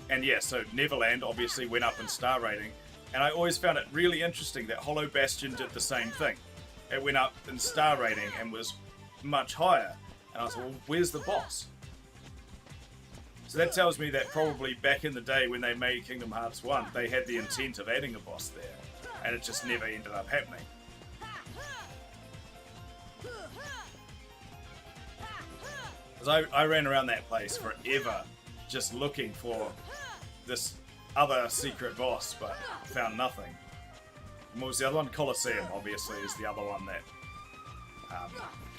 And yeah, so Neverland obviously went up in star rating, and I always found it really interesting that Hollow Bastion did the same thing. It went up in star rating and was much higher, and I was like, well, where's the boss? So that tells me that probably back in the day when they made Kingdom Hearts 1, they had the intent of adding a boss there, and it just never ended up happening. Because I ran around that place forever just looking for this other secret boss, but found nothing. And what was the other one? Colosseum, obviously, is the other one that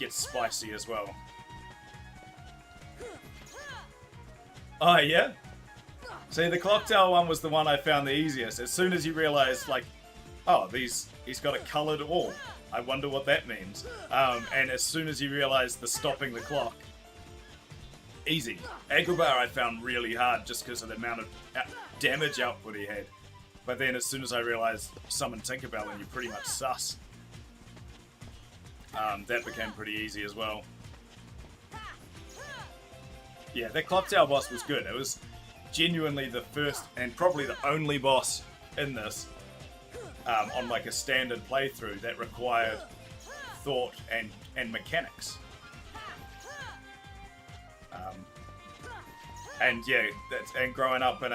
gets spicy as well. Oh, yeah? See, the clock tower one was the one I found the easiest. As soon as you realise, like, oh, he's got a coloured orb. I wonder what that means. And as soon as you realise the stopping the clock, easy. Agrabah I found really hard just because of the amount of damage output he had. But then as soon as I realised summon Tinkerbell and you're pretty much sus, that became pretty easy as well. Yeah, that Clock Tower boss was good. It was genuinely the first and probably the only boss in this on like a standard playthrough that required thought and mechanics. And yeah, and growing up in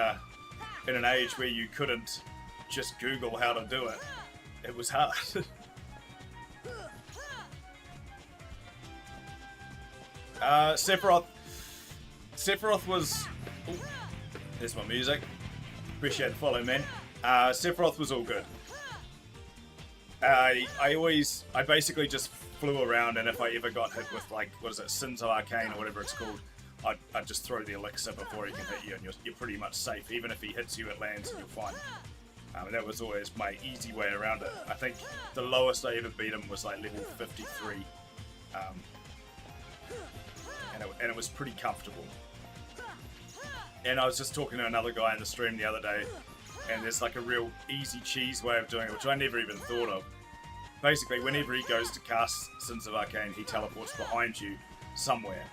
an age where you couldn't just Google how to do it, it was hard. Sephiroth was. Ooh, there's my music. Appreciate the follow, man. Sephiroth was all good. I basically just flew around, and if I ever got hit with, like, what is it, Sins of Arcane or whatever it's called, I'd just throw the elixir before he can hit you, and you're pretty much safe. Even if he hits you, it lands, and you're fine. And that was always my easy way around it. I think the lowest I ever beat him was like level 53. And it was pretty comfortable. And I was just talking to another guy in the stream the other day, and there's like a real easy cheese way of doing it, which I never even thought of. Basically, whenever he goes to cast Sins of Arcane, he teleports behind you somewhere.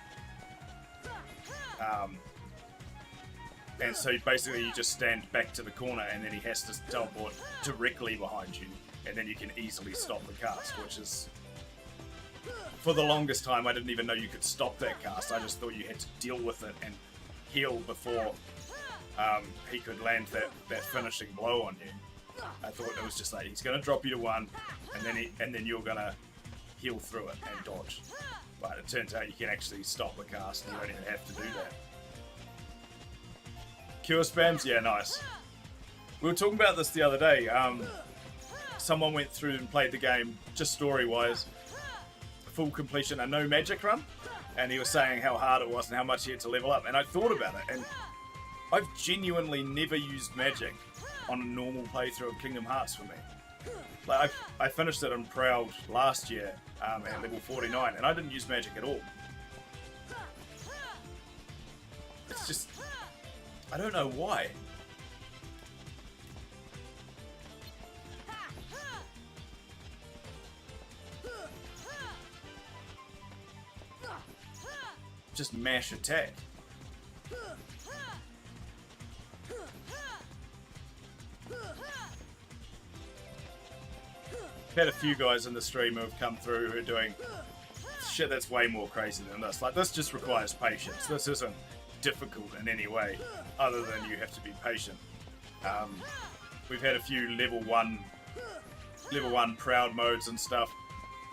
And so basically you just stand back to the corner, and then he has to teleport directly behind you, and then you can easily stop the cast, which is... For the longest time, I didn't even know you could stop that cast. I just thought you had to deal with it and heal before he could land that finishing blow on you. I thought it was just like, he's going to drop you to 1, and then you're going to heal through it and dodge. But it turns out you can actually stop the cast, and you don't even have to do that. Cure spams? Yeah, nice. We were talking about this the other day. Someone went through and played the game, just story-wise, full completion, a no magic run, and he was saying how hard it was and how much he had to level up, and I thought about it, and I've genuinely never used magic on a normal playthrough of Kingdom Hearts for me. Like, I finished it on Proud last year at level 49, and I didn't use magic at all. It's just... I don't know why. Just mash attack. Had a few guys in the stream who have come through who are doing shit that's way more crazy than this. Like, this just requires patience. This isn't difficult in any way, other than you have to be patient. We've had a few level one proud modes and stuff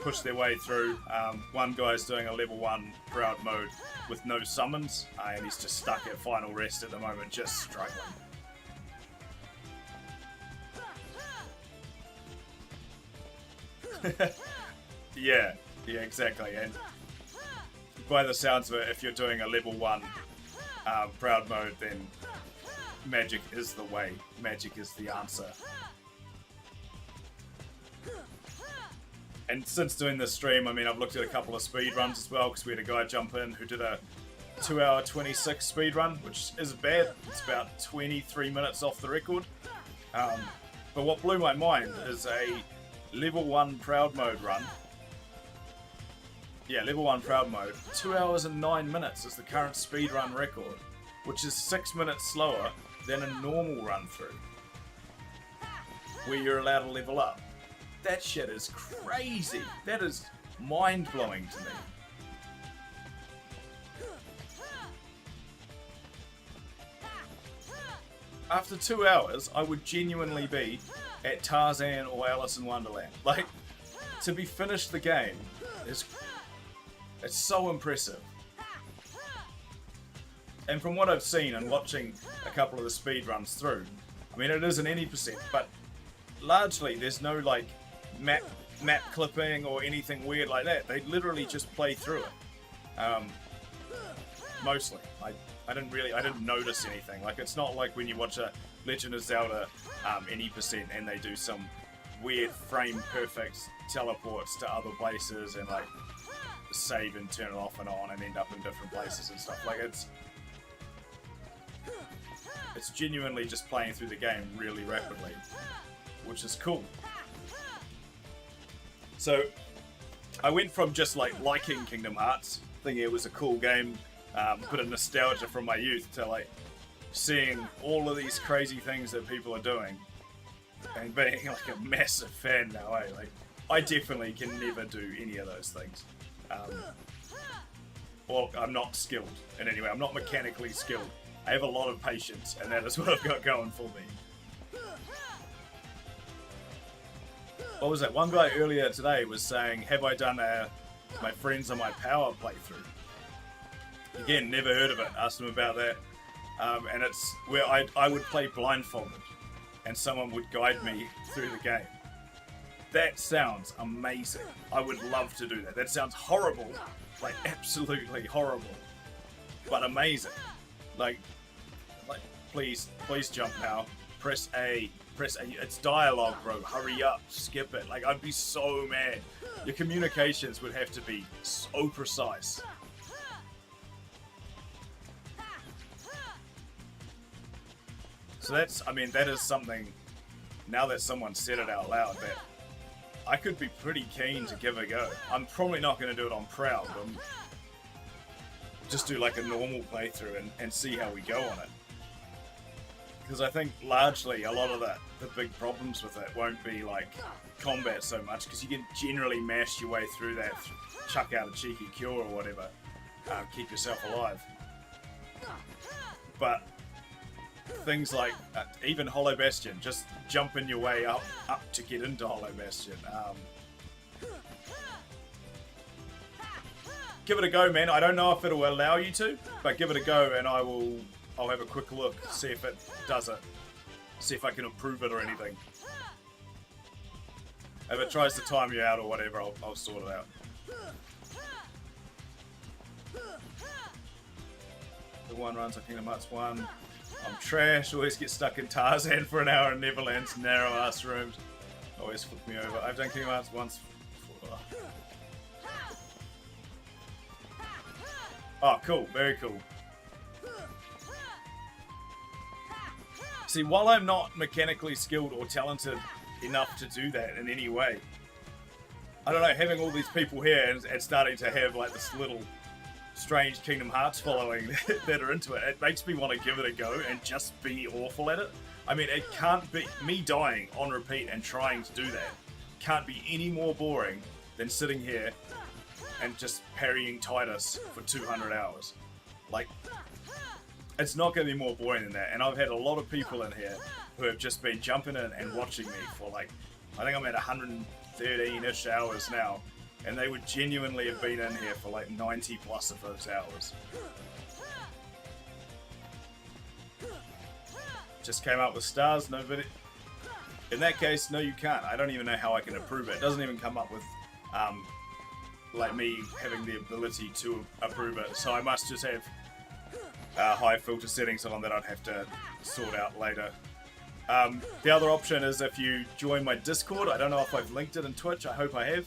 push their way through. One guy's doing a level 1 proud mode with no summons, and he's just stuck at final rest at the moment, just struggling. yeah, exactly. And by the sounds of it, if you're doing a level 1 proud mode, then magic is the way. Magic is the answer. And since doing this stream, I mean, I've looked at a couple of speed runs as well, because we had a guy jump in who did a 2-hour 26 speed run, which isn't bad. It's about 23 minutes off the record. But what blew my mind is a level 1 proud mode run. Yeah, level 1 proud mode. 2 hours and 9 minutes is the current speed run record, which is 6 minutes slower than a normal run through, where you're allowed to level up. That shit is crazy. That is mind-blowing to me. After 2 hours, I would genuinely be at Tarzan or Alice in Wonderland. Like, to be finished the game is... it's so impressive. And from what I've seen and watching a couple of the speed runs through, I mean, it isn't any percent, but largely there's no, like, map clipping or anything weird like that. They literally just play through it. Mostly. I didn't notice anything. Like, it's not like when you watch a Legend of Zelda any percent and they do some weird frame perfect teleports to other places and like save and turn it off and on and end up in different places and stuff. Like, it's genuinely just playing through the game really rapidly, which is cool. So I went from just like liking Kingdom Hearts, thinking it was a cool game, a bit of nostalgia from my youth, to like seeing all of these crazy things that people are doing and being like a massive fan now. Like, I definitely can never do any of those things. Well, I'm not skilled in any way. I'm not mechanically skilled I have a lot of patience, and that is what I've got going for me. What was that? One guy earlier today was saying, have I done my Friends on My Power playthrough? Again, never heard of it. Asked him about that. And it's where I would play blindfolded, and someone would guide me through the game. That sounds amazing. I would love to do that. That sounds horrible, like absolutely horrible, but amazing. Like please jump now. Press A. It's dialogue, bro. Hurry up. Skip it. Like, I'd be so mad. Your communications would have to be so precise. So that is something, now that someone said it out loud, that I could be pretty keen to give a go. I'm probably not going to do it on Proud, but just do like a normal playthrough and see how we go on it. Because I think largely a lot of the big problems with it won't be like combat so much, because you can generally mash your way through that, chuck out a cheeky cure or whatever, keep yourself alive. But things like even Hollow Bastion, just jumping your way up to get into Hollow Bastion. Give it a go, man. I don't know if it'll allow you to, but give it a go, and I'll have a quick look, see if it does it, see if I can improve it or anything. If it tries to time you out or whatever, I'll sort it out. The one runs on Kingdom Hearts 1. I'm trash, always get stuck in Tarzan for an hour in Neverland's narrow ass rooms. Always flip me over. I've done Kingdom Hearts once before. Oh, cool. Very cool. See, while I'm not mechanically skilled or talented enough to do that in any way, I don't know, having all these people here and starting to have like this little strange Kingdom Hearts following that are into it, it makes me want to give it a go and just be awful at it. I mean, it can't be, me dying on repeat and trying to do that can't be any more boring than sitting here and just parrying Titus for 200 hours. Like, it's not going to be more boring than that. And I've had a lot of people in here who have just been jumping in and watching me for like, I think I'm at 113-ish hours now. And they would genuinely have been in here for like 90 plus of those hours. Just came up with stars, no video. In that case, no you can't. I don't even know how I can approve it. It doesn't even come up with like me having the ability to approve it. So I must just have high filter settings on that I'd have to sort out later. The other option is if you join my Discord. I don't know if I've linked it in Twitch. I hope I have.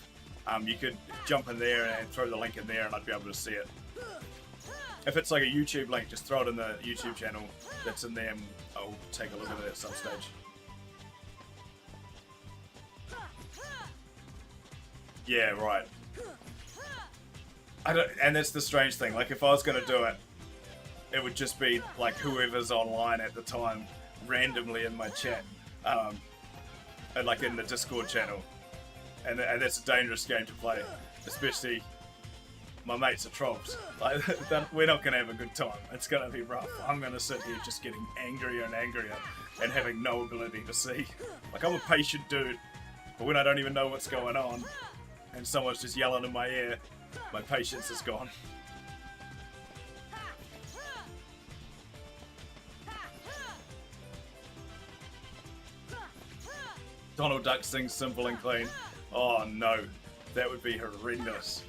You could jump in there and throw the link in there and I'd be able to see it. If it's like a YouTube link, just throw it in the YouTube channel that's in there and I'll take a look at it at some stage. Yeah, right. And that's the strange thing, like if I was going to do it, it would just be like whoever's online at the time randomly in my chat, and like in the Discord channel. And that's a dangerous game to play, especially my mates are trolls. Like, we're not going to have a good time. It's going to be rough. I'm going to sit here just getting angrier and angrier and having no ability to see. Like, I'm a patient dude, but when I don't even know what's going on and someone's just yelling in my ear, my patience is gone. Donald Duck sings Simple and Clean. Oh no, that would be horrendous.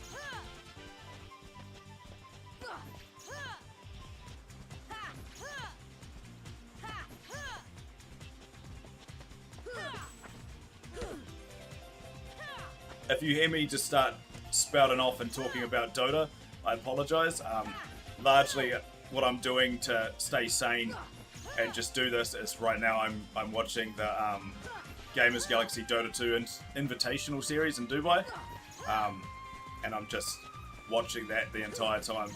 If you hear me just start spouting off and talking about Dota, I apologize. Largely what I'm doing to stay sane and just do this is right now I'm watching the Gamers Galaxy Dota 2 Invitational series in Dubai, and I'm just watching that the entire time,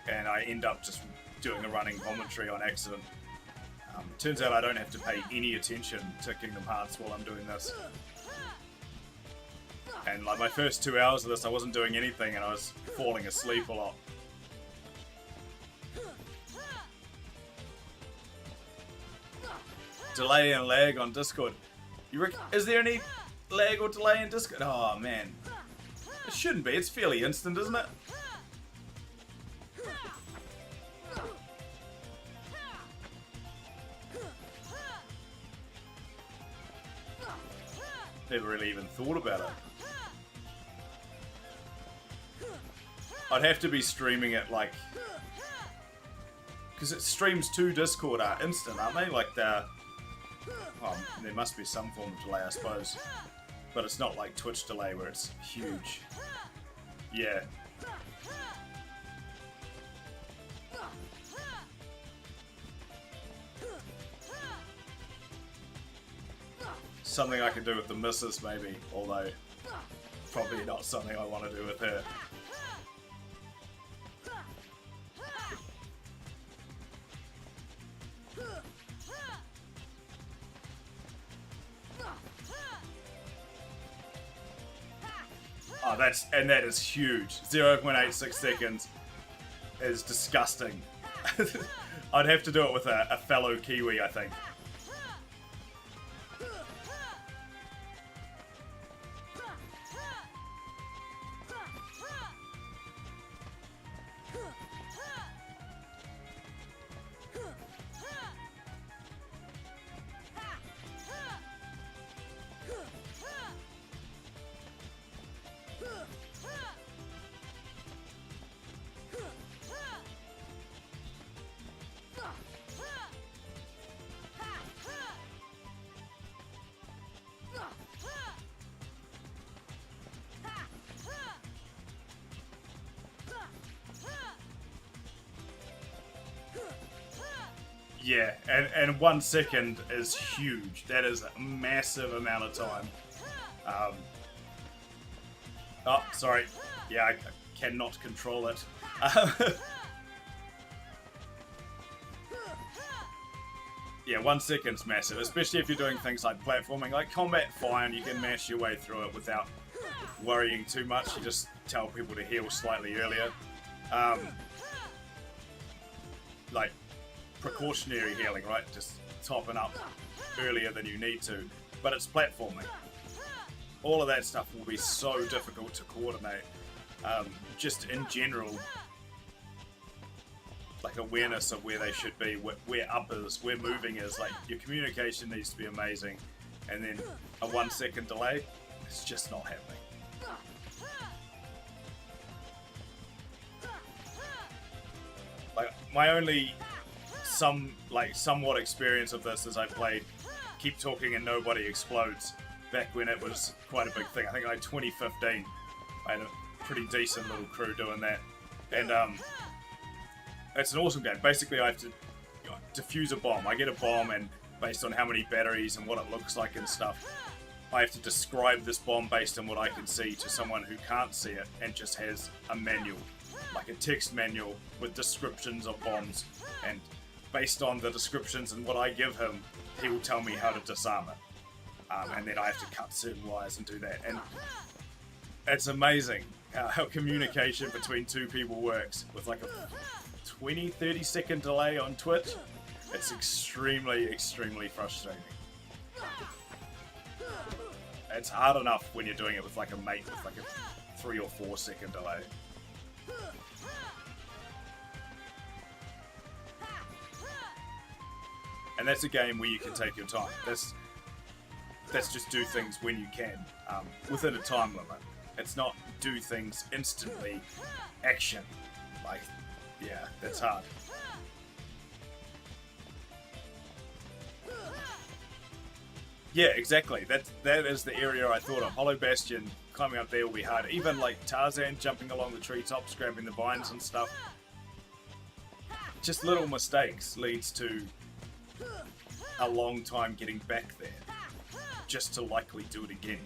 and I end up just doing a running commentary on accident. Turns out I don't have to pay any attention to Kingdom Hearts while I'm doing this. And like my first 2 hours of this, I wasn't doing anything and I was falling asleep a lot. Delay and lag on Discord. Is there any lag or delay in Discord? Oh man. It shouldn't be. It's fairly instant, isn't it? Never really even thought about it. I'd have to be streaming it like... Because it streams to Discord are instant, aren't they? Like the... Oh, there must be some form of delay, I suppose. But it's not like Twitch delay where it's huge. Yeah. Something I could do with the missus, maybe. Although, probably not something I want to do with her. Oh, that is huge. 0.86 seconds is disgusting. I'd have to do it with a fellow Kiwi, I think. Yeah, and 1 second is huge. That is a massive amount of time. Oh, sorry. Yeah, I cannot control it. Yeah, 1 second's massive, especially if you're doing things like platforming. Like Combat Fine, you can mash your way through it without worrying too much. You just tell people to heal slightly earlier. Like precautionary healing, right? Just topping up earlier than you need to. But it's platforming. All of that stuff will be so difficult to coordinate. Just in general, like awareness of where they should be, where up is, where moving is. Like your communication needs to be amazing, and then a 1 second delay, it's just not happening. Like my only somewhat experience of this is I played Keep Talking and Nobody Explodes back when it was quite a big thing. I think like 2015. I had a pretty decent little crew doing that, and it's an awesome game. Basically, I have to defuse a bomb. I get a bomb, and based on how many batteries and what it looks like and stuff, I have to describe this bomb based on what I can see to someone who can't see it and just has a manual, like a text manual with descriptions of bombs, and based on the descriptions and what I give him, he will tell me how to disarm it. And then I have to cut certain wires and do that. And it's amazing how communication between two people works with like a 20-30 second delay on Twitch. It's extremely, extremely frustrating. It's hard enough when you're doing it with like a mate with like a 3 or 4 second delay. And that's a game where you can take your time. That's just do things when you can, within a time limit. It's not do things instantly, action. Like, yeah, that's hard. Yeah, exactly. That is the area I thought of. Hollow Bastion, climbing up there will be hard. Even like Tarzan jumping along the treetops, grabbing the vines and stuff. Just little mistakes leads to a long time getting back there, just to likely do it again.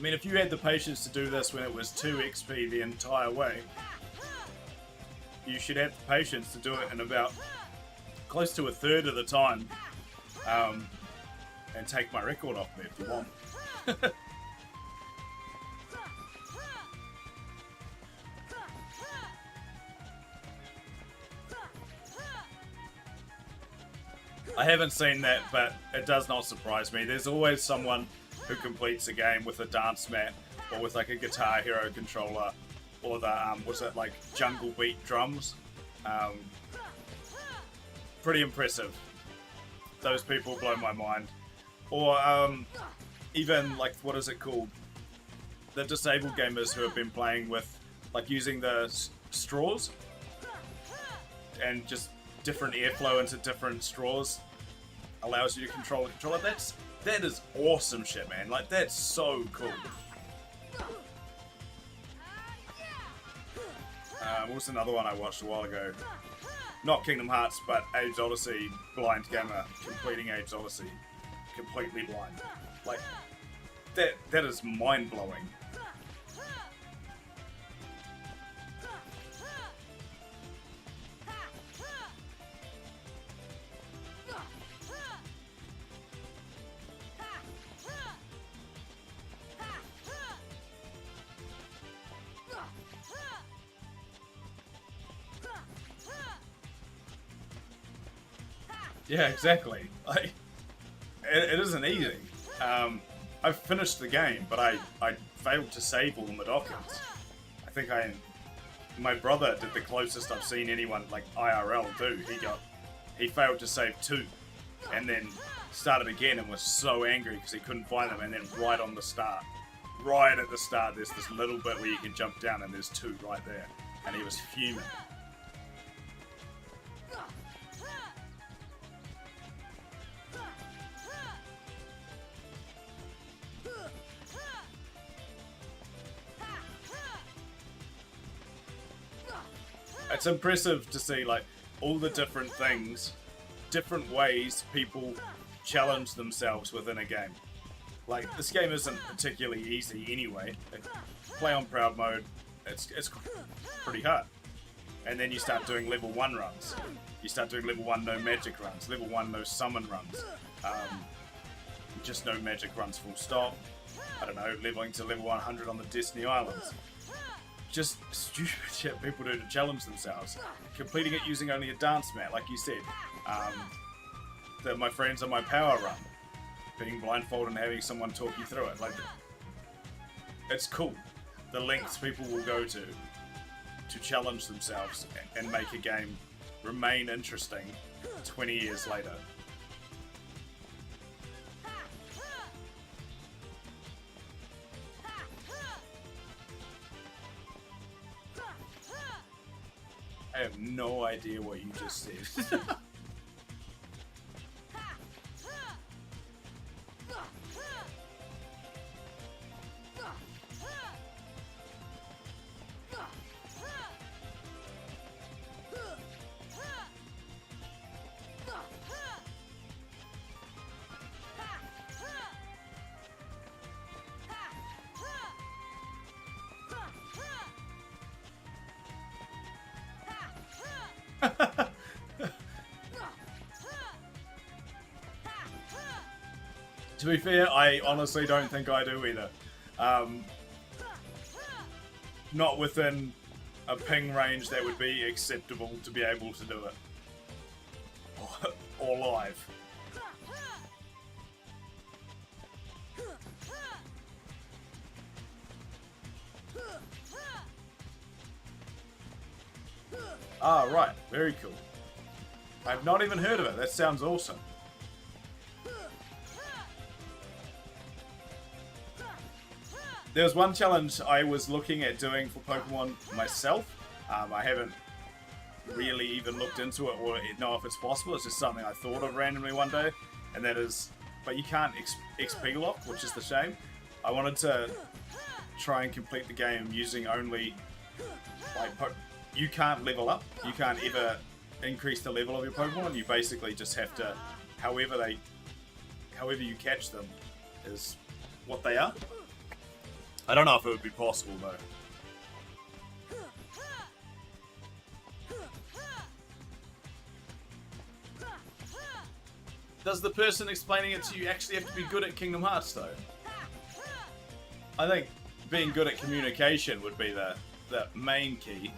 mean, if you had the patience to do this when it was 2 XP the entire way, you should have the patience to do it in about close to a third of the time, and take my record off me if you want. I haven't seen that, but it does not surprise me. There's always someone who completes a game with a dance mat, or with like a Guitar Hero controller, or the what's that, like Jungle Beat drums. Pretty impressive. Those people blow my mind. Or even like, what is it called? The disabled gamers who have been playing with like using the straws and just different airflow into different straws allows you to control the controller. That is awesome shit, man. Like, that's so cool. What was another one I watched a while ago? Not Kingdom Hearts, but Age Odyssey. Blind gamer completing Age Odyssey, completely blind. Like, that is mind blowing. Yeah, exactly. Like, it isn't easy. I've finished the game, but I failed to save all the Madokas. I think my brother did the closest I've seen anyone like IRL do. He failed to save 2, and then started again and was so angry because he couldn't find them. And then right at the start, there's this little bit where you can jump down, and there's 2 right there, and he was fuming. It's impressive to see like all the different things, different ways people challenge themselves within a game. Like, this game isn't particularly easy anyway. Play on proud mode, it's pretty hard. And then you start doing level 1 runs. You start doing level 1 no magic runs, level 1 no summon runs, just no magic runs full stop. I don't know, leveling to level 100 on the Destiny Islands. Just stupid shit people do to challenge themselves. Completing it using only a dance mat, like you said. My friends on my power run. Being blindfolded and having someone talk you through it. Like, it's cool. The lengths people will go to challenge themselves and make a game remain interesting 20 years later. I have no idea what you just said. To be fair, I honestly don't think I do either. Not within a ping range that would be acceptable to be able to do it. Or live. Ah, right. Very cool. I've not even heard of it. That sounds awesome. There was one challenge I was looking at doing for Pokemon myself. I haven't really even looked into it or know if it's possible. It's just something I thought of randomly one day. And that is, but you can't XP lock, which is the shame. I wanted to try and complete the game using only, like, you can't level up. You can't ever increase the level of your Pokemon. You basically just have to, however you catch them is what they are. I don't know if it would be possible though. Does the person explaining it to you actually have to be good at Kingdom Hearts though? I think being good at communication would be the main key.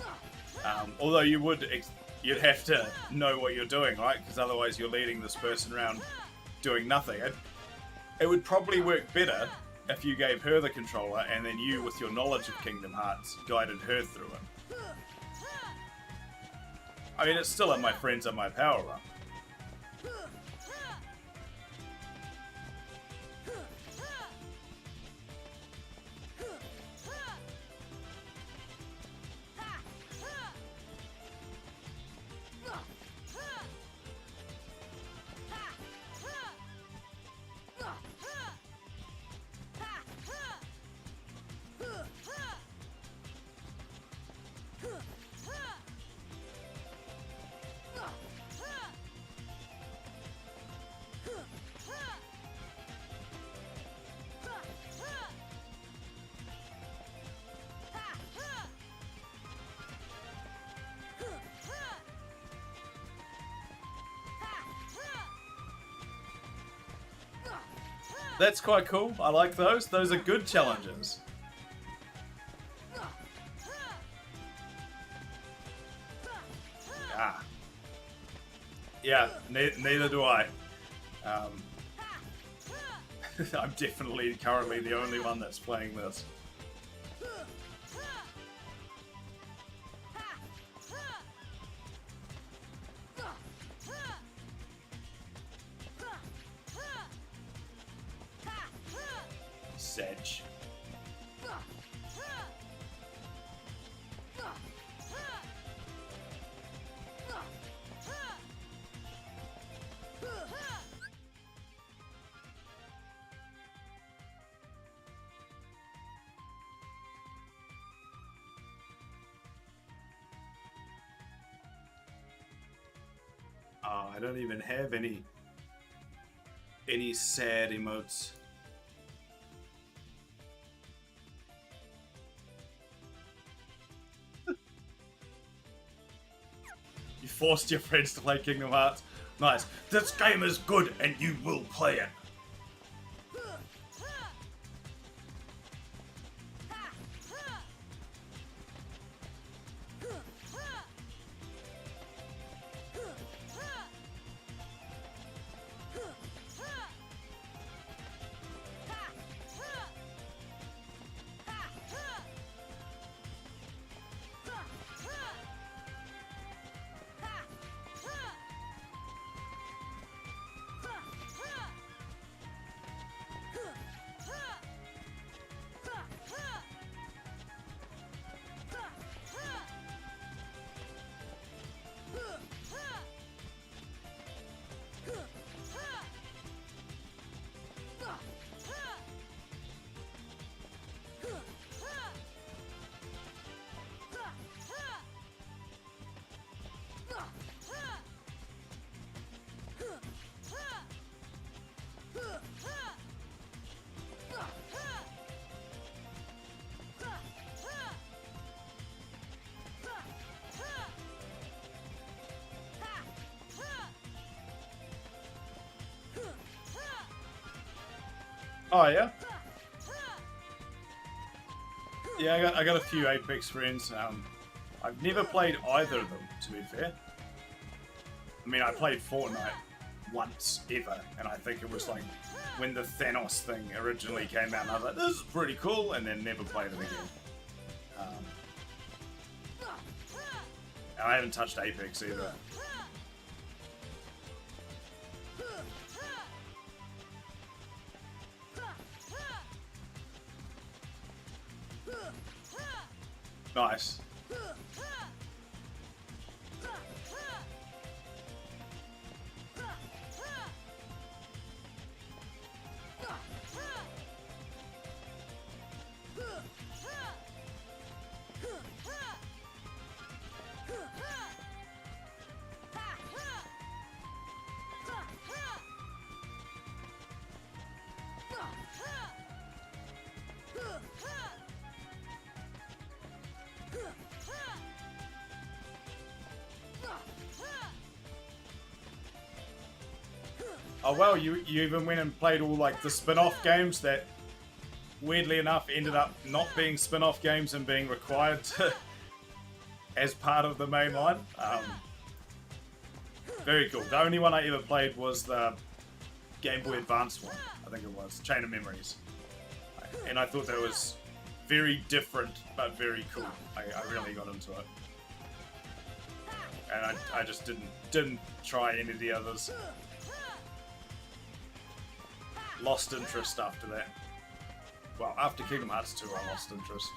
Although you'd have to know what you're doing, right? Because otherwise you're leading this person around doing nothing. It would probably work better if you gave her the controller and then you, with your knowledge of Kingdom Hearts, guided her through it. I mean, it's still at my friends at my power run. That's quite cool. I like those. Those are good challenges. Ah. Yeah, neither do I. I'm definitely currently the only one that's playing this. Sedge. Oh, I don't even have any sad emotes. You forced your friends to play Kingdom Hearts. Nice. This game is good and you will play it. Oh yeah. Yeah, I got a few Apex friends. I've never played either of them, to be fair. I mean, I played Fortnite once ever, and I think it was like when the Thanos thing originally came out, and I was like, this is pretty cool, and then never played it again. And I haven't touched Apex either. Nice. Oh well, you even went and played all like the spin-off games that, weirdly enough, ended up not being spin-off games and being required to, as part of the main line. Very cool. The only one I ever played was the Game Boy Advance one. I think it was Chain of Memories, and I thought that was very different but very cool. I really got into it, and I just didn't try any of the others. Lost interest after that. Well, after Kingdom Hearts 2, I lost interest.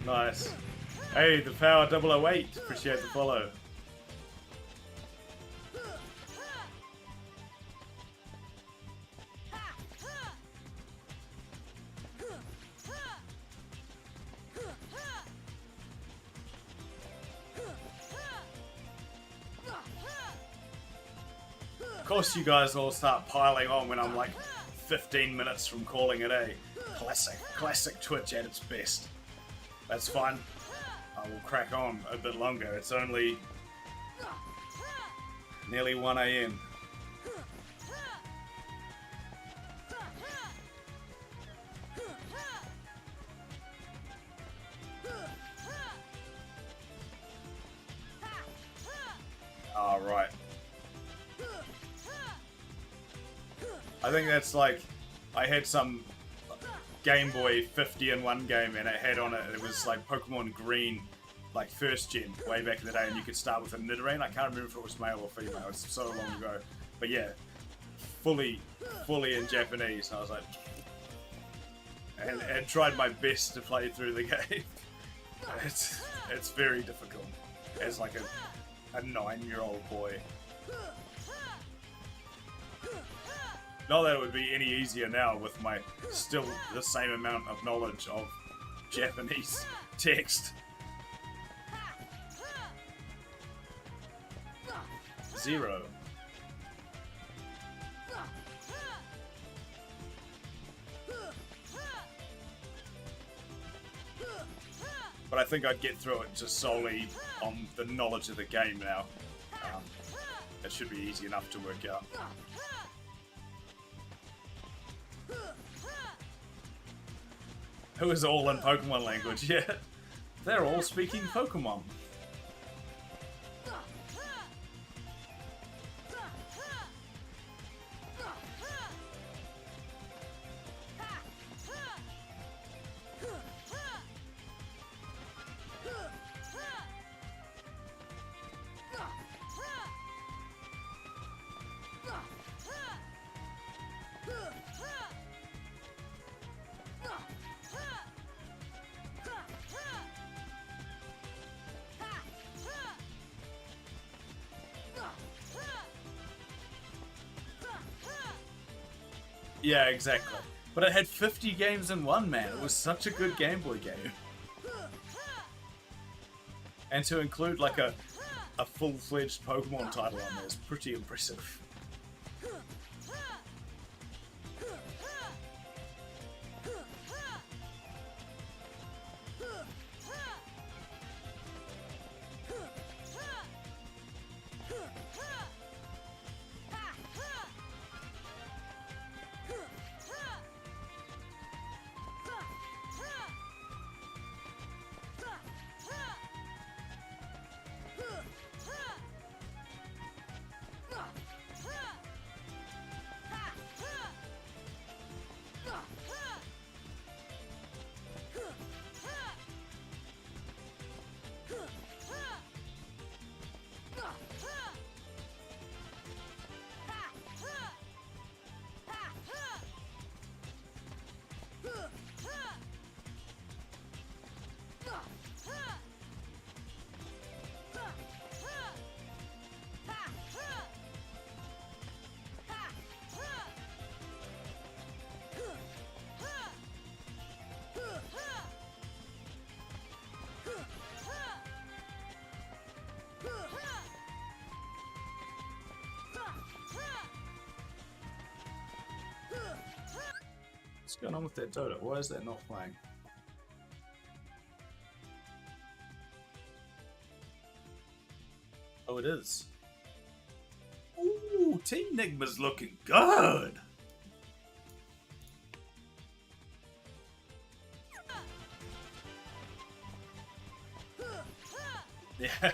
Nice. Hey, the Power 008. Appreciate the follow. Of course, you guys all start piling on when I'm like 15 minutes from calling it a classic Twitch at its best. That's fine. I will crack on a bit longer. It's only nearly 1 AM. All right. I think that's like, I had some Game Boy 50 in one game and it had on it, it was like Pokemon Green, like first gen, way back in the day, and you could start with a Nidoran. I can't remember if it was male or female, it's so long ago. But yeah, fully in Japanese, and I was like, and tried my best to play through the game. It's very difficult as like a 9-year-old boy. Not that it would be any easier now with my still the same amount of knowledge of Japanese text. 0. But I think I'd get through it just solely on the knowledge of the game now. It should be easy enough to work out. Who is all in Pokemon language? Yeah, they're all speaking Pokemon. Yeah, exactly. But it had 50 games in one, man. It was such a good Game Boy game. And to include like a full-fledged Pokemon title on there is pretty impressive. What's going on with that Dota? Why is that not playing? Oh, it is. Ooh, Team Nigma's looking good. Yeah.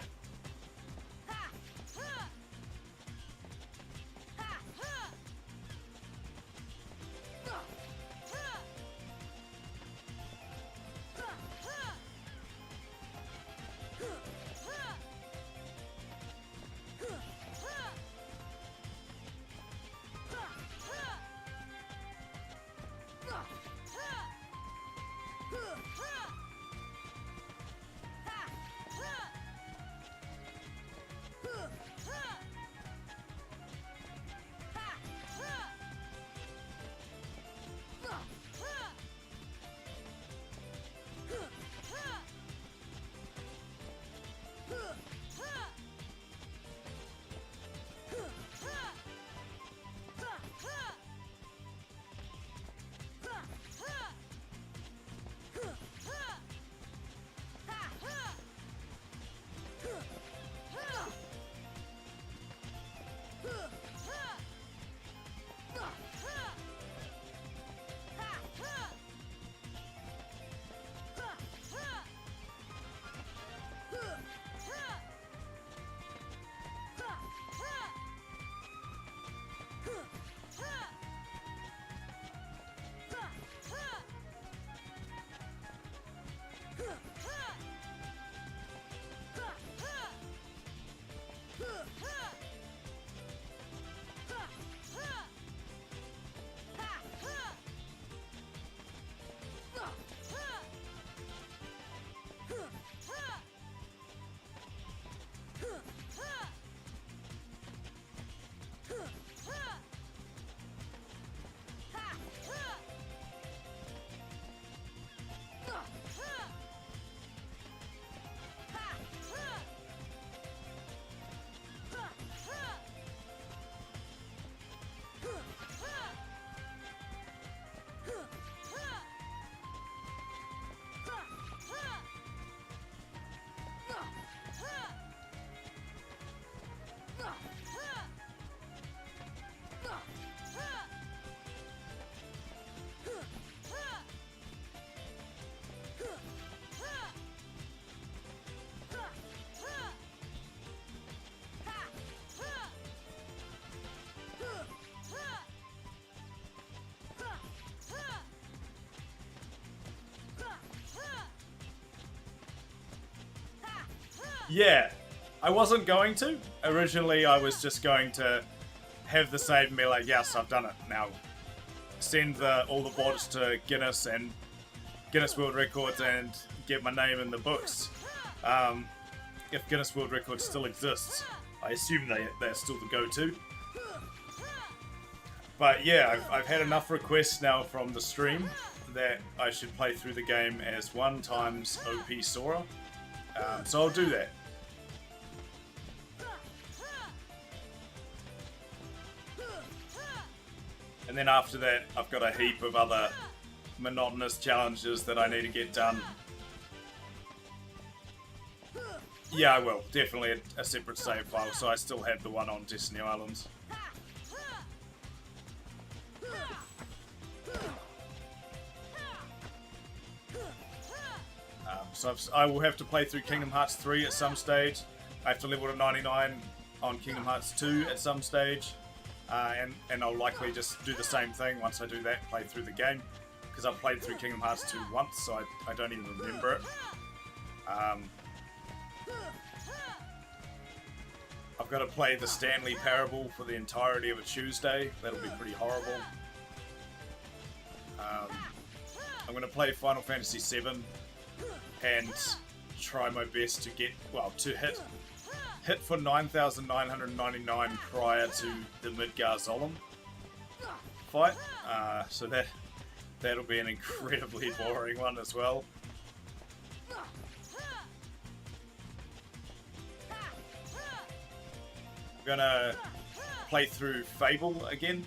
Yeah, I wasn't going to. Originally, I was just going to have the save and be like, yes, I've done it. Now, send all the boards to Guinness and Guinness World Records and get my name in the books. If Guinness World Records still exists, I assume they're still the go-to. But yeah, I've had enough requests now from the stream that I should play through the game as 1 times OP Sora. So I'll do that. And then after that, I've got a heap of other monotonous challenges that I need to get done. Yeah, I will. Definitely a separate save file, so I still have the one on Destiny Islands. So I will have to play through Kingdom Hearts 3 at some stage. I have to level to 99 on Kingdom Hearts 2 at some stage. And I'll likely just do the same thing once I do that, play through the game. Because I've played through Kingdom Hearts 2 once, so I don't even remember it. I've got to play the Stanley Parable for the entirety of a Tuesday. That'll be pretty horrible. I'm going to play Final Fantasy VII and try my best to get, well, to hit for 9,999 prior to the Midgar Zolom fight. So that'll be an incredibly boring one as well. I'm gonna play through Fable again.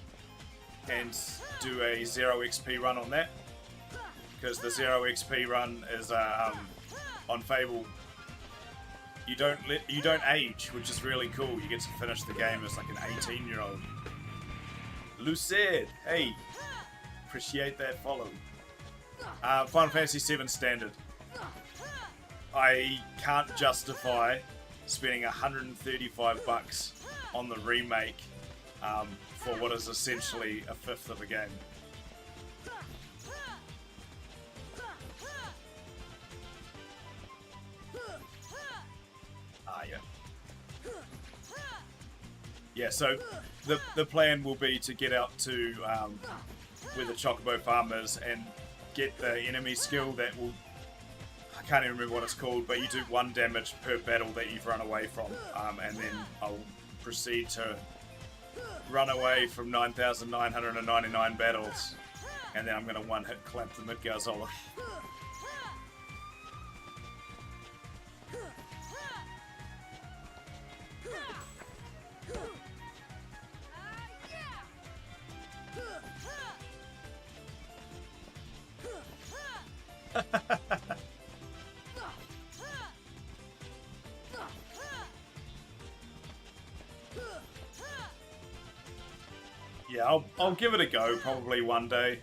and do a 0 XP run on that, because the 0 XP run is on Fable. You don't age, which is really cool. You get to finish the game as like an 18-year-old. Lucid, hey, appreciate that follow. Final Fantasy VII Standard. I can't justify spending $135 on the remake for what is essentially a fifth of a game. Yeah, so the plan will be to get out to where the Chocobo farm is and get the enemy skill that will, I can't even remember what it's called, but you do 1 damage per battle that you've run away from, and then I'll proceed to run away from 9,999 battles, and then I'm going to one-hit clap the Midgarzola. Yeah, I'll give it a go probably one day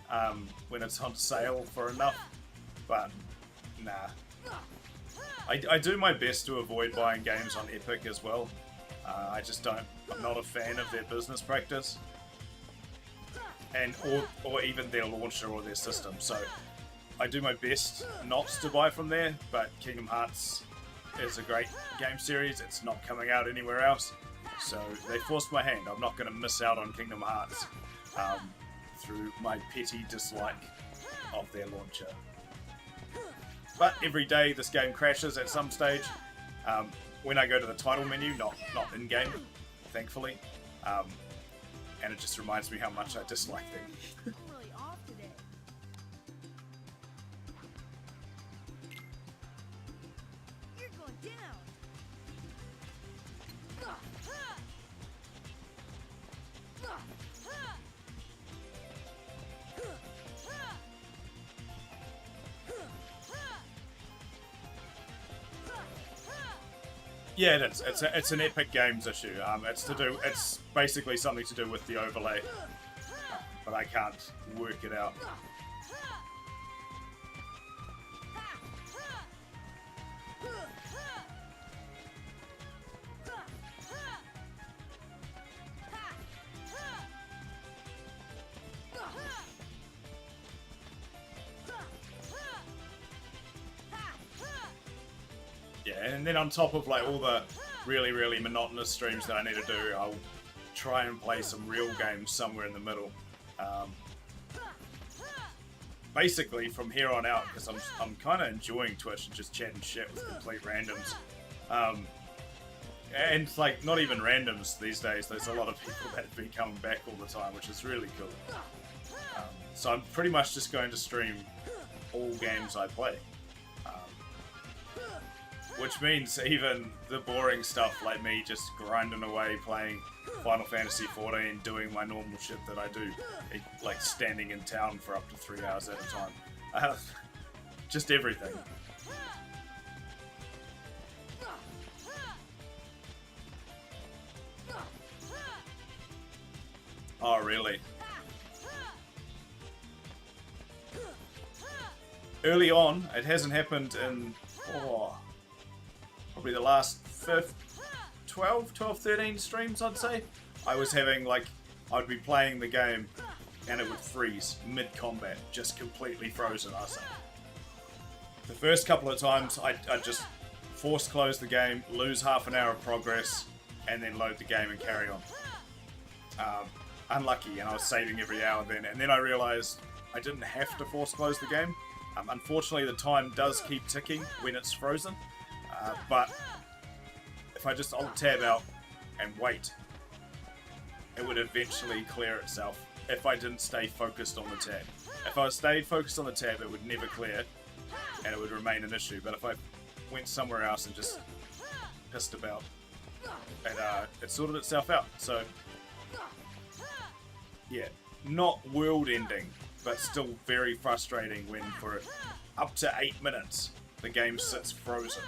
when it's on sale for enough, but nah. I do my best to avoid buying games on Epic as well. I just don't. I'm not a fan of their business practice, and or even their launcher or their system. So I do my best not to buy from there. But Kingdom Hearts is a great game series. It's not coming out anywhere else, so they forced my hand. I'm not going to miss out on Kingdom Hearts through my petty dislike of their launcher. But every day this game crashes at some stage. When I go to the title menu, not in game, thankfully, and it just reminds me how much I dislike them. I'm really off today. You're going down. Yeah, it is. It's an Epic Games issue. It's basically something to do with the overlay, but I can't work it out. Yeah, and then on top of like all the really, really monotonous streams that I need to do, I'll try and play some real games somewhere in the middle. Basically, from here on out, because I'm kind of enjoying Twitch and just chatting shit with complete randoms. And like, not even randoms these days, there's a lot of people that have been coming back all the time, which is really cool. So I'm pretty much just going to stream all games I play. Which means even the boring stuff like me just grinding away playing Final Fantasy XIV, doing my normal shit that I do, like standing in town for up to 3 hours at a time. Just everything. Oh, really? Early on, it hasn't happened in... probably the last 12, 13 streams, I'd say. I was having, like, I'd be playing the game and it would freeze mid-combat, just completely frozen, I say. The first couple of times, I'd just force close the game, lose half an hour of progress, and then load the game and carry on. Unlucky, and I was saving every hour then, and then I realised I didn't have to force close the game. Unfortunately, the time does keep ticking when it's frozen. But if I just alt-tab out and wait, it would eventually clear itself if I didn't stay focused on the tab. If I stayed focused on the tab, it would never clear, and it would remain an issue. But if I went somewhere else and just pissed about, it sorted itself out. So, yeah. not world-ending, but still very frustrating when for up to 8 minutes the game sits frozen.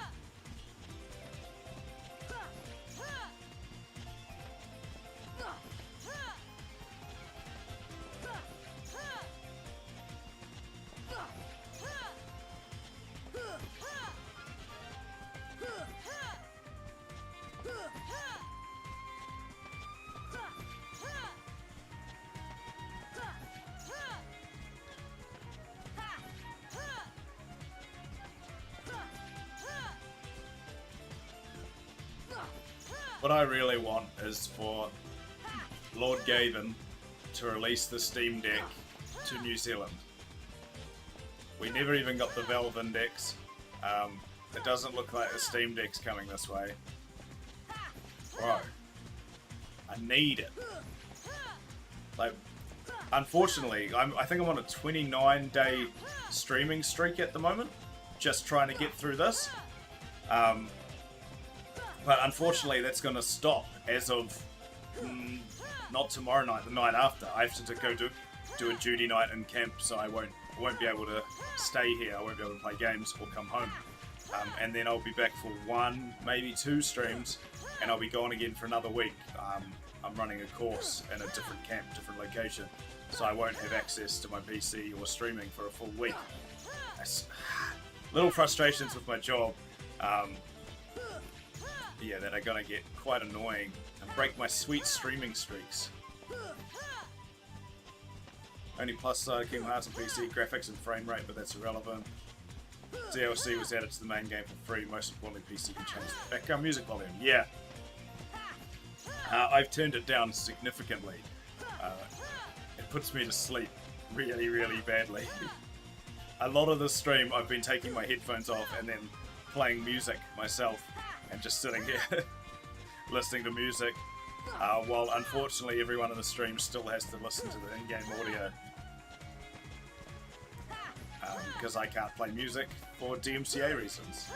What I really want is for Lord Gaben to release the Steam Deck to New Zealand. We never even got the Valve Index. It doesn't look like the Steam Deck's coming this way. Bro, I need it. Like, unfortunately, I think I'm on a 29-day streaming streak at the moment, just trying to get through this. But unfortunately, that's going to stop as of not tomorrow night, the night after. I have to go do a duty night in camp, so I won't be able to stay here. I won't be able to play games or come home. And then I'll be back for 1, maybe 2 streams, and I'll be gone again for another week. I'm running a course in a different camp, different location, so I won't have access to my PC or streaming for a full week. Little frustrations with my job. Yeah, that are gonna get quite annoying and break my sweet streaming streaks. Only plus side, Kingdom Hearts on PC, graphics and frame rate, but that's irrelevant. DLC was added to the main game for free. Most importantly, PC can change the background music volume. Yeah. I've turned it down significantly. It puts me to sleep really, really badly. A lot of the stream, I've been taking my headphones off and then playing music myself and just sitting here listening to music, while unfortunately everyone in the stream still has to listen to the in-game audio. Because I can't play music for DMCA reasons.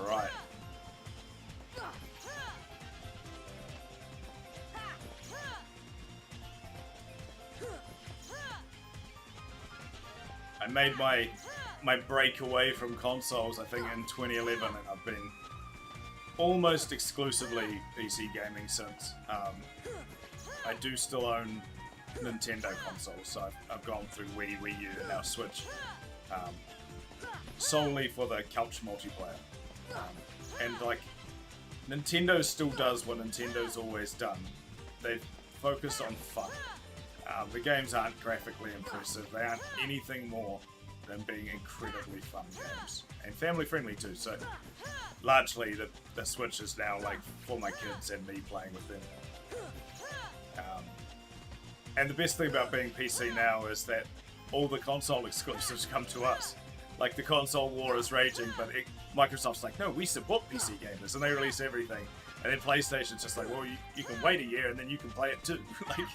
Right. I made my break away from consoles, I think, in 2011, and I've been almost exclusively PC gaming since. I do still own Nintendo consoles, so I've gone through Wii, Wii U, and now Switch, solely for the couch multiplayer. And like, Nintendo still does what Nintendo's always done. They've focused on fun. The games aren't graphically impressive. They aren't anything more than being incredibly fun games. And family friendly too, so largely the Switch is now like for my kids and me playing with them. And the best thing about being PC now is that all the console exclusives come to us. Like, the console war is raging, but Microsoft's like, no, we support PC gamers, and they release everything. And then PlayStation's just like, well, you can wait a year and then you can play it too. Like,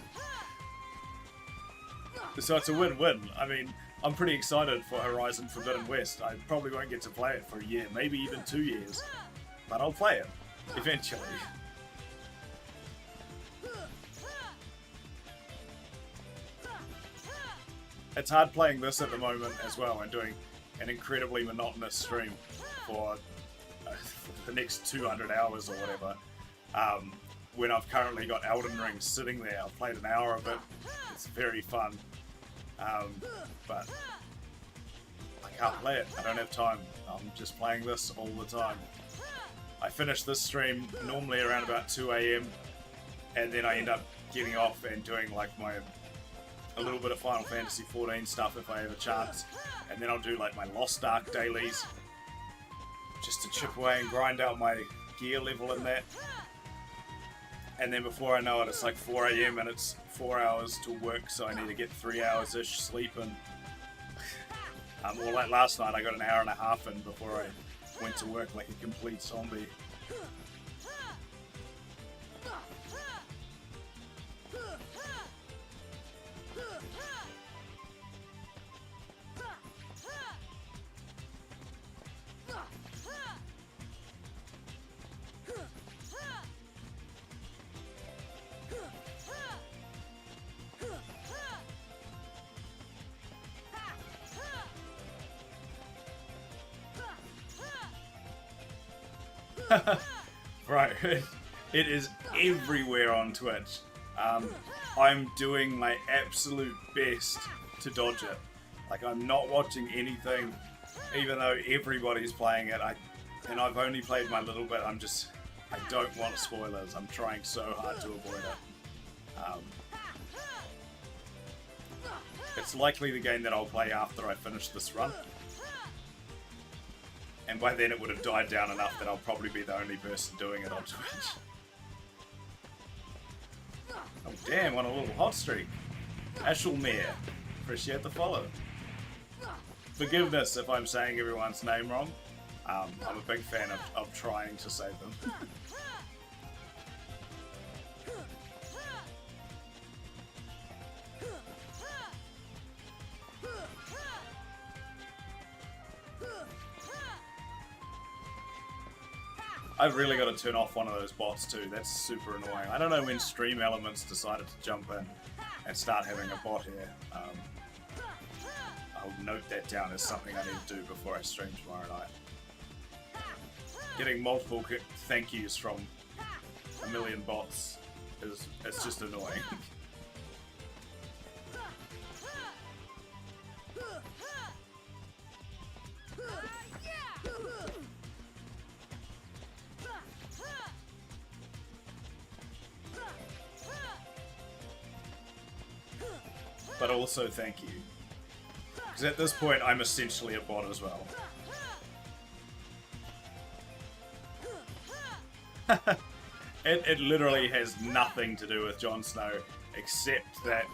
so it's a win-win. I mean, I'm pretty excited for Horizon Forbidden West. I probably won't get to play it for a year, maybe even 2 years. But I'll play it, eventually. It's hard playing this at the moment as well, and doing an incredibly monotonous stream for the next 200 hours or whatever. When I've currently got Elden Ring sitting there, I've played an hour of it. It's very fun, but I can't play it. I don't have time. I'm just playing this all the time. I finish this stream normally around about 2 AM, and then I end up getting off and doing like a little bit of Final Fantasy XIV stuff if I have a chance, and then I'll do like my Lost Ark dailies just to chip away and grind out my gear level in that. And then before I know it, it's like 4 AM and it's 4 hours till work, so I need to get 3 hours-ish sleep in. Or like last night, I got an hour and a half in before I went to work like a complete zombie. Right, it is everywhere on Twitch. I'm doing my absolute best to dodge it. Like, I'm not watching anything, even though everybody's playing it. And I've only played my little bit. I don't want spoilers. I'm trying so hard to avoid it. It's likely the game that I'll play after I finish this run. And by then it would have died down enough that I'll probably be the only person doing it on Twitch. Oh damn, on a little hot streak. Ashulmere, appreciate the follow. Forgiveness if I'm saying everyone's name wrong. I'm a big fan of trying to say them. I've really got to turn off one of those bots too. That's super annoying. I don't know when Stream Elements decided to jump in and start having a bot here. I'll note that down as something I need to do before I stream tomorrow night. Getting multiple thank yous from a million bots it's just annoying. But also thank you. Because at this point, I'm essentially a bot as well. It literally has nothing to do with Jon Snow, except that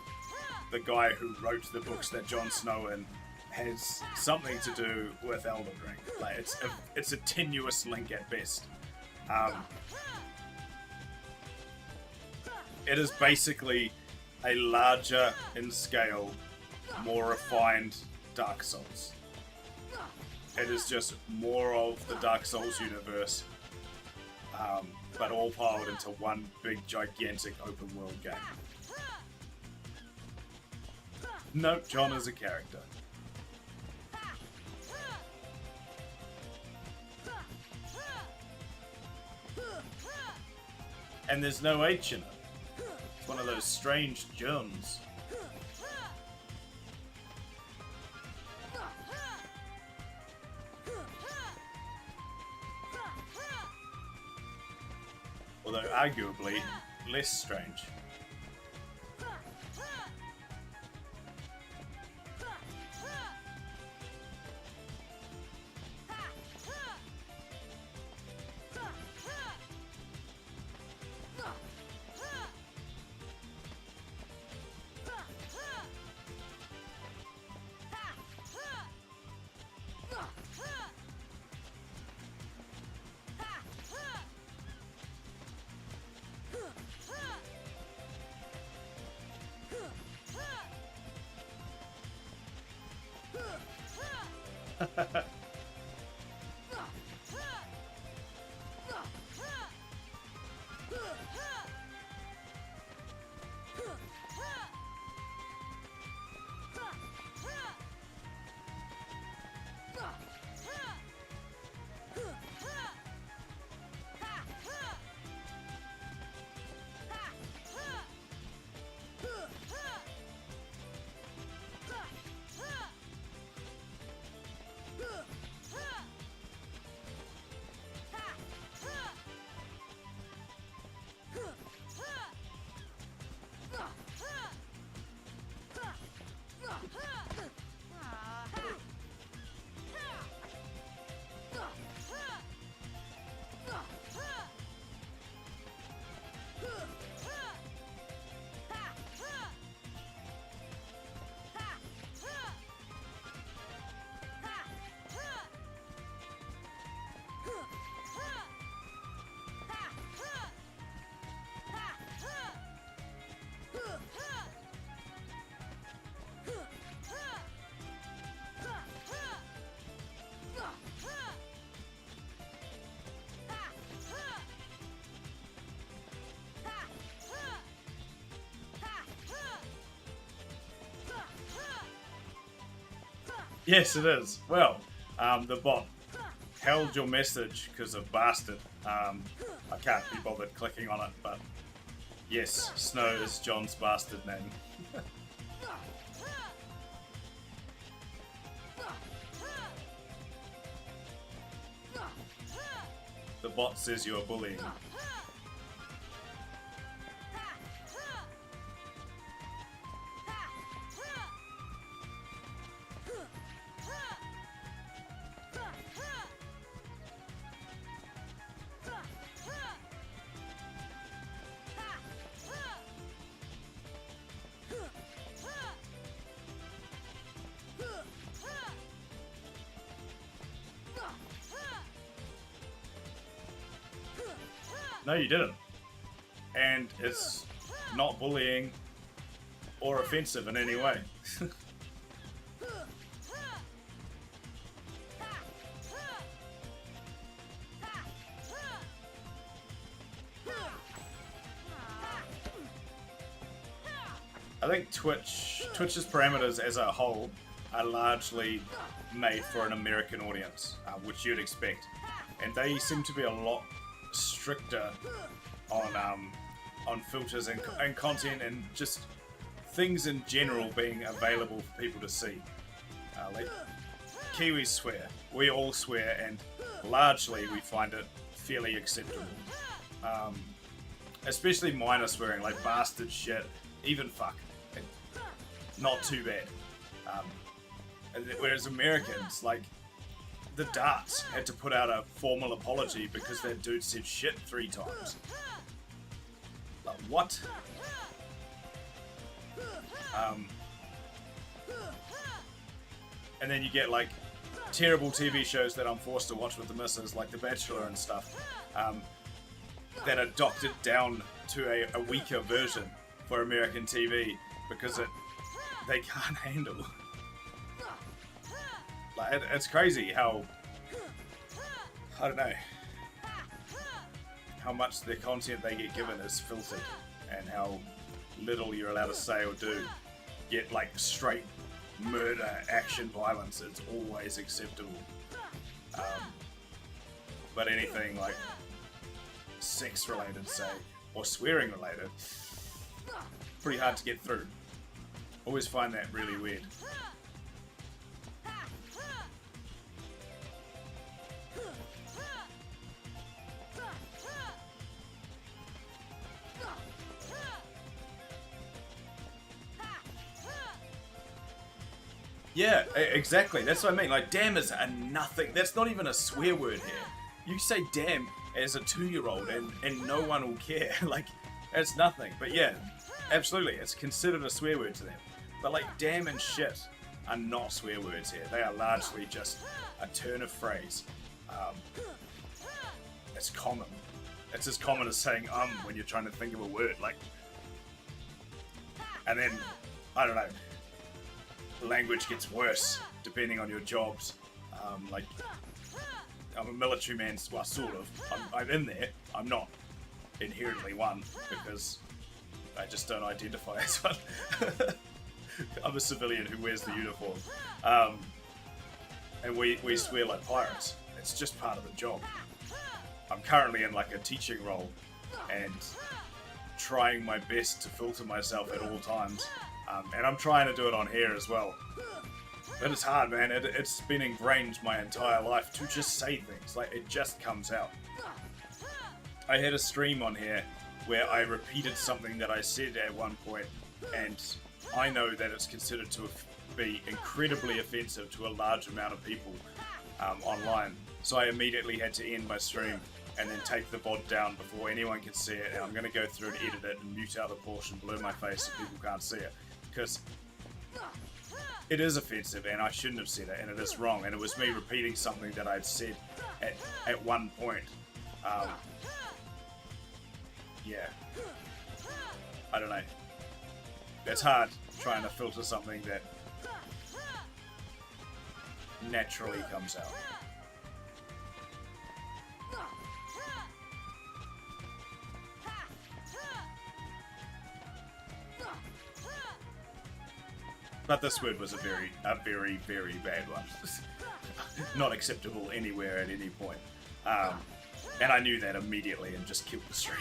the guy who wrote the books that Jon Snow in has something to do with Elden Ring. Like, it's a tenuous link at best. It is basically a larger in scale, more refined Dark Souls. It is just more of the Dark Souls universe, but all piled into one big gigantic open world game. Nope, Jon is a character. And there's no H in it. It's one of those strange Jons. Although arguably less strange. Yes, it is. Well, the bot held your message because of bastard. I can't be bothered clicking on it, but yes, Snow is John's bastard name. The bot says you are bullying. No, you didn't. And it's not bullying or offensive in any way. I think Twitch's parameters as a whole are largely made for an American audience, which you'd expect, and they seem to be a lot stricter on filters and content and just things in general being available for people to see. Like Kiwis swear, we all swear, and largely we find it fairly acceptable. Especially minor swearing, like bastard, shit, even fuck. Not too bad. Whereas Americans, like, the Darts had to put out a formal apology because that dude said shit 3 times. Like, what? And then you get, like, terrible TV shows that I'm forced to watch with the missus, like The Bachelor and stuff, that are doctored down to a weaker version for American TV because they can't handle. Like, it's crazy how, I don't know, how much the content they get given is filtered and how little you're allowed to say or do. Yet, like, straight murder, action, violence, it's always acceptable. But anything like sex related, say, or swearing related, pretty hard to get through. Always find that really weird. Yeah, exactly. That's what I mean. Like, damn is a nothing. That's not even a swear word here. You say damn as a 2-year-old and no one will care. Like, it's nothing. But yeah, absolutely. It's considered a swear word to them. But like, damn and shit are not swear words here. They are largely just a turn of phrase. It's common. It's as common as saying when you're trying to think of a word. Like, and then, I don't know, language gets worse depending on your jobs. Like, I'm a military man, well, sort of. I'm in there. I'm not inherently one because I just don't identify as one. I'm a civilian who wears the uniform. And we swear like pirates. It's just part of the job. I'm currently in like a teaching role and trying my best to filter myself at all times. And I'm trying to do it on here as well. But it's hard, man. It's been ingrained my entire life to just say things. Like, it just comes out. I had a stream on here where I repeated something that I said at one point, and I know that it's considered to be incredibly offensive to a large amount of people online. So I immediately had to end my stream and then take the VOD down before anyone can see it, and I'm going to go through and edit it and mute out the portion below my face so people can't see it. Because it is offensive and I shouldn't have said it, and it is wrong, and it was me repeating something that I'd said at one point. Yeah. I don't know. It's hard trying to filter something that naturally comes out. But this word was a very, very bad one. Not acceptable anywhere at any point. And I knew that immediately and just killed the stream.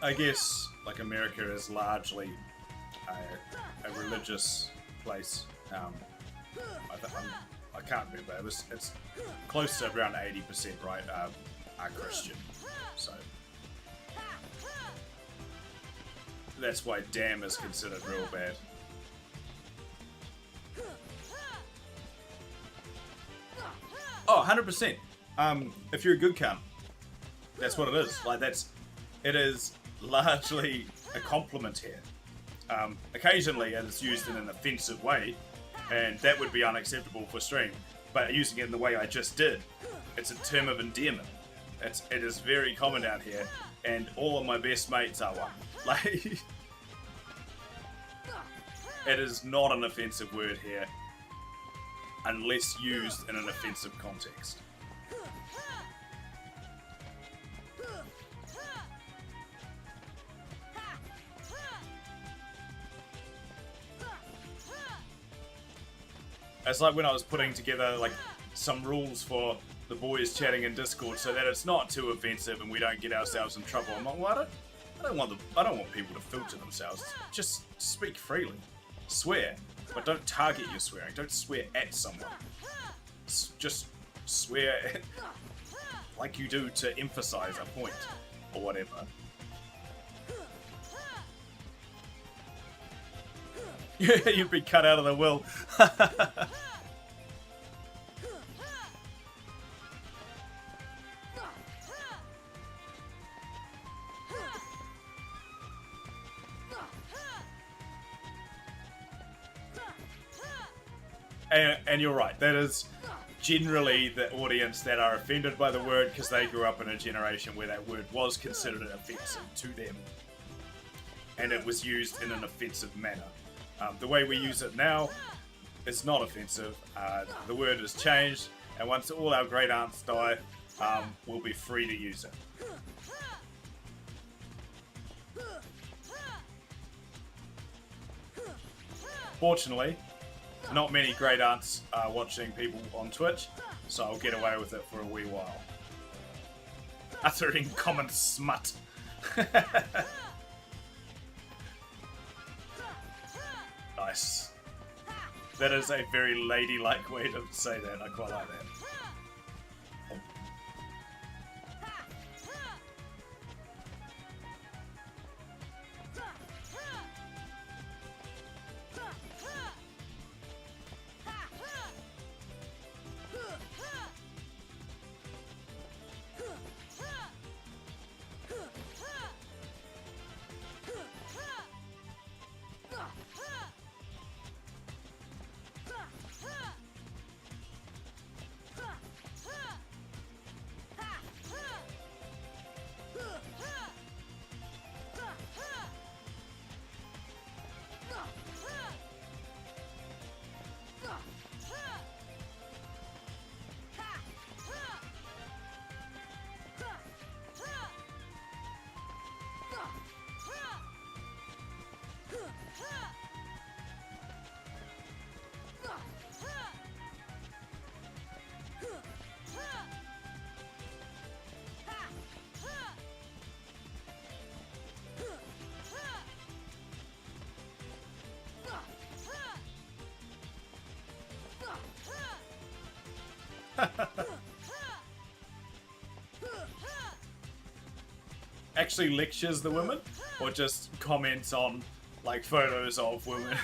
I guess, like, America is largely a religious place. I can't remember. It's close to around 80%, right? Are Christian. So that's why damn is considered real bad. Oh, 100%. If you're a good cunt, that's what it is. Like, it is largely a compliment here. Occasionally it's used in an offensive way, and that would be unacceptable for stream, but using it in the way I just did, it's a term of endearment. It is very common out here, and all of my best mates are one. Like, it is not an offensive word here, unless used in an offensive context. It's like when I was putting together like some rules for the boys chatting in Discord so that it's not too offensive and we don't get ourselves in trouble. I'm like, well, I don't want people to filter themselves. Just speak freely. Swear, but don't target your swearing. Don't swear at someone. Just swear like you do to emphasize a point or whatever. You'd be cut out of the will. And you're right, that is generally the audience that are offended by the word because they grew up in a generation where that word was considered offensive to them. And it was used in an offensive manner. The way we use it now is not offensive. The word has changed, and once all our great aunts die, we'll be free to use it. Fortunately, not many great aunts are watching people on Twitch, so I'll get away with it for a wee while. Uttering common smut. Nice. That is a very ladylike way to say that. I quite like that. Actually lectures the women, or just comments on like photos of women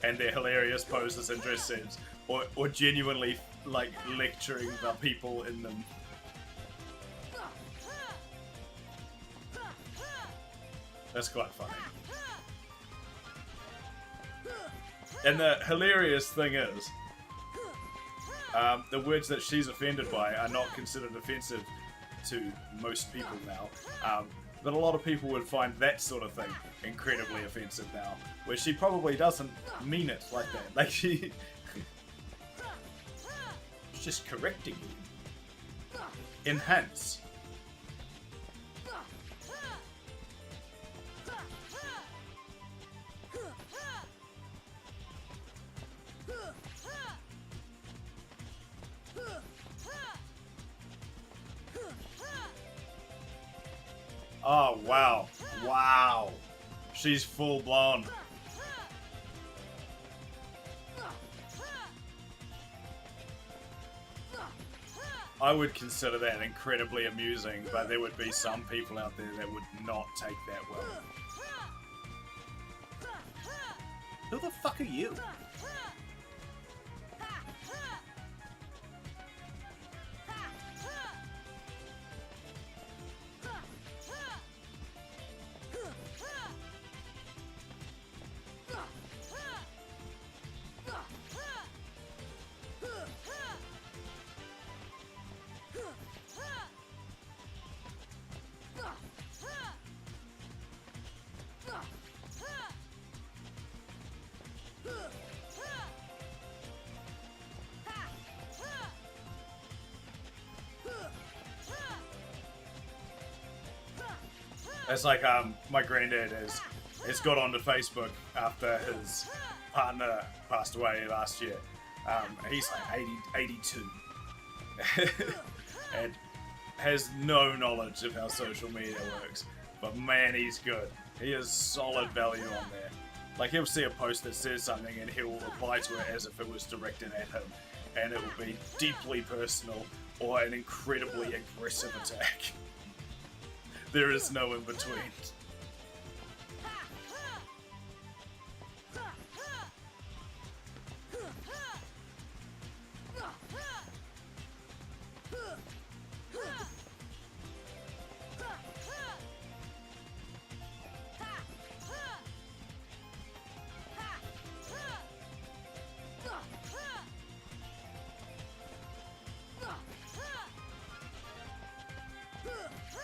and their hilarious poses and dress sense, or genuinely like lecturing the people in them. That's quite funny. And the hilarious thing is, the words that she's offended by are not considered offensive to most people now. But a lot of people would find that sort of thing incredibly offensive now, where she probably doesn't mean it like that. Like she's just correcting you. Enhance. Oh, wow. Wow. She's full blown. I would consider that incredibly amusing, but there would be some people out there that would not take that well. Who the fuck are you? It's like my granddad has got onto Facebook after his partner passed away last year. He's like 82 and has no knowledge of how social media works. But man, he's good. He has solid value on there. Like he'll see a post that says something and he'll reply to it as if it was directed at him, and it will be deeply personal or an incredibly aggressive attack. There is no in between.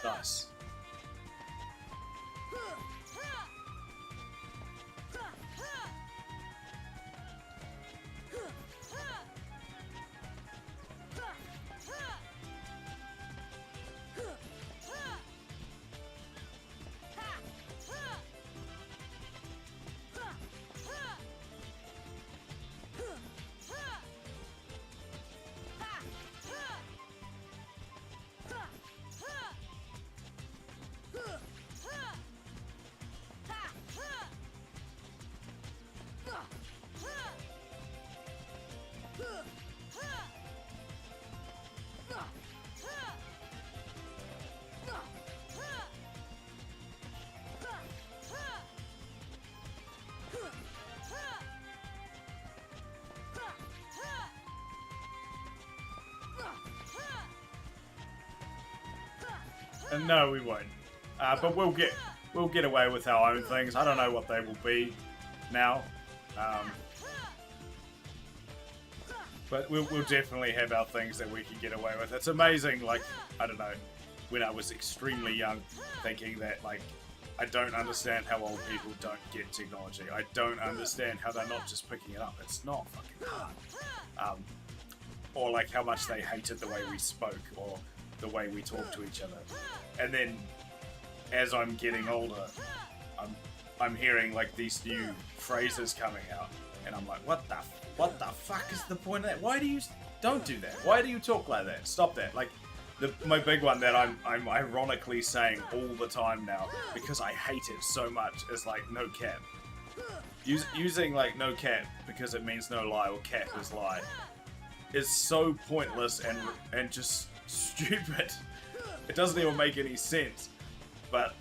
Nice. No, we won't. But we'll get away with our own things. I don't know what they will be now. But we'll definitely have our things that we can get away with. It's amazing, like, I don't know, when I was extremely young, thinking that, like, I don't understand how old people don't get technology. I don't understand how they're not just picking it up. It's not fucking hard. Or, like, how much they hated the way we spoke, or the way we talk to each other. And then, as I'm getting older, I'm hearing, like, these new phrases coming out, and I'm like, what the fuck is the point of that? Why do you don't do that? Why do you talk like that? Stop that. Like, my big one that I'm ironically saying all the time now, because I hate it so much, is like no cap. Using like no cap because it means no lie, or cap is lie, is so pointless and just stupid. It doesn't even make any sense. But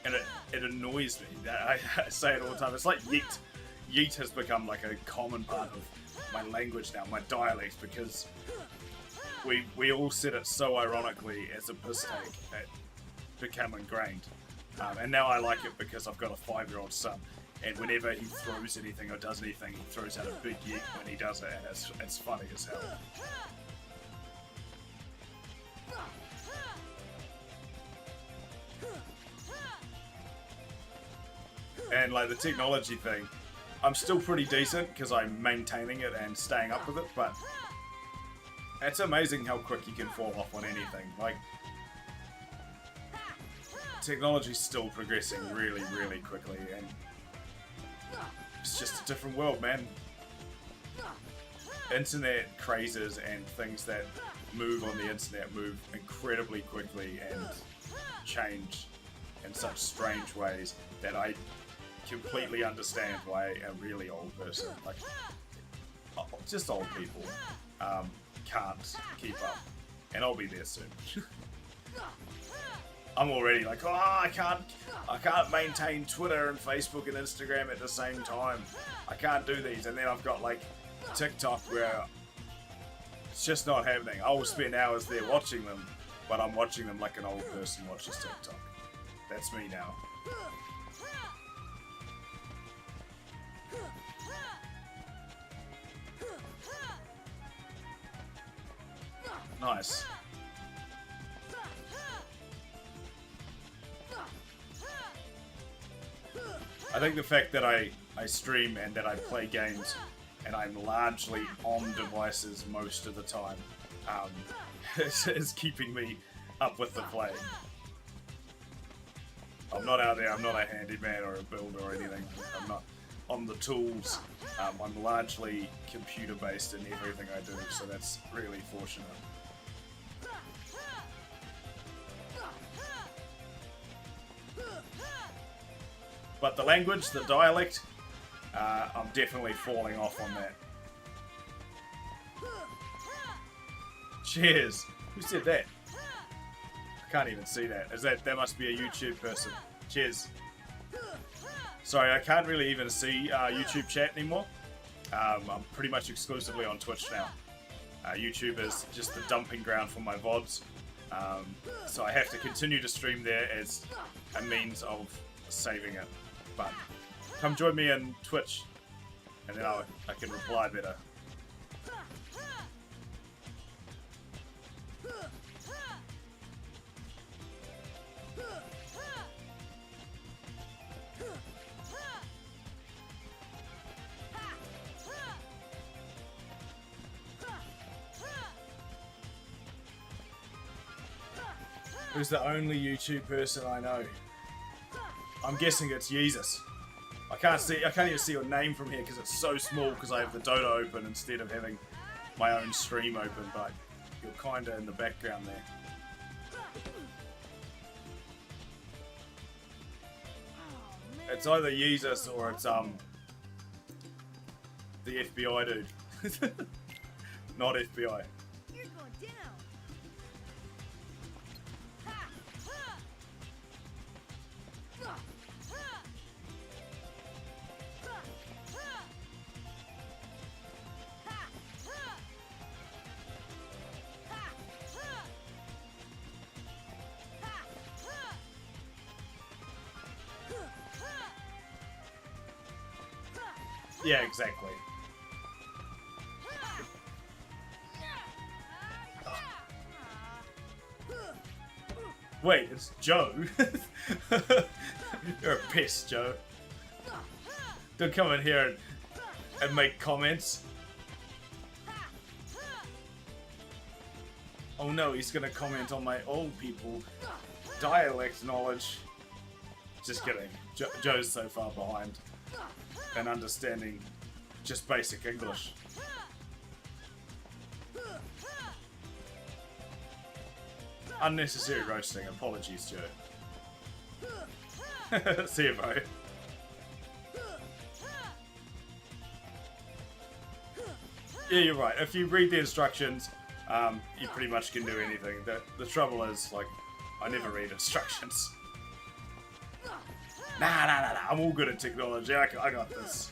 it annoys me. I say it all the time. It's like yeet. Yeet has become like a common part of my language now, my dialect, because we all said it so ironically as a piss take that became ingrained. And now I like it because I've got a 5-year-old son, and whenever he throws anything or does anything, he throws out a big yeet when he does it, and it's funny as hell. And like the technology thing, I'm still pretty decent because I'm maintaining it and staying up with it, but it's amazing how quick you can fall off on anything. Like, technology's still progressing really, really quickly, and it's just a different world, man. Internet crazes and things that move on the internet move incredibly quickly and change in such strange ways that I completely understand why a really old person, like just old people, can't keep up. And I'll be there soon. I'm already like, oh, I can't maintain Twitter and Facebook and Instagram at the same time. I can't do these. And then I've got like TikTok where it's just not happening. I will spend hours there watching them, but I'm watching them like an old person watches TikTok. That's me now. Nice. I think the fact that I stream and that I play games and I'm largely on devices most of the time is keeping me up with the play. I'm not out there, I'm not a handyman or a builder or anything. I'm not on the tools. I'm largely computer based in everything I do, so that's really fortunate. But the language, the dialect, I'm definitely falling off on that. Cheers! Who said that? I can't even see that. That must be a YouTube person. Cheers. Sorry, I can't really even see YouTube chat anymore. I'm pretty much exclusively on Twitch now. YouTube is just the dumping ground for my VODs. So I have to continue to stream there as a means of saving it. But come join me on Twitch, and then I can reply better. Who's the only YouTube person I know? I'm guessing it's Jesus. I can't even see your name from here because it's so small because I have the Dota open instead of having my own stream open, but you're kinda in the background there. It's either Jesus or it's the FBI dude. Not FBI. You're going down. Yeah, exactly. Wait, it's Joe. You're a piss, Joe. Don't come in here and make comments. Oh no, he's gonna comment on my old people dialect knowledge. Just kidding. Joe's so far behind and understanding just basic English. Unnecessary roasting. Apologies, Joe. See you, bro. Yeah, you're right. If you read the instructions, you pretty much can do anything. The trouble is, like, I never read instructions. Nah. I'm all good at technology. I got this.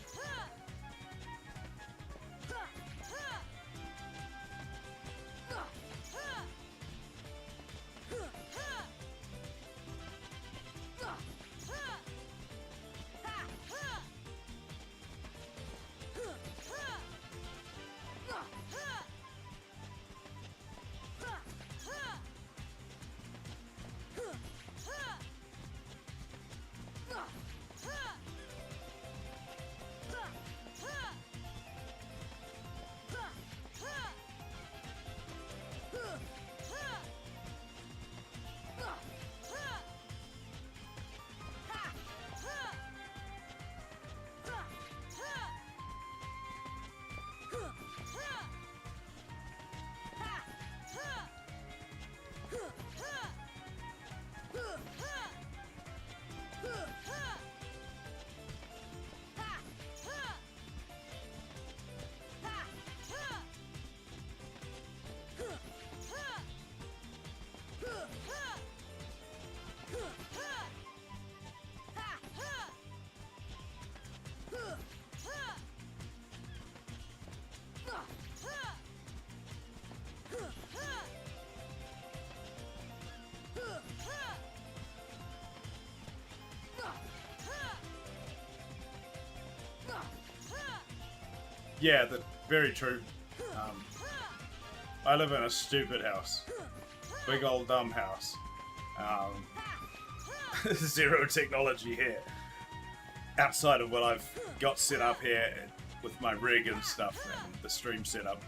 Yeah, very true. Um, I live in a stupid house. Big old dumb house. Zero technology here. Outside of what I've got set up here with my rig and stuff and the stream setup.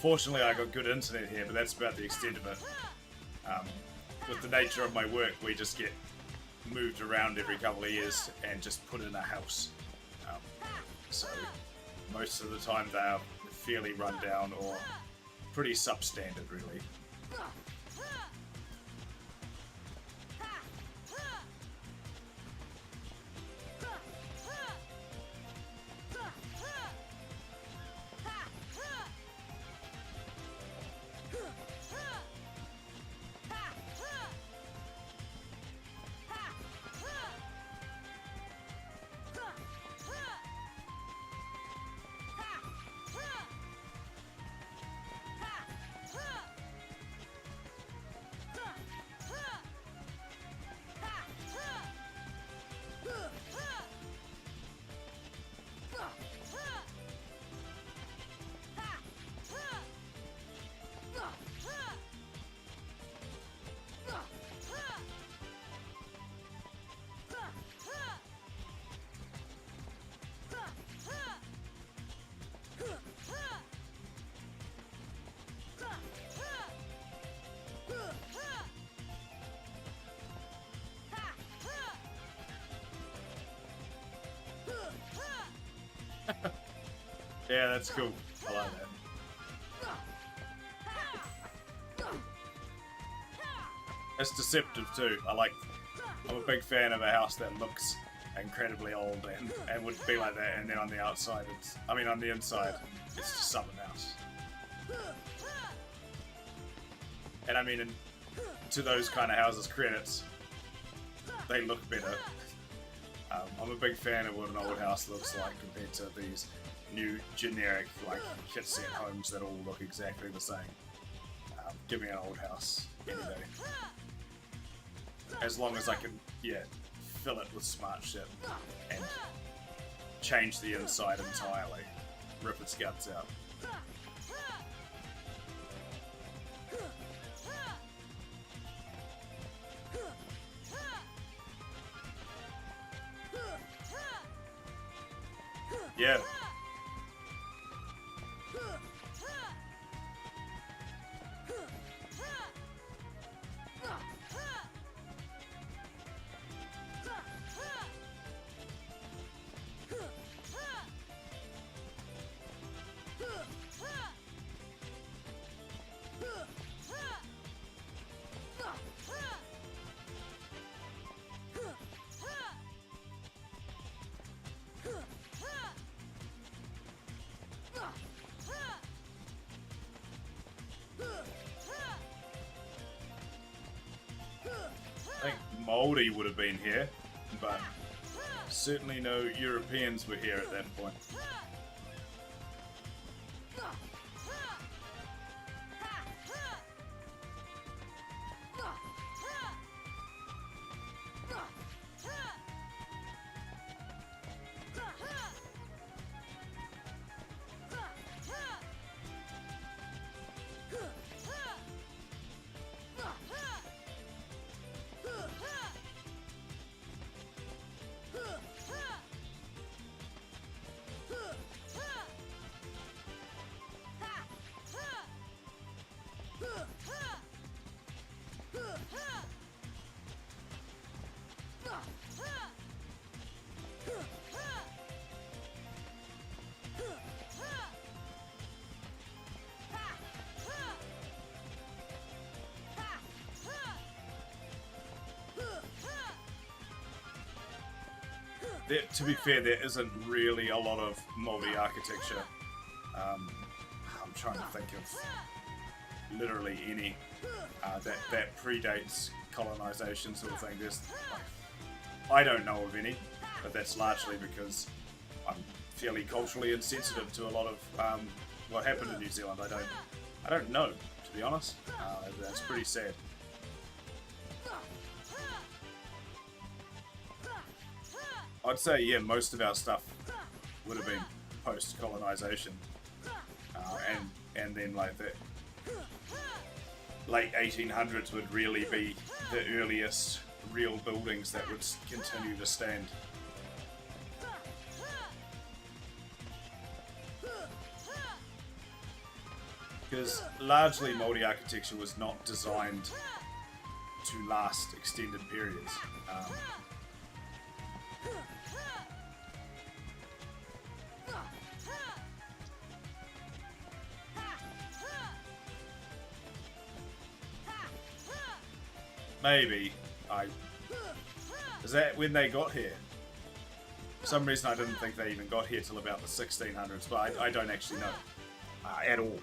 Fortunately, I got good internet here, but that's about the extent of it. With the nature of my work, we just get moved around every couple of years and just put in a house. So most of the time they are fairly run down or pretty substandard, really. Yeah, that's cool. I like that. It's deceptive too. I'm a big fan of a house that looks incredibly old and would be like that, and then on the outside, on the inside, it's just something else. And I mean, to those kind of houses, credits, they look better. I'm a big fan of what an old house looks like compared to these new generic like kit set homes that all look exactly the same. Give me an old house any day. As long as I can, fill it with smart shit and change the inside entirely. Rip its guts out. Yeah. I think Moldy would have been here, but certainly no Europeans were here at that point. To be fair, there isn't really a lot of moldy architecture. I'm trying to think of literally any that predates colonization sort of thing. I don't know of any, but that's largely because I'm fairly culturally insensitive to a lot of what happened in New Zealand. I don't know, to be honest. That's pretty sad. I'd say, yeah, most of our stuff would have been post colonization, and then like the late 1800s would really be the earliest real buildings that would continue to stand. Because largely Māori architecture was not designed to last extended periods. Maybe. Is that when they got here? For some reason I didn't think they even got here till about the 1600s, but I don't actually know at all.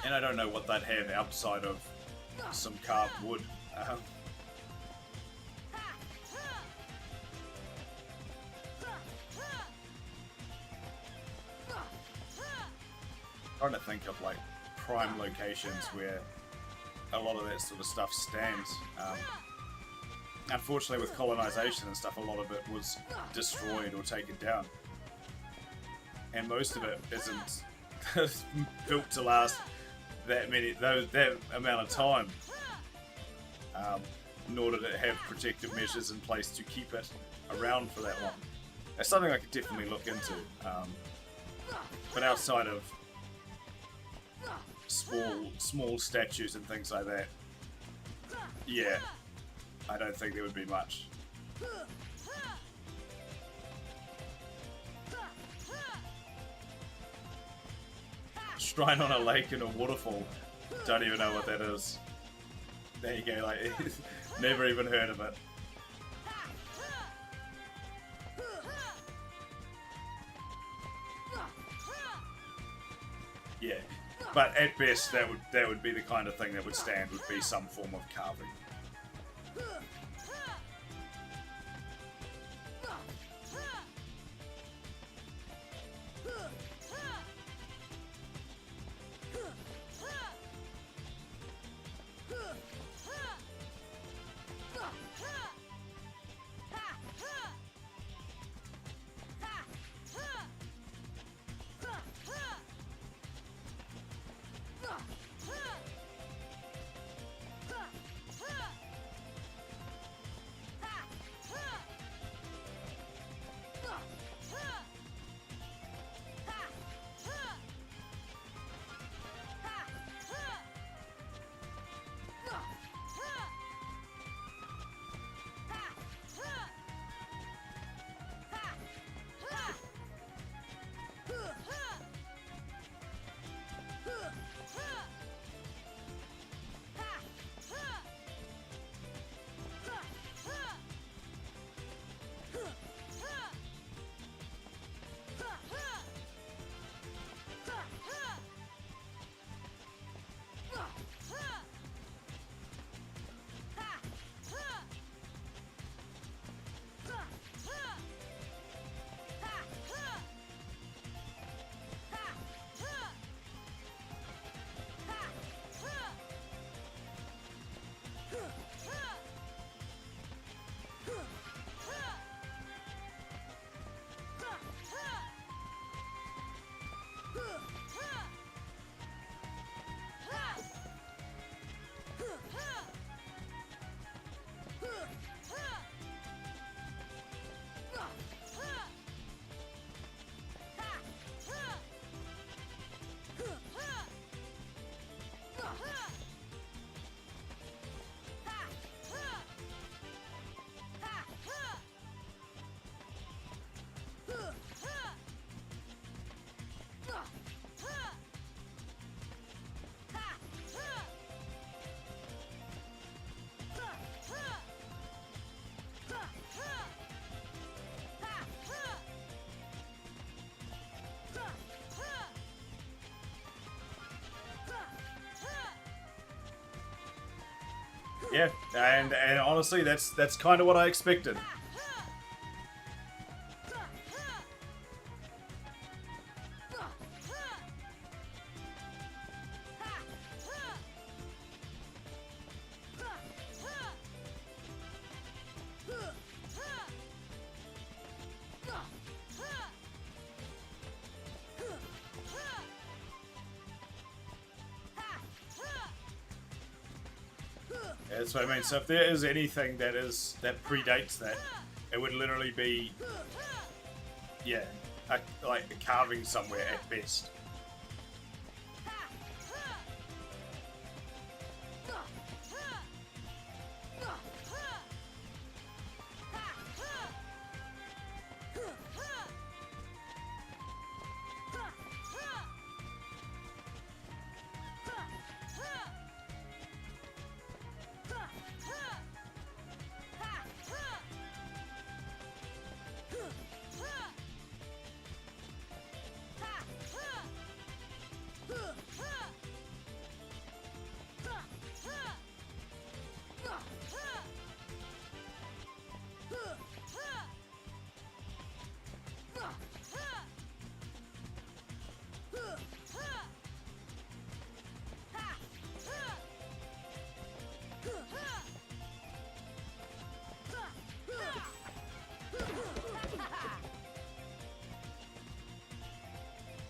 And I don't know what they'd have outside of some carved wood. Trying to think of like prime locations where a lot of that sort of stuff stands. Unfortunately, with colonization and stuff, a lot of it was destroyed or taken down, and most of it isn't built to last that amount of time. Nor did it have protective measures in place to keep it around for that long. That's something I could definitely look into. But outside of small statues and things like that, yeah, I don't think there would be much. Shrine on a lake and a waterfall. Don't even know what that is. There you go, like, never even heard of it. Yeah, but at best, that would be the kind of thing that would stand, would be some form of carving. Yeah, and honestly, that's kind of what I expected. That's what I mean. So if there is anything that predates that, it would literally be, yeah, like a carving somewhere at best.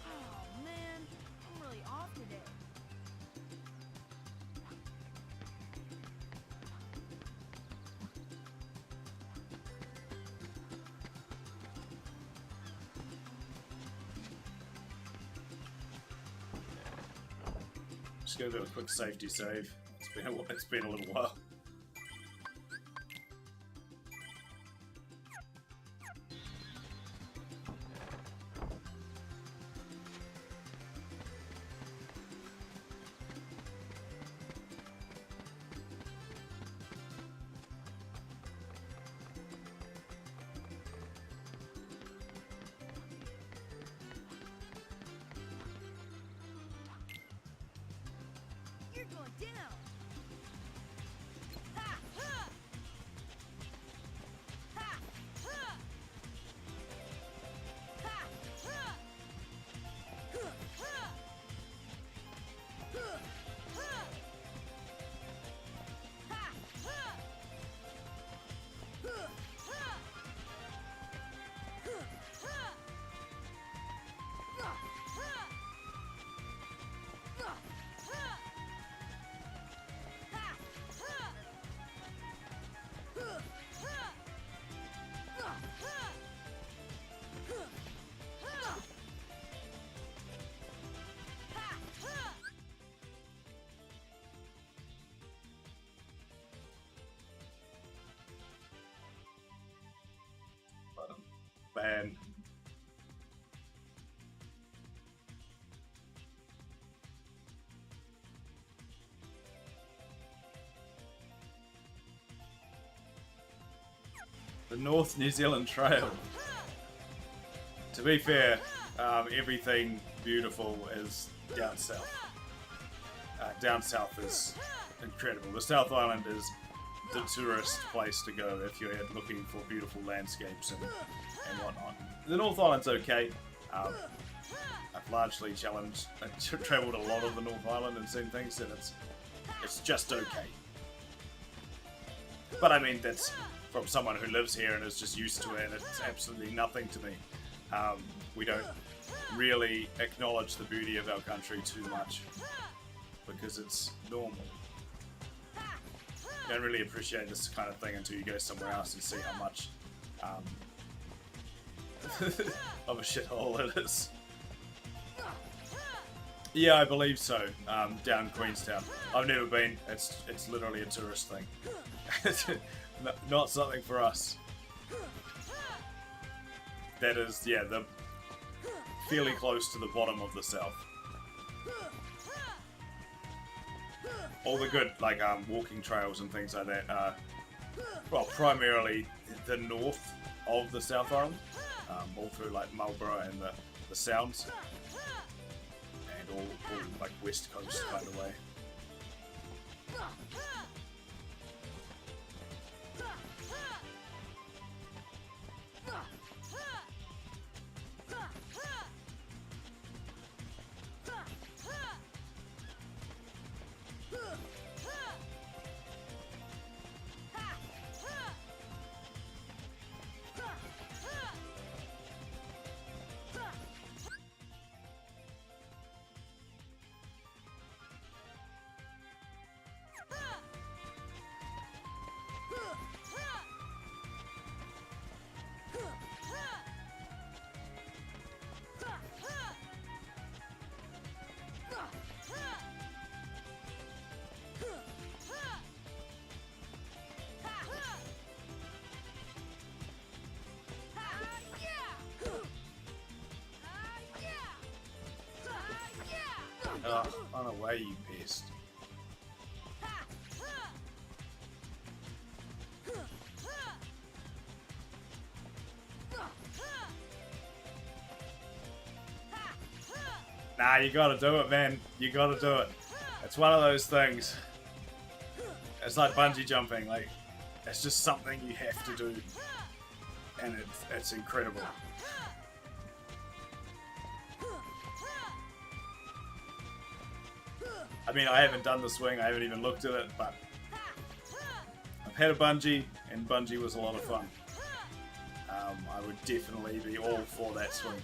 Oh man, I'm really off today. Just gonna do a quick safety save. It's been a little while. You're going down. Ha! Ha! Ha! Ha! Ha! Ha! Huh! Ha! Huh! Ha! Ha! Ha! Huh! Ha! Huh! Ha! Man. The North New Zealand Trail. To be fair, everything beautiful is down south. Down south is incredible. The South Island is the tourist place to go if you're looking for beautiful landscapes and whatnot. The North Island's okay. I've largely travelled a lot of the North Island and seen things, and it's just okay. But I mean, that's from someone who lives here and is just used to it, and it's absolutely nothing to me. We don't really acknowledge the beauty of our country too much because it's normal. You don't really appreciate this kind of thing until you go somewhere else and see how much of a shithole it is. Yeah, I believe so. Down Queenstown. I've never been. It's literally a tourist thing. Not something for us. That is, yeah, the fairly close to the bottom of the south. All the good, like, walking trails and things like that are, well, primarily the north of the South Island, all through, like, Marlborough and the Sounds, and all like, west coast kind of way. On away, you pest. Nah, you gotta do it, man. You gotta do it. It's one of those things. It's like bungee jumping. Like, it's just something you have to do. And it's incredible. I mean, I haven't done the swing. I haven't even looked at it, but I've had a bungee, and bungee was a lot of fun. I would definitely be all for that swing.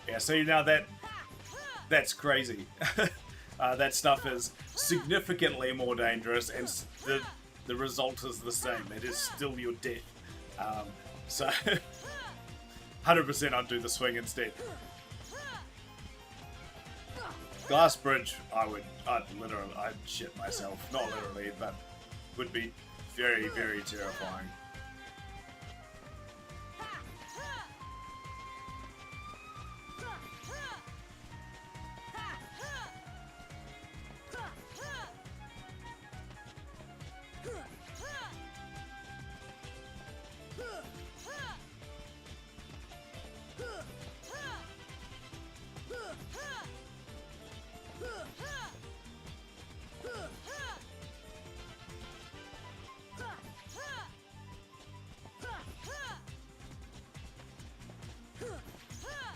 Yeah, see now that's crazy. That stuff is significantly more dangerous, and the result is the same. It is still your death. So 100% I'd do the swing instead. Glass bridge, I'd shit myself. Not literally, but would be very, very terrifying.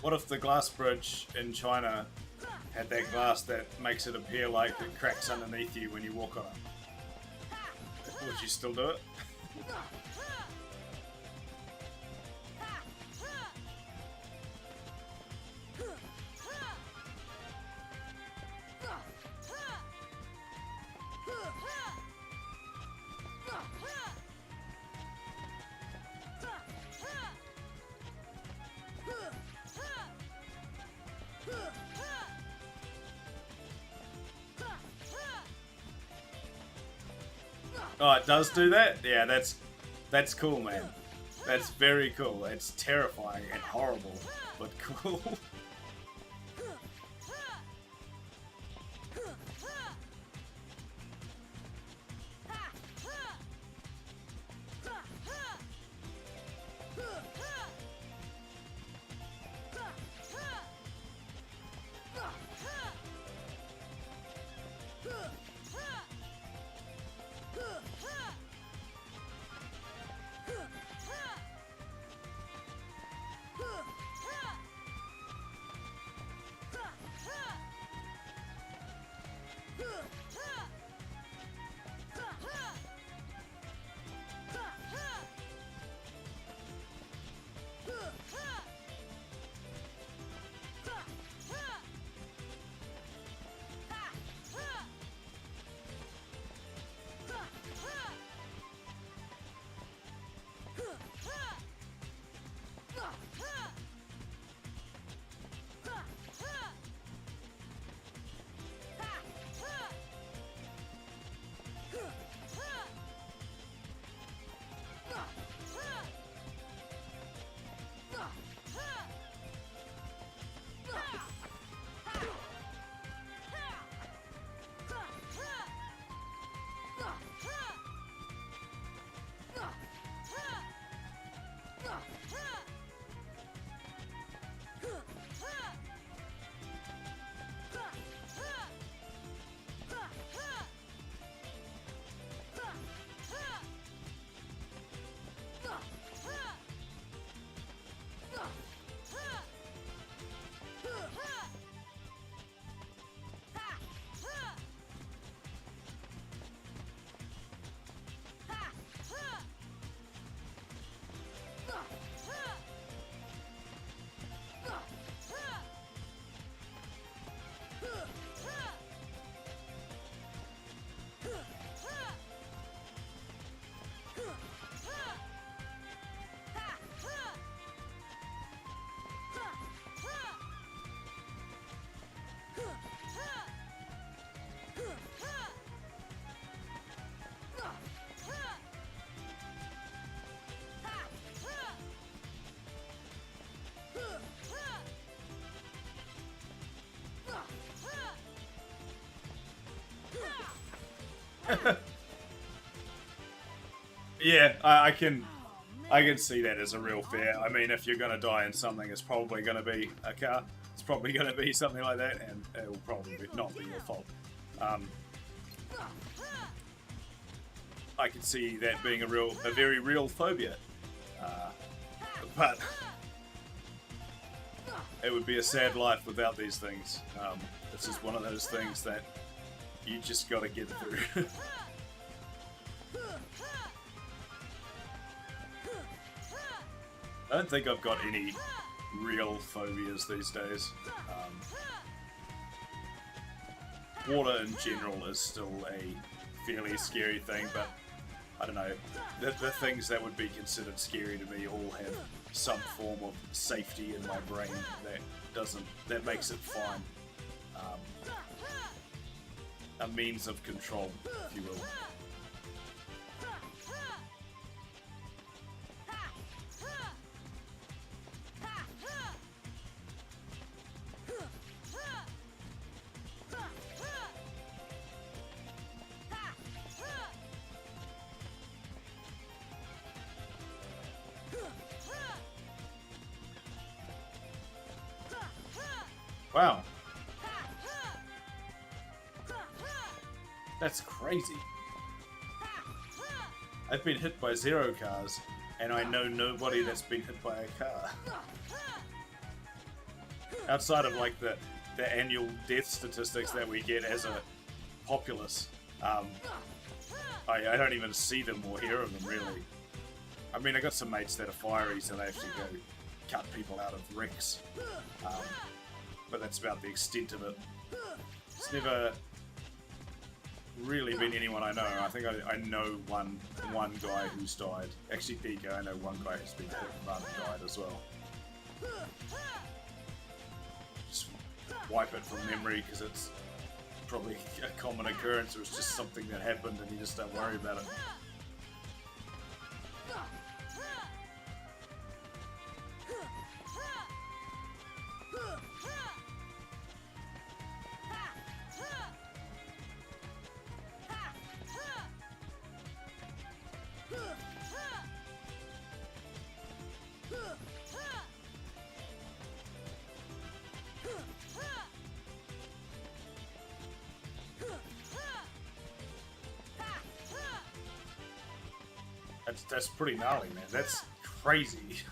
What if the glass bridge in China had that glass that makes it appear like it cracks underneath you when you walk on it? Would you still do it? Oh, it does do that? Yeah, that's cool, man. That's very cool. It's terrifying and horrible, but cool. Yeah, I can see that as a real fear. I mean, if you're gonna die in something, it's probably gonna be a car. It's probably gonna be something like that, and it will probably not be your fault. I can see that being a very real phobia, but it would be a sad life without these things. It's just one of those things that you just gotta get through. I don't think I've got any real phobias these days. Water in general is still a fairly scary thing, but I don't know. The things that would be considered scary to me all have some form of safety in my brain that makes it fine. A means of control, if you will. Wow. That's crazy. I've been hit by 0 cars, and I know nobody that's been hit by a car. Outside of like the annual death statistics that we get as a populace, I don't even see them or hear of them really. I mean, I got some mates that are fiery, so they actually go cut people out of wrecks. But that's about the extent of it. It's never really been anyone I know. I think I know one guy who's died. Actually, Dika, I know one guy who's been hit and run and died as well. Just wipe it from memory because it's probably a common occurrence, or it's just something that happened and you just don't worry about it. That's pretty gnarly, man. That's crazy.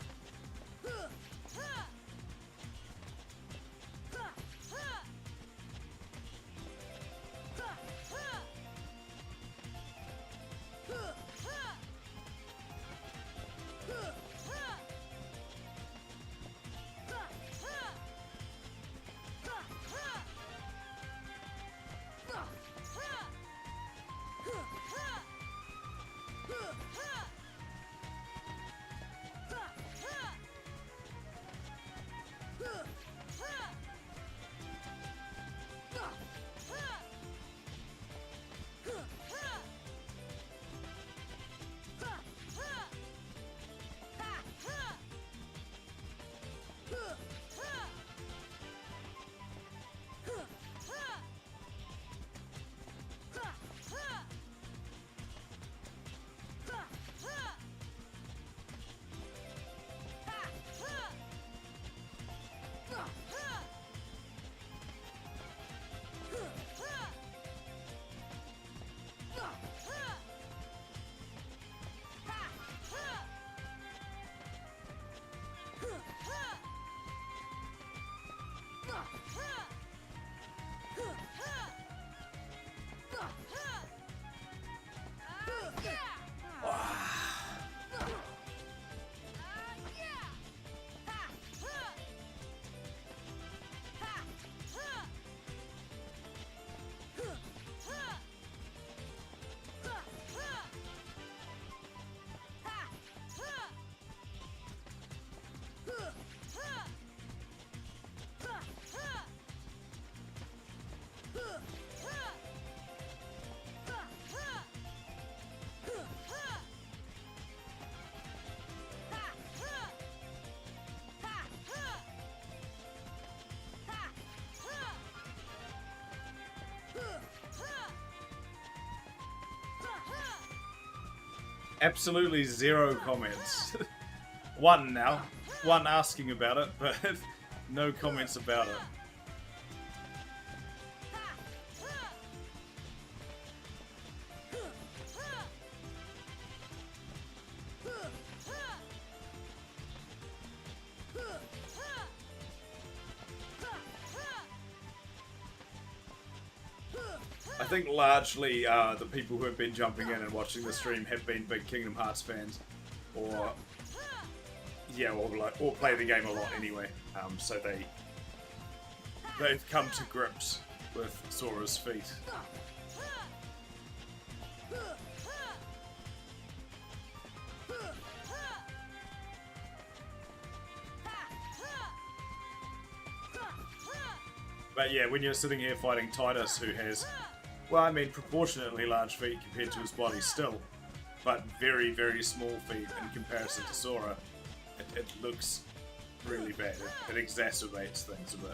Absolutely zero comments. One now. One asking about it, but no comments about it. I think largely the people who have been jumping in and watching the stream have been big Kingdom Hearts fans, or yeah, or play the game a lot anyway. So they've come to grips with Sora's feat. But yeah, when you're sitting here fighting Tidus, who has, well, I mean, proportionately large feet compared to his body still, but very, very small feet in comparison to Sora, it looks really bad. It exacerbates things a bit.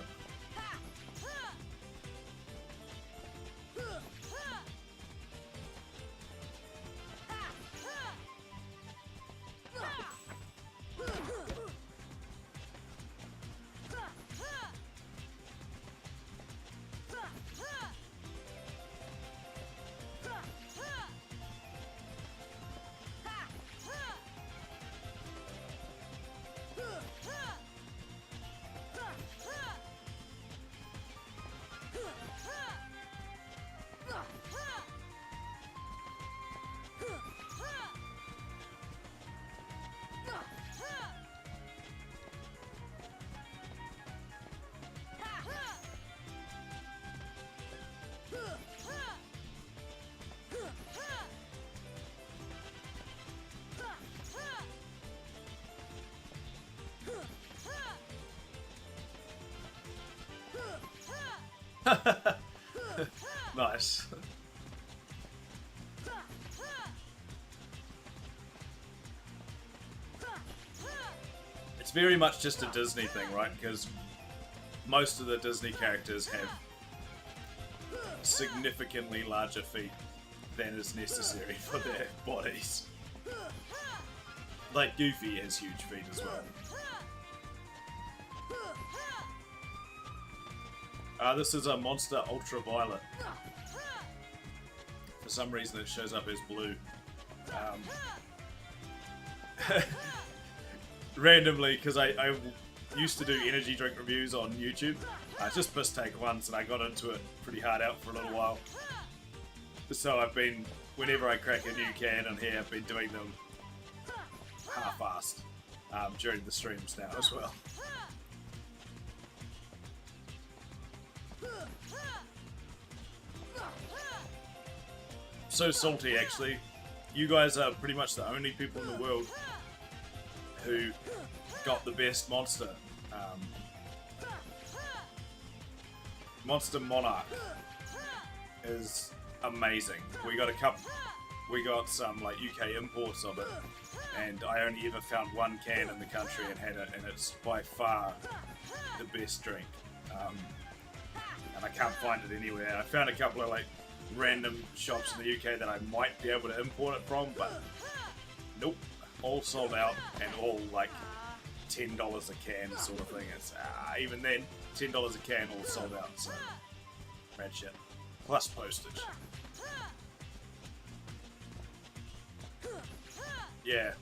Nice. It's very much just a Disney thing, right? Because most of the Disney characters have significantly larger feet than is necessary for their bodies. Like Goofy has huge feet as well. This is a Monster Ultraviolet. For some reason it shows up as blue. Randomly, because I used to do energy drink reviews on YouTube. Just piss take once, and I got into it pretty hard out for a little while. So I've been, whenever I crack a new can in here, I've been doing them half-assed during the streams now as well. So salty, actually. You guys are pretty much the only people in the world who got the best monster. Monster Monarch is amazing. We got some like UK imports of it, and I only ever found one can in the country and had it, and it's by far the best drink. And I can't find it anywhere. I found a couple of like random shops in the UK that I might be able to import it from, but nope, all sold out and all like $10 a can sort of thing. It's even then, $10 a can, all sold out. So bad shit. Plus postage. Yeah.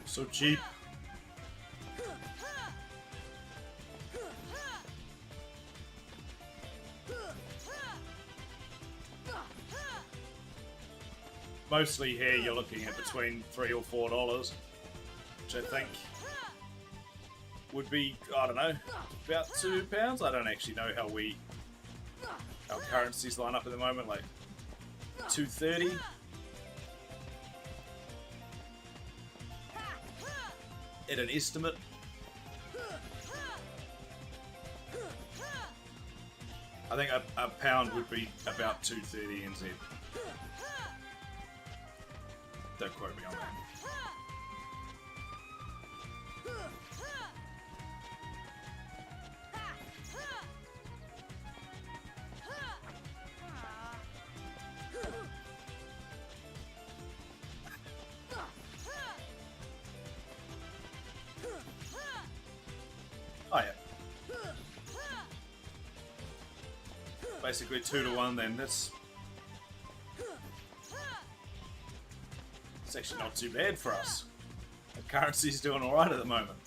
So cheap. Mostly here you're looking at between $3 or $4, which I think would be, I don't know, about £2. I don't actually know how our currencies line up at the moment, like $2.30. at an estimate, I think a pound would be about 230 NZ. Don't quote me on that. Oh yeah. Basically 2 to 1 then. It's actually not too bad for us. The currency's doing alright at the moment.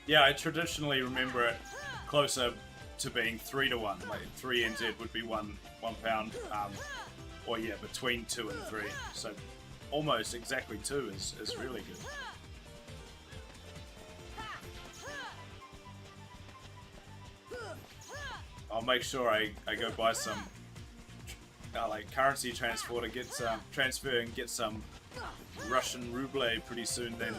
Yeah, I traditionally remember it closer to being 3 to 1. Like 3 NZ would be one pound, or yeah, between 2 and 3. So almost exactly 2 is really good. I'll make sure I go buy some like currency transport and get some transfer and get some Russian ruble pretty soon then.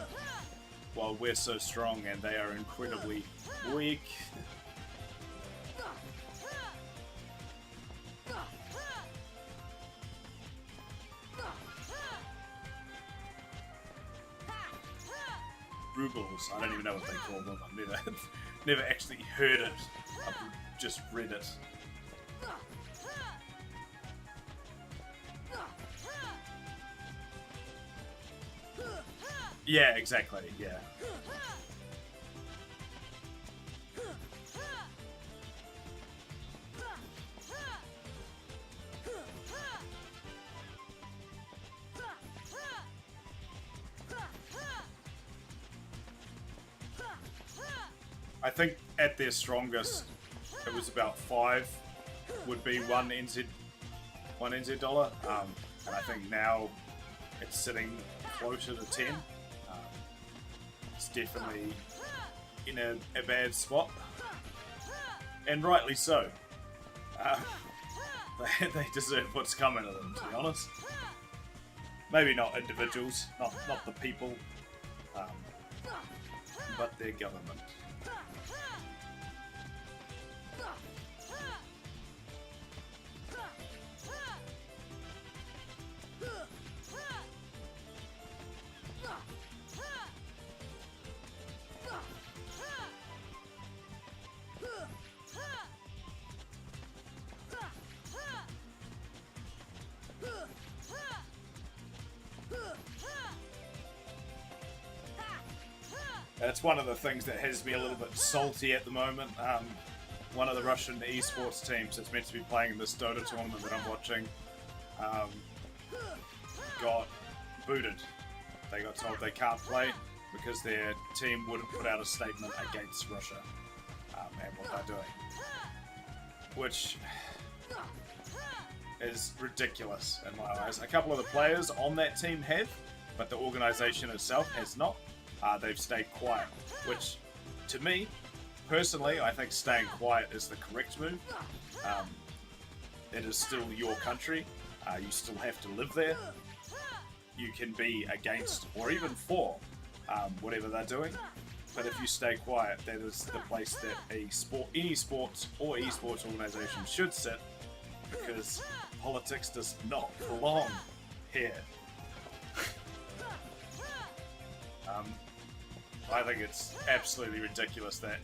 While we're so strong and they are incredibly weak. Rubles, I don't even know what they call them. I've never actually heard it. I've just read it. Yeah, exactly, yeah. I think at their strongest, it was about 5 would be 1 NZ dollar, and I think now it's sitting closer to 10. It's definitely in a bad spot, and rightly so. They deserve what's coming to them, to be honest. Maybe not individuals, not the people, but their government. That's one of the things that has me a little bit salty at the moment. One of the Russian esports teams that's meant to be playing in this Dota tournament that I'm watching got booted. They got told they can't play because their team wouldn't put out a statement against Russia and what they're doing. Which is ridiculous in my eyes. A couple of the players on that team have, but the organisation itself has not. They've stayed quiet, which, to me, personally, I think staying quiet is the correct move. It is still your country. You still have to live there. You can be against or even for whatever they're doing. But if you stay quiet, that is the place that any sports or esports organisation should sit, because politics does not belong here. I think it's absolutely ridiculous that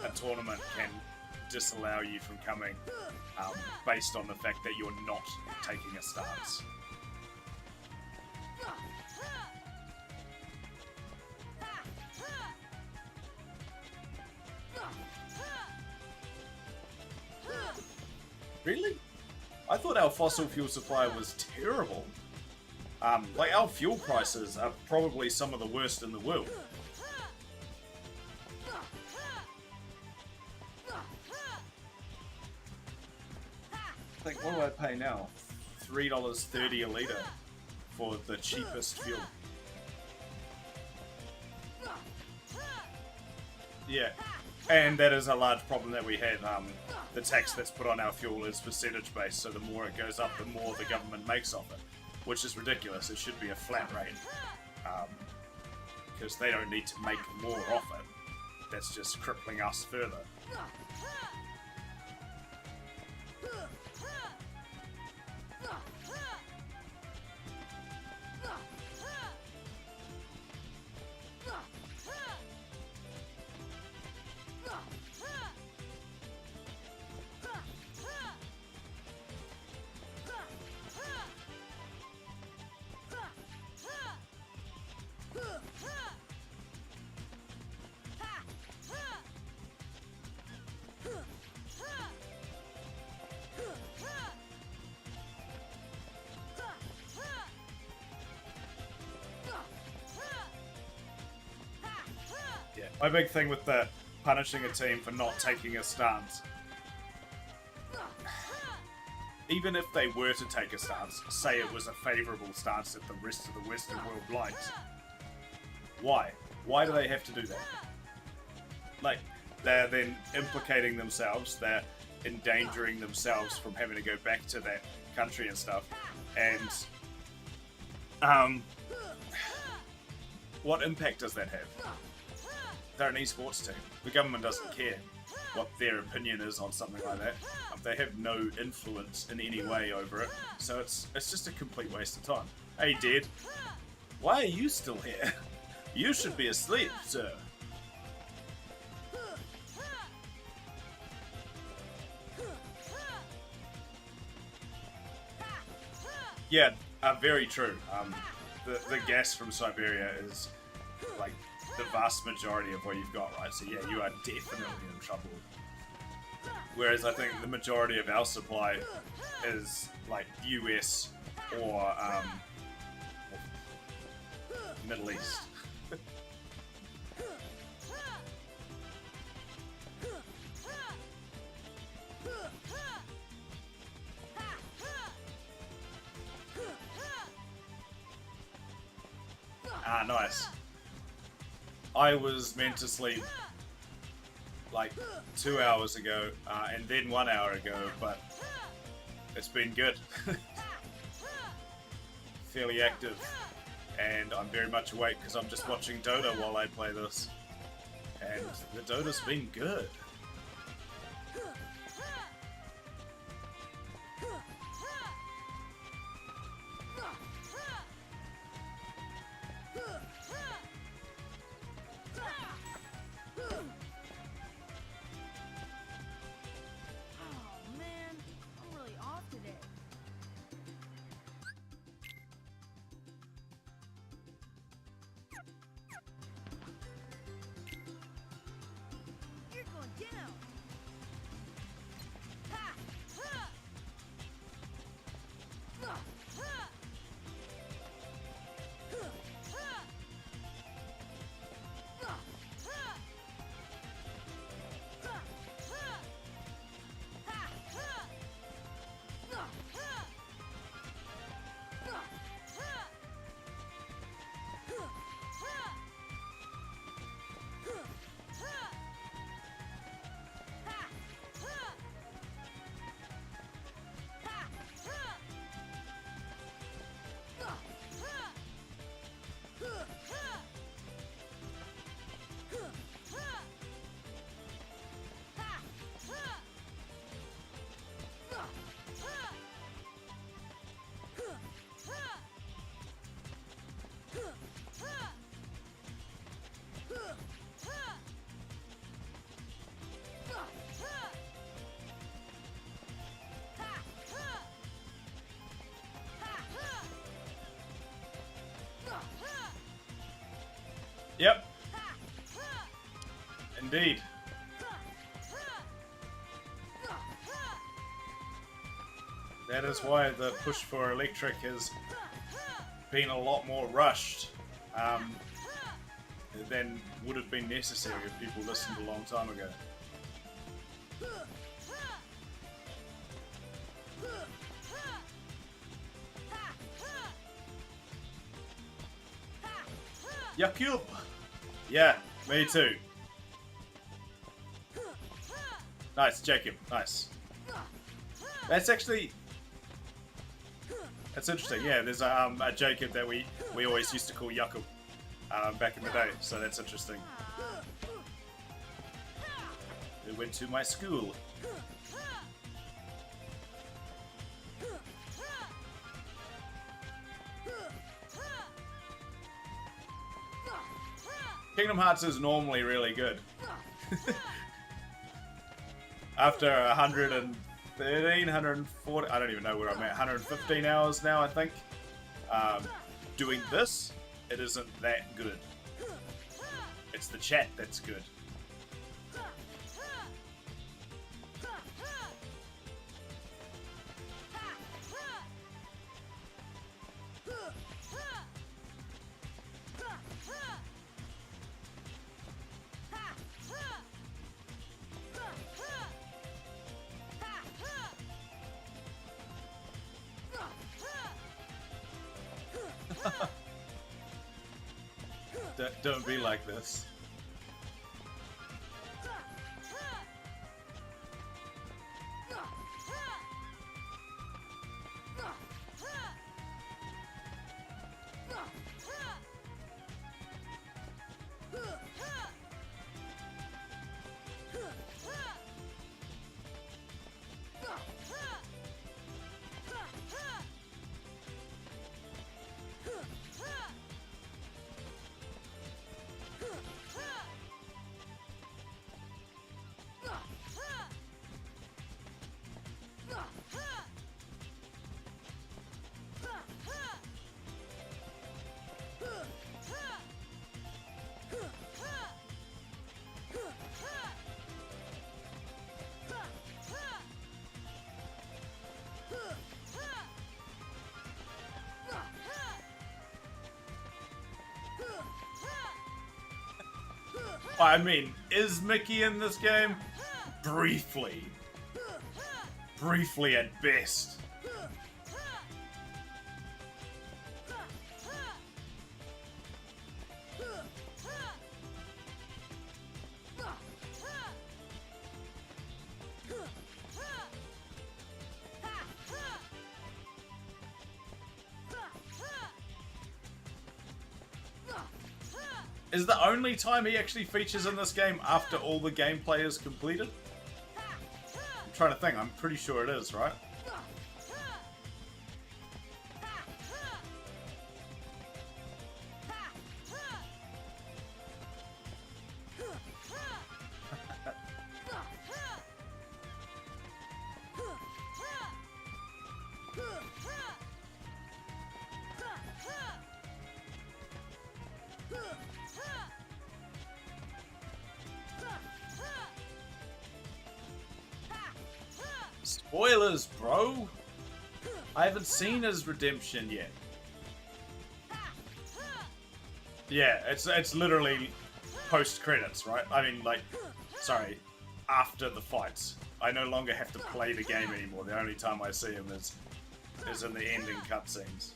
a tournament can disallow you from coming based on the fact that you're not taking a stance. Really? I thought our fossil fuel supply was terrible. Like, our fuel prices are probably some of the worst in the world. think, what do I pay now? $3.30 a litre for the cheapest fuel. Yeah, and that is a large problem that we have. The tax that's put on our fuel is percentage based, so the more it goes up, the more the government makes of it, which is ridiculous. It should be a flat rate, because they don't need to make more off it. That's just crippling us further. Yeah, my big thing with the punishing a team for not taking a stance, even if they were to take a stance, say it was a favourable stance that the rest of the Western world likes, why? Why do they have to do that? Like, they're then implicating themselves, they're endangering themselves from having to go back to that country and stuff, and what impact does that have? They're an esports team. The government doesn't care what their opinion is on something like that. They have no influence in any way over it, so it's just a complete waste of time. Hey, Dead, why are you still here? You should be asleep, sir. Yeah, very true. The gas from Siberia is like the vast majority of what you've got, right? So yeah, you are definitely in trouble. Whereas I think the majority of our supply is like US or Middle East. Ah, nice. I was meant to sleep like 2 hours ago, and then 1 hour ago, but it's been good. Fairly active, and I'm very much awake because I'm just watching Dota while I play this, and the Dota's been good. Oh man, I'm really off today. You're going down. Ha! Ha! Ha! Ha! Ha! Ha! Yep. Indeed. That is why the push for electric has been a lot more rushed than would have been necessary if people listened a long time ago. Yakub! Yeah, me too. Nice, Jacob. Nice. That's actually... That's interesting. Yeah, there's a Jacob that we always used to call Yakub back in the day, so that's interesting. They went to my school. Kingdom Hearts is normally really good. After 113, 140, I don't even know where I'm at, 115 hours now, I think. Doing this, it isn't that good. It's the chat that's good. Don't be like this. I mean, is Mickey in this game? Briefly. Briefly at best. Is the only time he actually features in this game after all the gameplay is completed? I'm trying to think, I'm pretty sure it is, right? Spoilers, bro! I haven't seen his redemption yet. Yeah, it's literally post-credits, right? I mean, like, sorry, after the fights. I no longer have to play the game anymore. The only time I see him is in the ending cutscenes.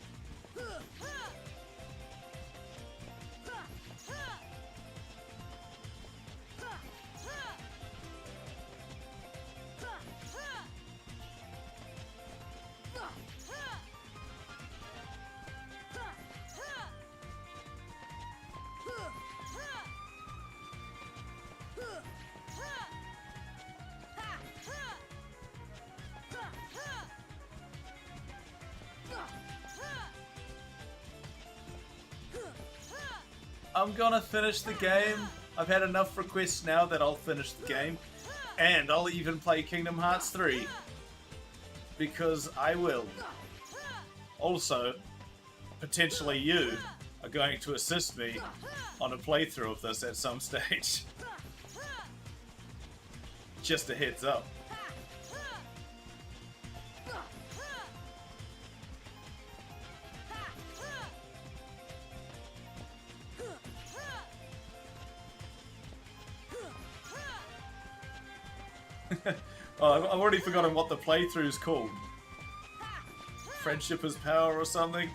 I'm gonna finish the game. I've had enough requests now that I'll finish the game. And I'll even play Kingdom Hearts 3. Because I will. Also, potentially you are going to assist me on a playthrough of this at some stage. Just a heads up. Oh, I've already forgotten what the playthrough's called. Friendship is Power or something?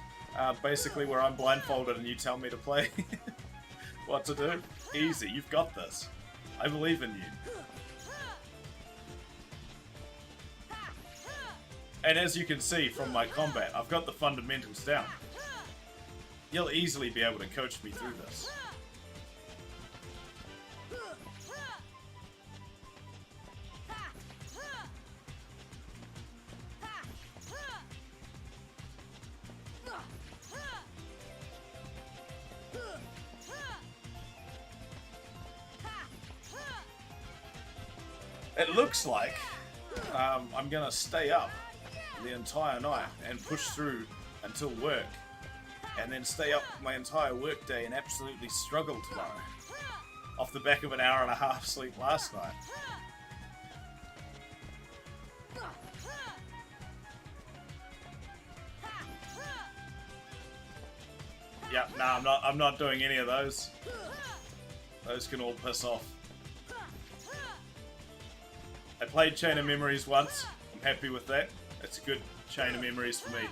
Basically where I'm blindfolded and you tell me to play. what to do. Easy, you've got this. I believe in you. And as you can see from my combat, I've got the fundamentals down. You'll easily be able to coach me through this. It looks like I'm gonna stay up the entire night and push through until work, and then stay up my entire work day and absolutely struggle tomorrow off the back of an hour and a half sleep last night. Yep, no, I'm not doing any of those. Those can all piss off. I played Chain of Memories once. I'm happy with that. It's a good Chain of Memories for me.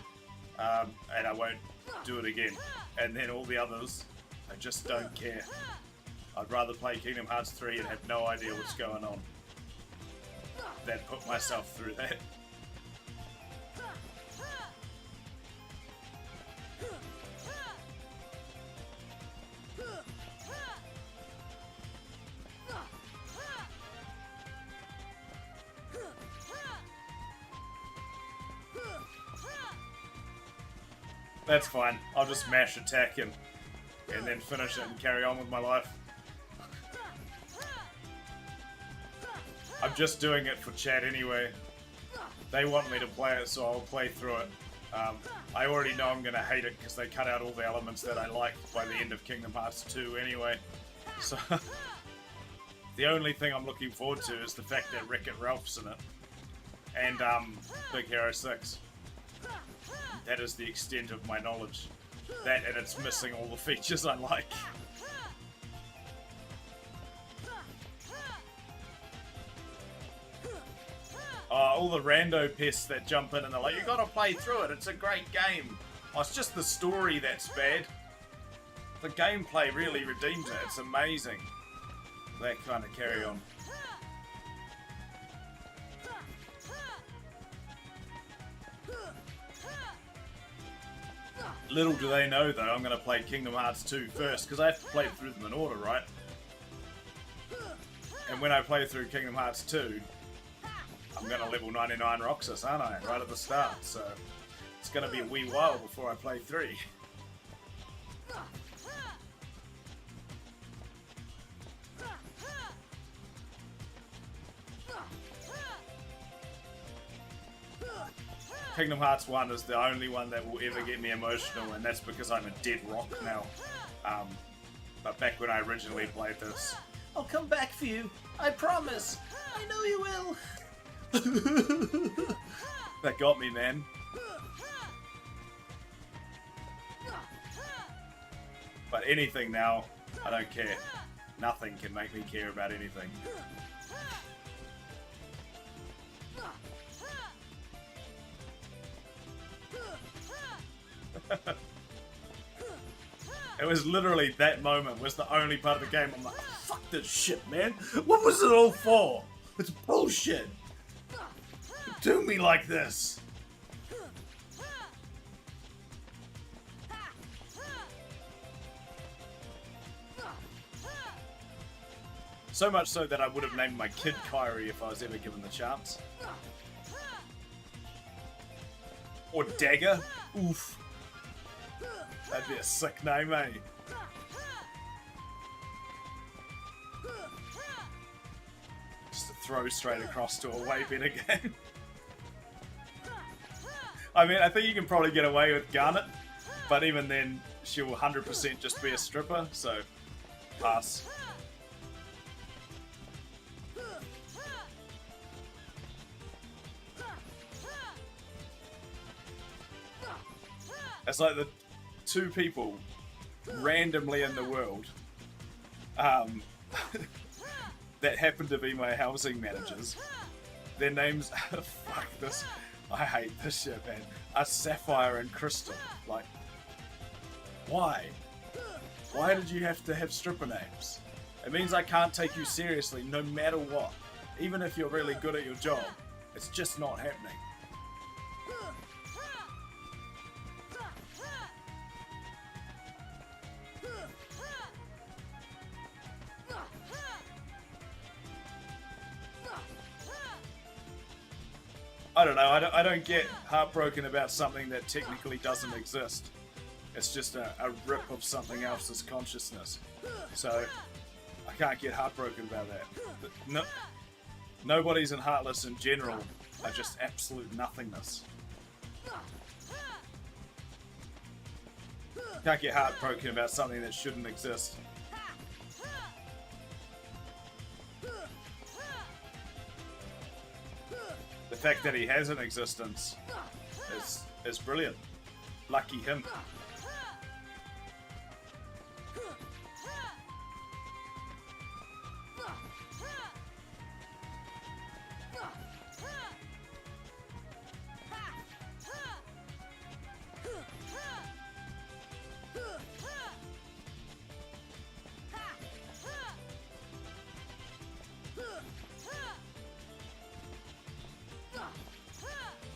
And I won't do it again. And then all the others, I just don't care. I'd rather play Kingdom Hearts 3 and have no idea what's going on than put myself through that. That's fine. I'll just mash attack and then finish it and carry on with my life. I'm just doing it for chat anyway. They want me to play it, so I'll play through it. I already know I'm going to hate it because they cut out all the elements that I like by the end of Kingdom Hearts 2 anyway. So the only thing I'm looking forward to is the fact that Wreck-It Ralph's in it. And Big Hero 6. That is the extent of my knowledge. That, and it's missing all the features I like. All the rando pests that jump in and they're like, you gotta play through it, it's a great game. Oh, it's just the story that's bad. The gameplay really redeems it, it's amazing. That kind of carry on. Little do they know, though, I'm going to play Kingdom Hearts 2 first, because I have to play through them in order, right? And when I play through Kingdom Hearts 2, I'm going to level 99 Roxas, aren't I? Right at the start, so it's going to be a wee while before I play 3. Kingdom Hearts 1 is the only one that will ever get me emotional, and that's because I'm a dead rock now. But back when I originally played this... I'll come back for you. I promise. I know you will. That got me, man. But anything now, I don't care. Nothing can make me care about anything. It was literally that moment was the only part of the game I'm like, fuck this shit, man. What was it all for? It's bullshit. Do me like this. So much so that I would have named my kid Kyrie if I was ever given the chance. Or Dagger. Oof. That'd be a sick name, eh? Just to throw straight across to a way better game. I mean, I think you can probably get away with Garnet, but even then, she'll 100% just be a stripper, so pass. It's like the two people randomly in the world that happen to be my housing managers. Their names, fuck this, I hate this shit, man, are Sapphire and Crystal. Like, why? Why did you have to have stripper names? It means I can't take you seriously no matter what. Even if you're really good at your job. It's just not happening. I don't know, I don't get heartbroken about something that technically doesn't exist. It's just a rip of something else's consciousness. So, I can't get heartbroken about that. No, nobodies in Heartless in general are just absolute nothingness. Can't get heartbroken about something that shouldn't exist. The fact that he has an existence is brilliant. Lucky him.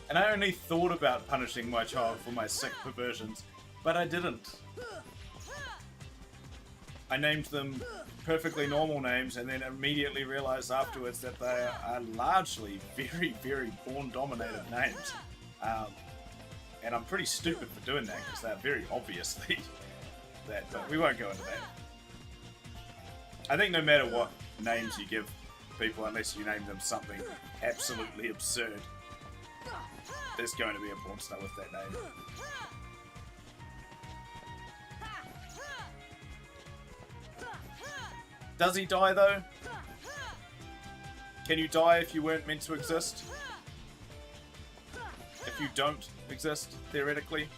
And I only thought about punishing my child for my sick perversions, but I didn't. I named them perfectly normal names and then immediately realized afterwards that they are largely very, very porn-dominated names. And I'm pretty stupid for doing that because they're very obviously that, but we won't go into that. I think no matter what names you give people, unless you name them something absolutely absurd, there's going to be a porn star with that name. Does he die though? Can you die if you weren't meant to exist? If you don't exist, theoretically?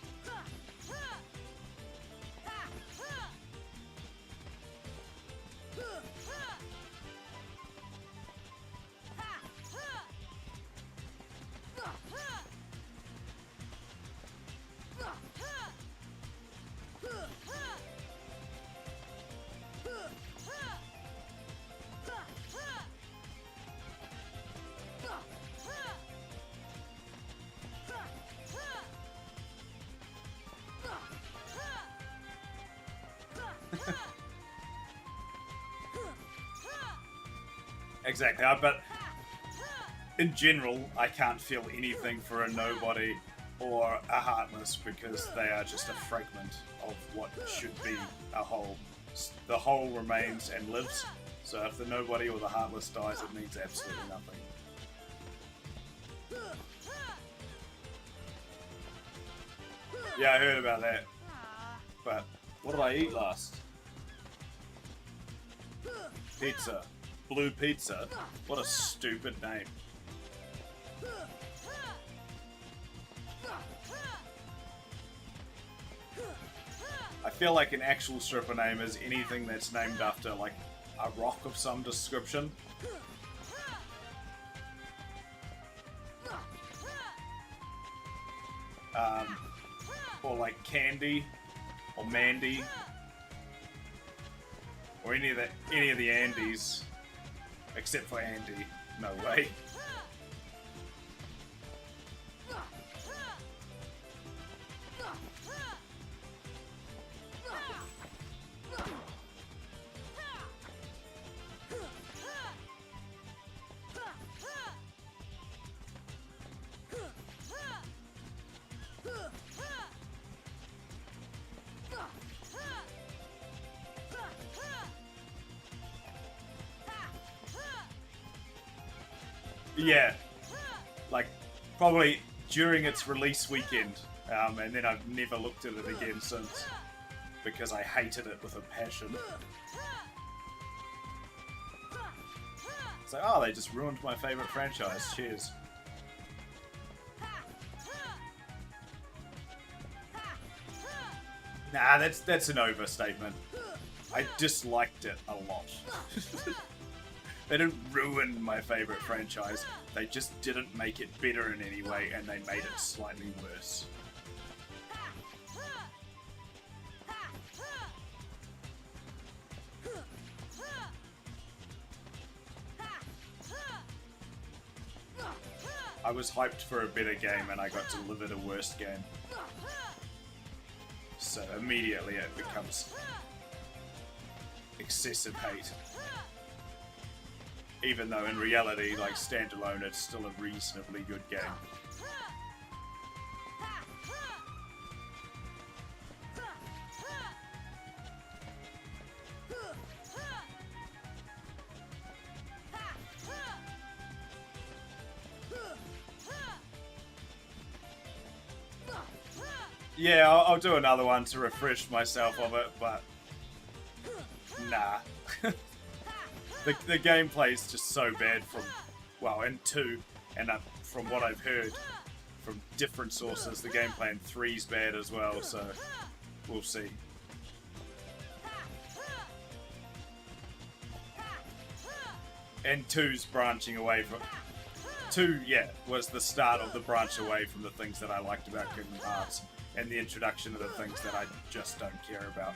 Exactly, but in general, I can't feel anything for a nobody or a heartless because they are just a fragment of what should be a whole. The whole remains and lives, so if the nobody or the heartless dies, it means absolutely nothing. Yeah, I heard about that, but what did I eat last? Pizza. Blue Pizza? What a stupid name. I feel like an actual stripper name is anything that's named after, like, a rock of some description. Or like Candy, or Mandy, or any of the Andes. Except for Andy. No way. Yeah, like probably during its release weekend, and then I've never looked at it again since because I hated it with a passion. It's like, oh, they just ruined my favorite franchise. Cheers. Nah, that's an overstatement. I disliked it a lot. They didn't ruin my favorite franchise, they just didn't make it better in any way, and they made it slightly worse. I was hyped for a better game and I got delivered a worse game. So immediately it becomes excessive hate. Even though in reality, like standalone, it's still a reasonably good game. Yeah, I'll do another one to refresh myself of it, but nah. The gameplay is just so bad from, well, in 2, and from what I've heard from different sources, the gameplay in 3's bad as well, so we'll see. And 2's branching away from... 2, yeah, was the start of the branch away from the things that I liked about Kingdom Hearts, and the introduction of the things that I just don't care about.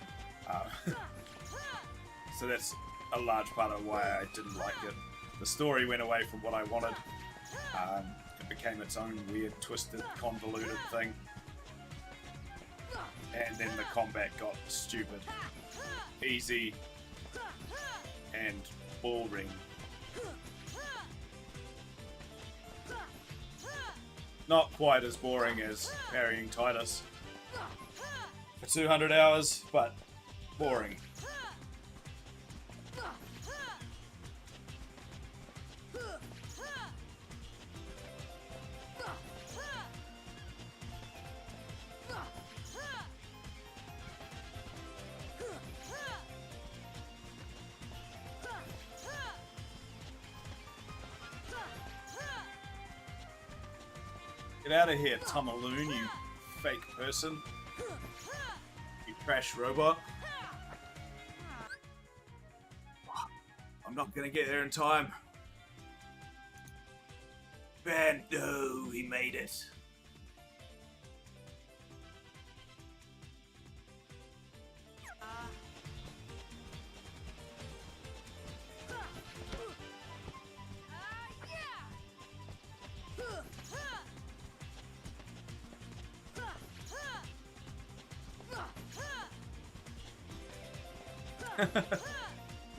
So that's a large part of why I didn't like it. The story went away from what I wanted. It became its own weird, twisted, convoluted thing. And then the combat got stupid, easy, and boring. Not quite as boring as parrying Titus for 200 hours, but boring. Get out of here, Tumaloon, you fake person. You trash robot. I'm not gonna get there in time. Bando, he made it.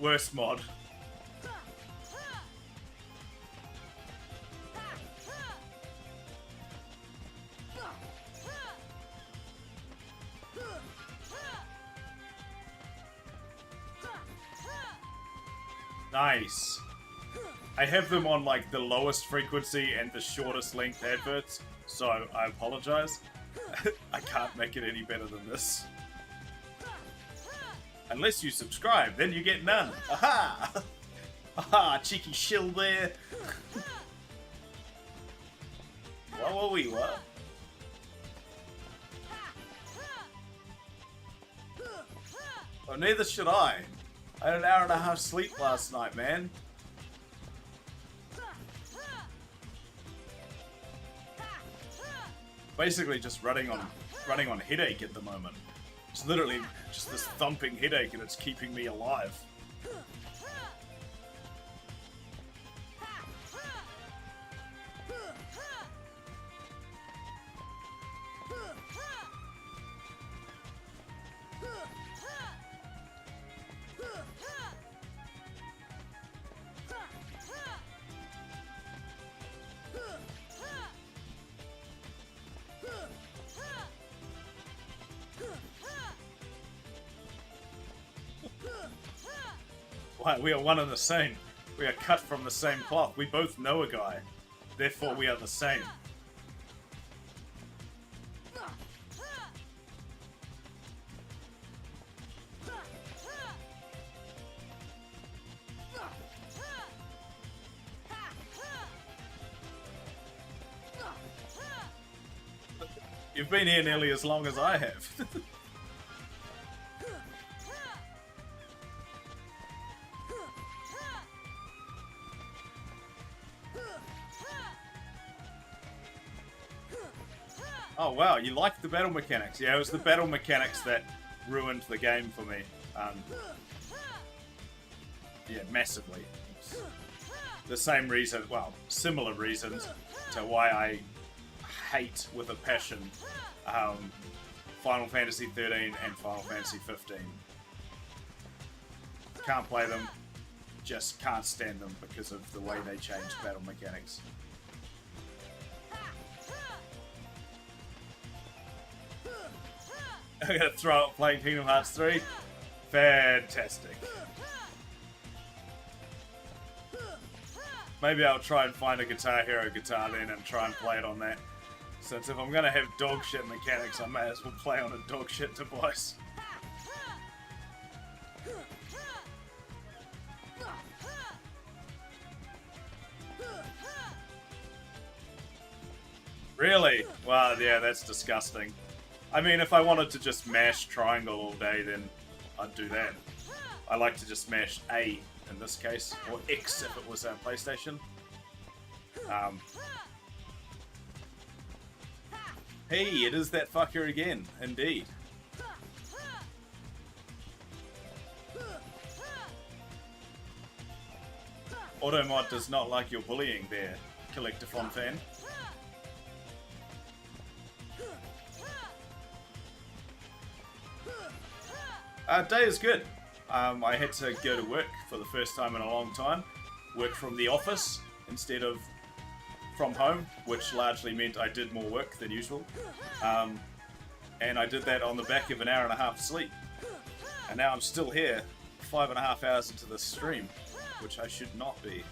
Worst mod. Nice. I have them on like the lowest frequency and the shortest length adverts, so I apologize. I can't make it any better than this. Unless you subscribe, then you get none. Aha! Aha, cheeky shill there. What were we, what? Well, neither should I. I had an hour and a half sleep last night, man. Basically just running on headache at the moment. It's literally just this thumping headache and it's keeping me alive. Why, we are one and the same. We are cut from the same cloth. We both know a guy. Therefore, we are the same. You've been here nearly as long as I have. Oh wow, you like the battle mechanics. Yeah, it was the battle mechanics that ruined the game for me. Yeah, massively. the same reason, well, similar reasons to why I hate with a passion Final Fantasy 13 and Final Fantasy 15. Can't play them, just can't stand them because of the way they change battle mechanics. I'm gonna throw up playing Kingdom Hearts 3. Fantastic. Maybe I'll try and find a Guitar Hero guitar then and try and play it on that. Since if I'm gonna have dog shit mechanics, I may as well play on a dog shit device. Really? Wow, yeah, that's disgusting. I mean, if I wanted to just mash triangle all day, then I'd do that. I like to just mash A in this case, or X if it was a PlayStation. Hey, it is that fucker again, indeed. Automod does not like your bullying there, Collectifon fan. Day is good. I had to go to work for the first time in a long time. Work from the office instead of from home, which largely meant I did more work than usual. And I did that on the back of an hour and a half sleep. And now I'm still here, 5.5 hours into the stream, which I should not be.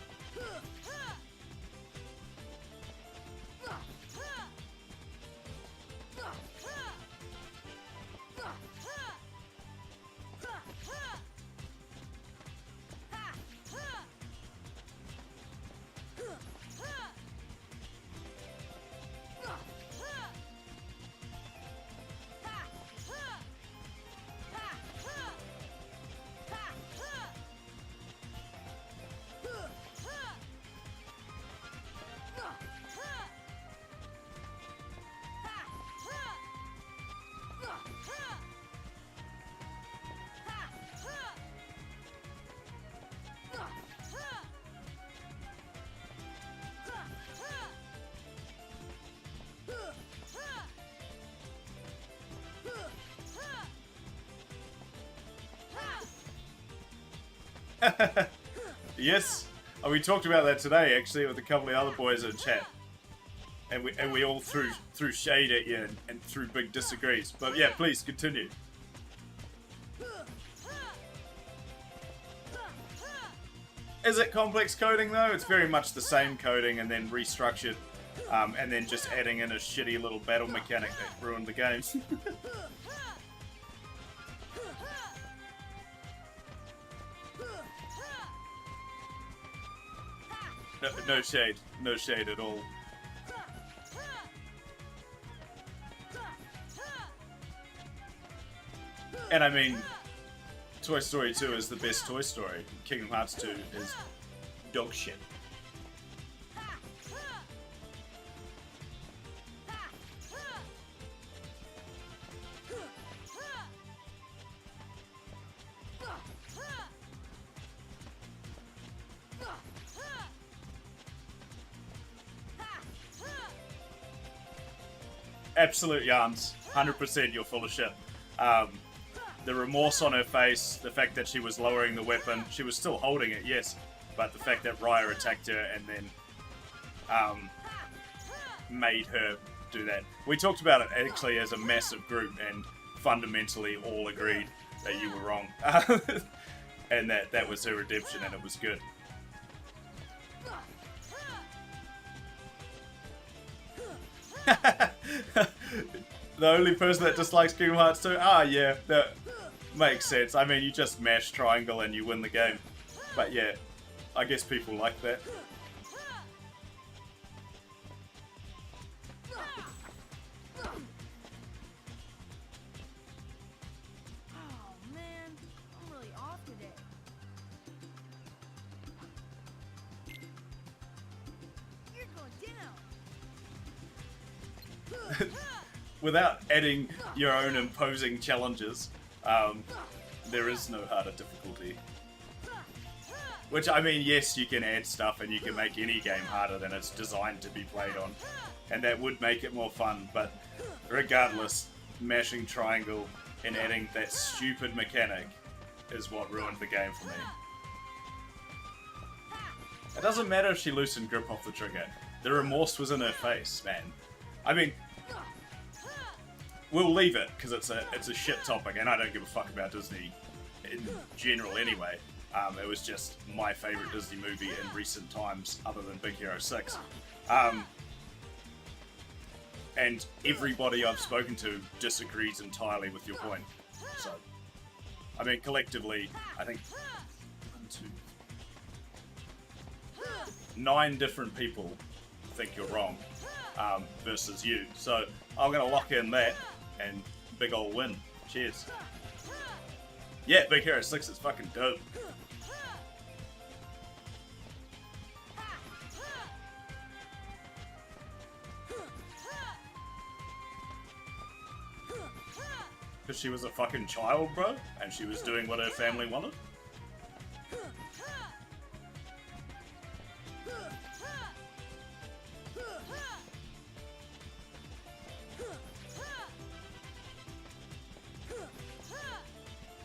Yes, we talked about that today actually with a couple of other boys in chat, and we all threw shade at you and threw big disagrees. But yeah, please continue. Is it complex coding though? It's very much the same coding and then restructured, and then just adding in a shitty little battle mechanic that ruined the game. No shade at all. And I mean, Toy Story 2 is the best Toy Story. Kingdom Hearts 2 is dog shit. Absolute yarns. 100% you're full of shit. The remorse on her face, the fact that she was lowering the weapon, she was still holding it, yes, but the fact that Raya attacked her and then made her do that. We talked about it actually as a massive group and fundamentally all agreed that you were wrong. And that was her redemption and it was good. The only person that dislikes Kingdom Hearts 2? Ah, yeah, that makes sense. I mean, you just mash triangle and you win the game. But yeah, I guess people like that. Oh man, I'm really off today. You're going down. Without adding your own imposing challenges, there is no harder difficulty. Which, I mean, yes, you can add stuff and you can make any game harder than it's designed to be played on. And that would make it more fun, but regardless, mashing triangle and adding that stupid mechanic is what ruined the game for me. It doesn't matter if she loosened grip off the trigger. The remorse was in her face, man. I mean, we'll leave it, because it's a shit topic, and I don't give a fuck about Disney in general anyway. It was just my favourite Disney movie in recent times, other than Big Hero 6. And everybody I've spoken to disagrees entirely with your point. So, I mean, collectively, I think 9 different people think you're wrong, versus you. So, I'm gonna lock in that, and big ol' win. Cheers. Yeah, Big Hero 6 is fucking dope. Because she was a fucking child, bro, and she was doing what her family wanted.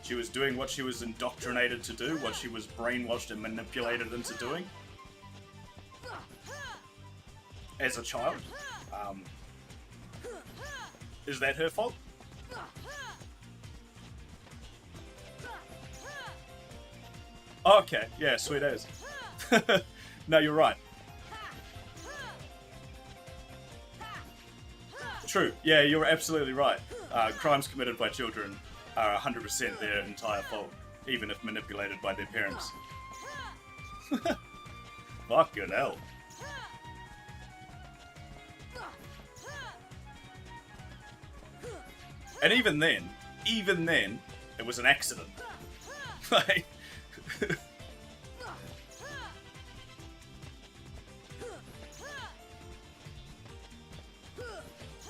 She was doing what she was indoctrinated to do, what she was brainwashed and manipulated into doing. As a child. Is that her fault? Okay, yeah, sweet as. No, you're right. True, yeah, you're absolutely right. Crimes committed by children are 100% their entire fault, even if manipulated by their parents. Fucking hell. And even then, it was an accident. Like...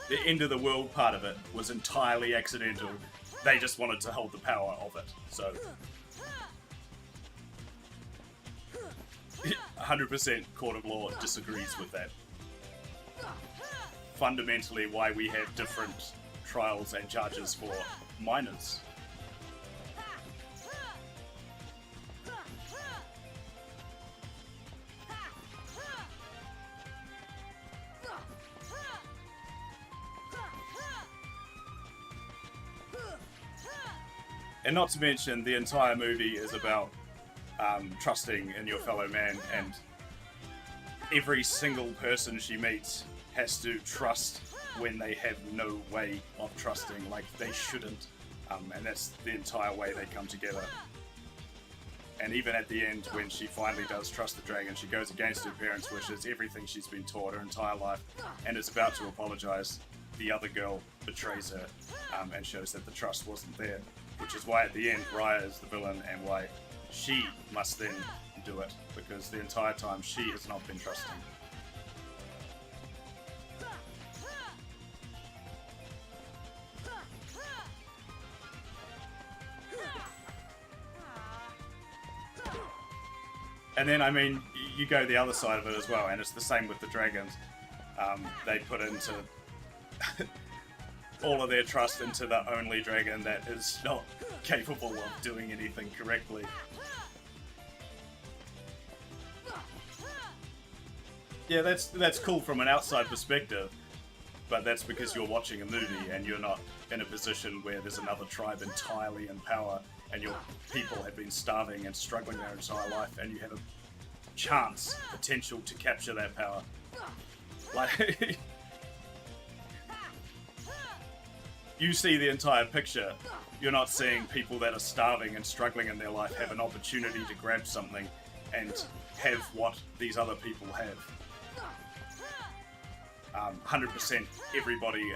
The end of the world part of it was entirely accidental. They just wanted to hold the power of it, so... 100% Court of Law disagrees with that. Fundamentally, why we have different trials and charges for minors. And not to mention, the entire movie is about trusting in your fellow man, and every single person she meets has to trust when they have no way of trusting, like they shouldn't. And that's the entire way they come together. And even at the end, when she finally does trust the dragon, she goes against her parents' wishes, everything she's been taught her entire life, and is about to apologize. The other girl betrays her and shows that the trust wasn't there. Which is why at the end, Raya is the villain, and why she must then do it, because the entire time she has not been trusting. And then, I mean, you go the other side of it as well, and it's the same with the dragons. They put into all of their trust into the only dragon that is not capable of doing anything correctly. Yeah, that's cool from an outside perspective, but that's because you're watching a movie and you're not in a position where there's another tribe entirely in power and your people have been starving and struggling their entire life, and you have a chance, potential to capture that power. Like... You see the entire picture. You're not seeing people that are starving and struggling in their life have an opportunity to grab something and have what these other people have. 100% everybody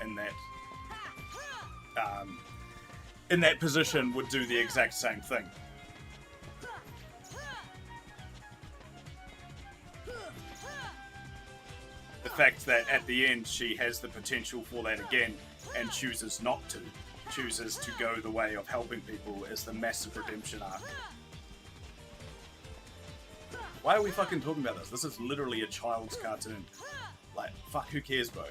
in that position would do the exact same thing. The fact that at the end she has the potential for that again and chooses not to, chooses to go the way of helping people, is the massive redemption arc. Why are we fucking talking about this? This is literally a child's cartoon. Like, fuck, who cares, bro?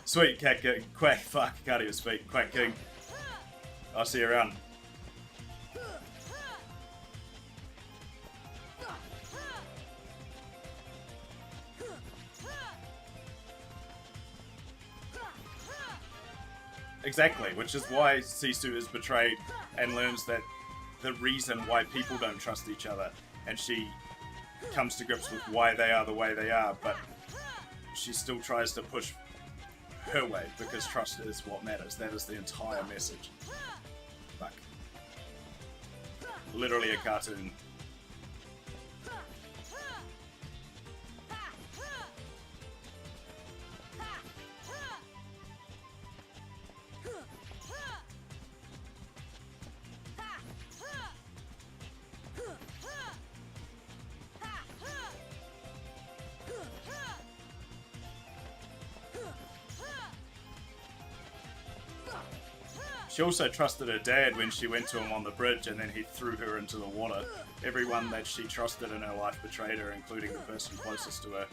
Sweet, Cat King. Quack, fuck, can't even speak. Quack King. I'll see you around. Exactly, which is why Sisu is betrayed and learns that the reason why people don't trust each other, and she comes to grips with why they are the way they are, but she still tries to push her way because trust is what matters. That is the entire message. Fuck. Literally a cartoon. She also trusted her dad when she went to him on the bridge and then he threw her into the water. Everyone that she trusted in her life betrayed her, including the person closest to her.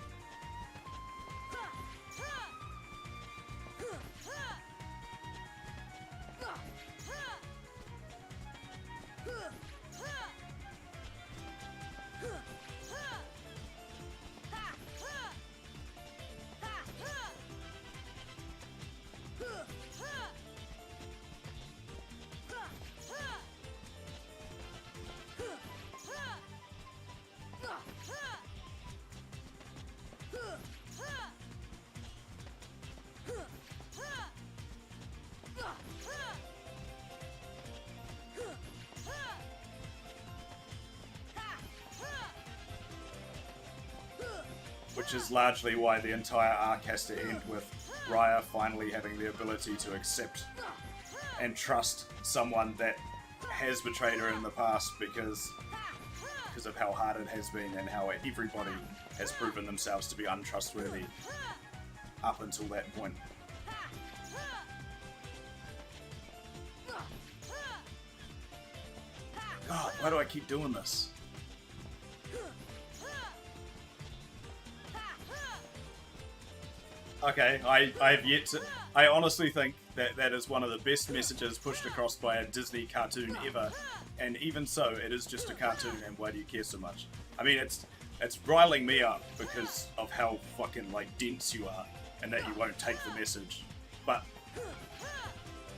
Which is largely why the entire arc has to end with Raya finally having the ability to accept and trust someone that has betrayed her in the past because of how hard it has been and how everybody has proven themselves to be untrustworthy up until that point. God, why do I keep doing this? Okay, I have yet to... I honestly think that that is one of the best messages pushed across by a Disney cartoon ever. And even so, it is just a cartoon, and why do you care so much? I mean, it's riling me up because of how fucking, like, dense you are, and that you won't take the message. But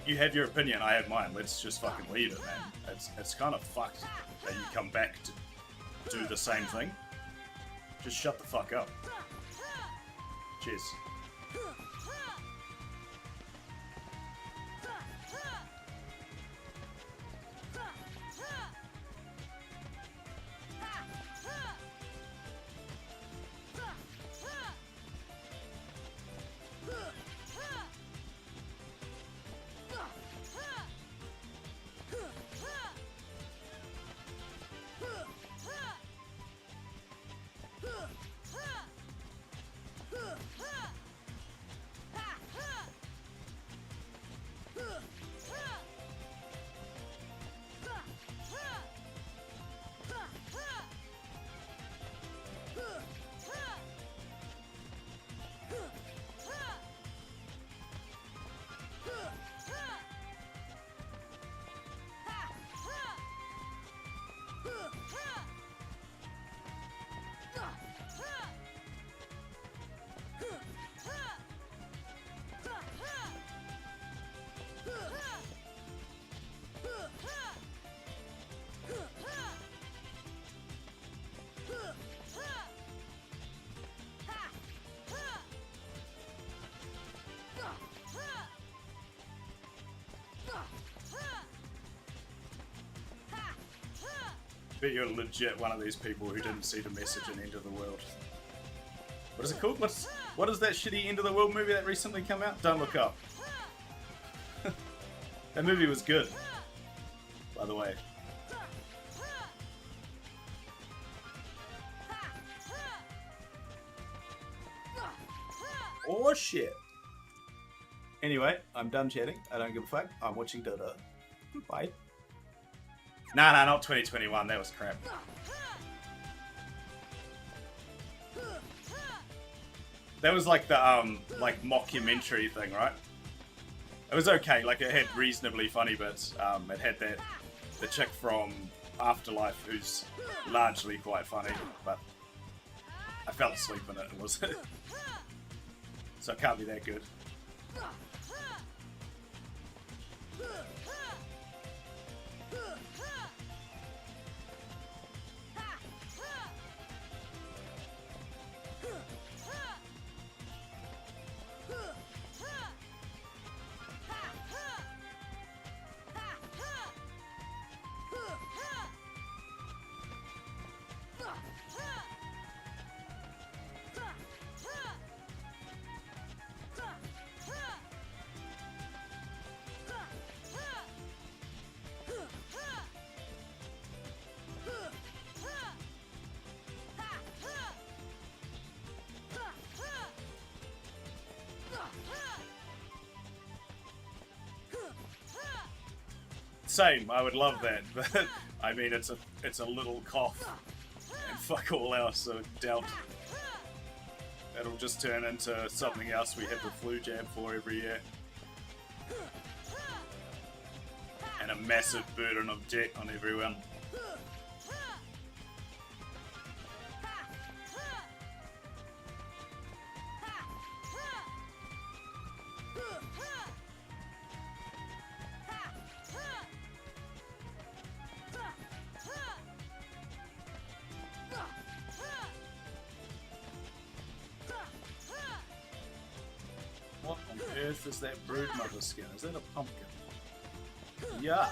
you have your opinion, I have mine. Let's just fucking leave it, man. It's kind of fucked that you come back to do the same thing. Just shut the fuck up. Cheers. Bet you're legit one of these people who didn't see the message in End of the World. What is it called? What is that shitty End of the World movie that recently came out? Don't Look Up. That movie was good, by the way. Oh shit. Anyway, I'm done chatting. I don't give a fuck. I'm watching Dota. Bye. Nah, not 2021. That was crap. That was like the like mockumentary thing, right? It was okay. Like it had reasonably funny bits. It had the chick from Afterlife who's largely quite funny, but I fell asleep in it. It was so it can't be that good. Same, I would love that, but I mean it's a little cough and fuck all else, so doubt it'll just turn into something else we have the flu jab for every year. And a massive burden of debt on everyone. What on earth is that broodmother skin? Is that a pumpkin? Yuck!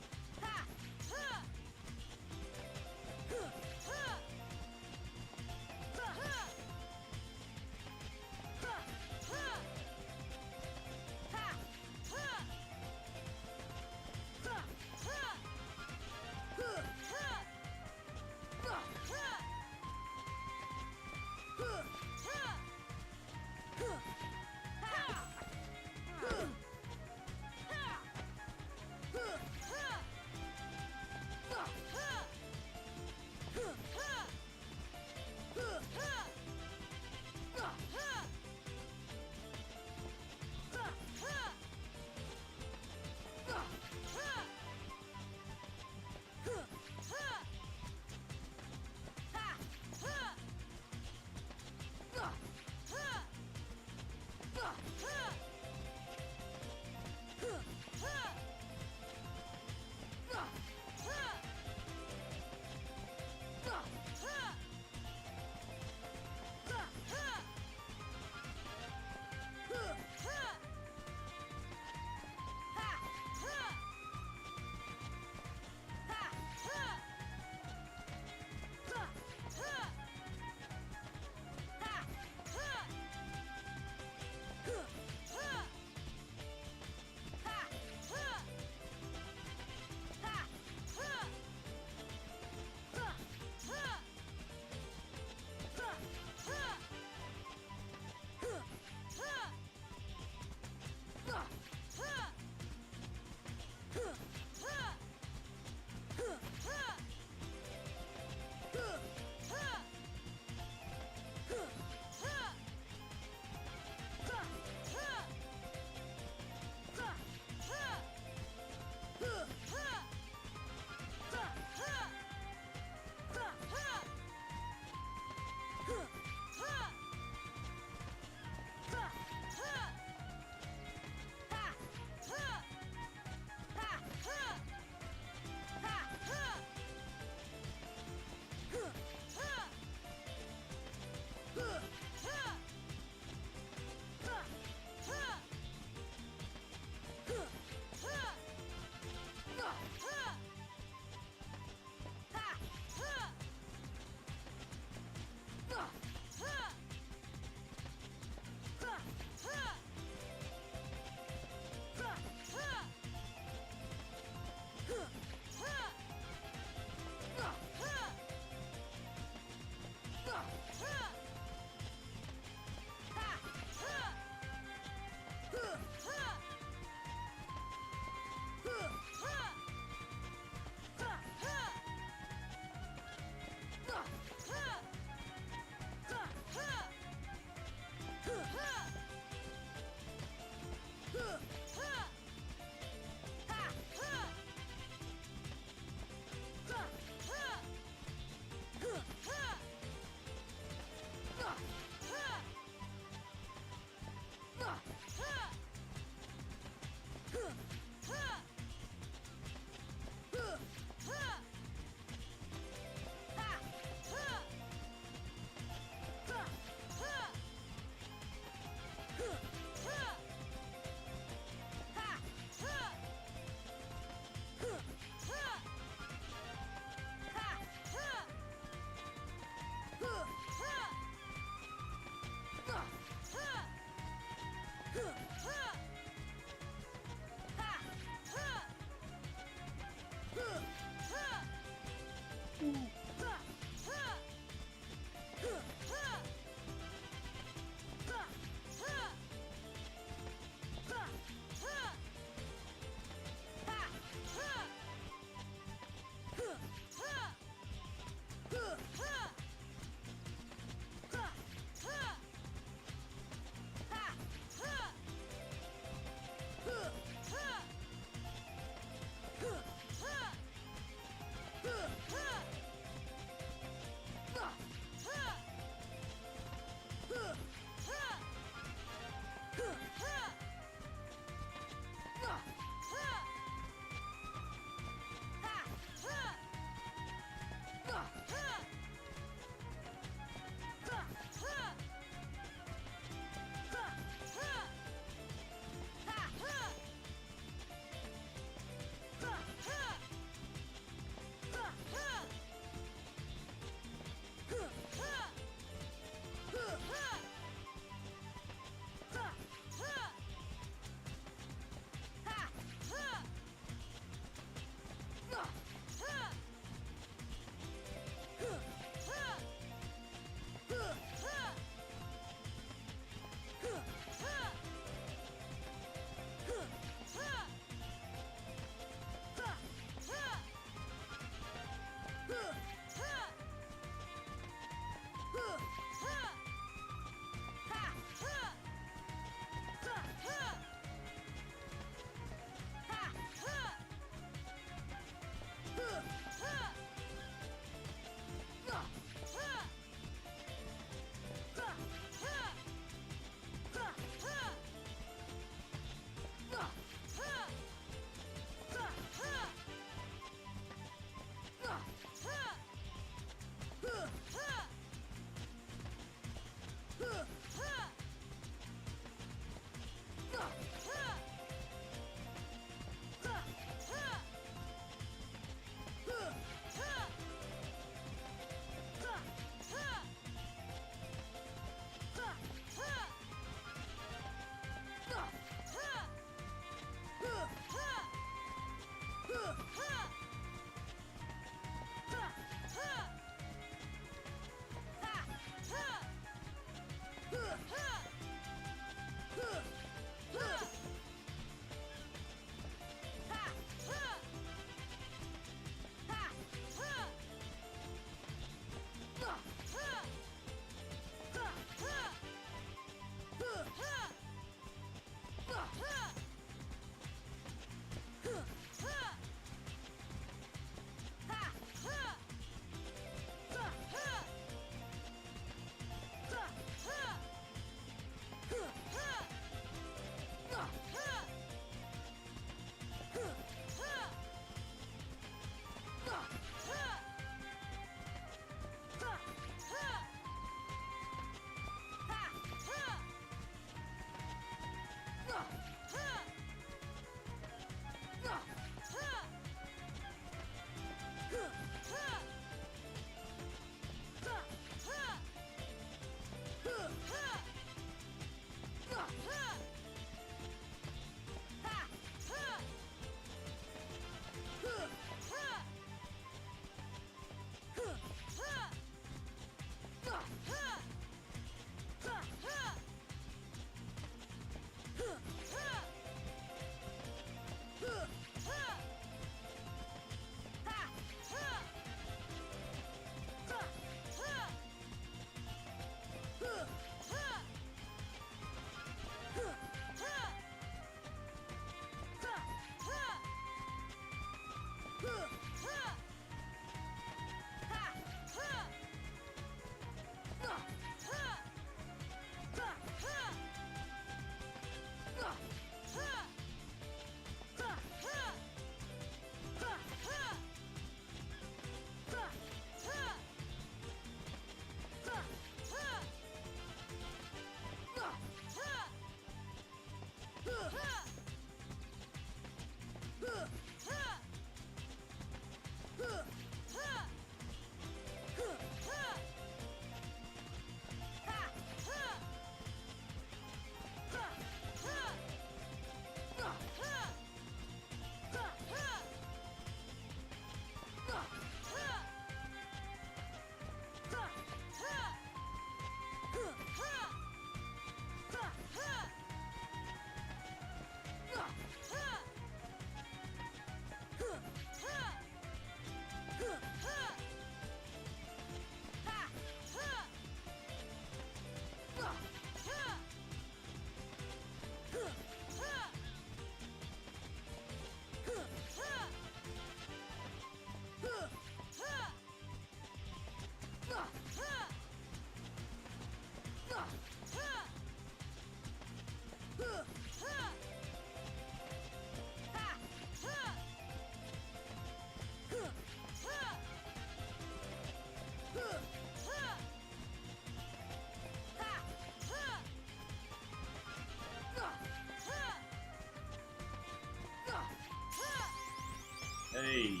me.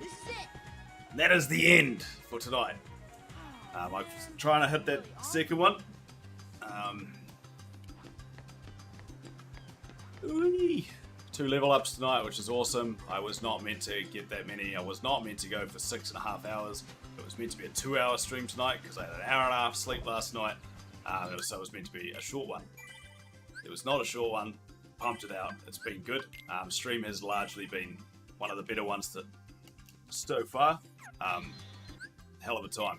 This is it. That is the end for tonight. I'm trying to hit that second one. Ooh, 2 level ups tonight, which is awesome. I was not meant to get that many. I was not meant to go for 6.5 hours. It was meant to be a 2-hour stream tonight because I had an hour and a half sleep last night. So it was meant to be a short one. It was not a short one. Pumped it out. It's been good. Stream has largely been one of the better ones so far. Hell of a time.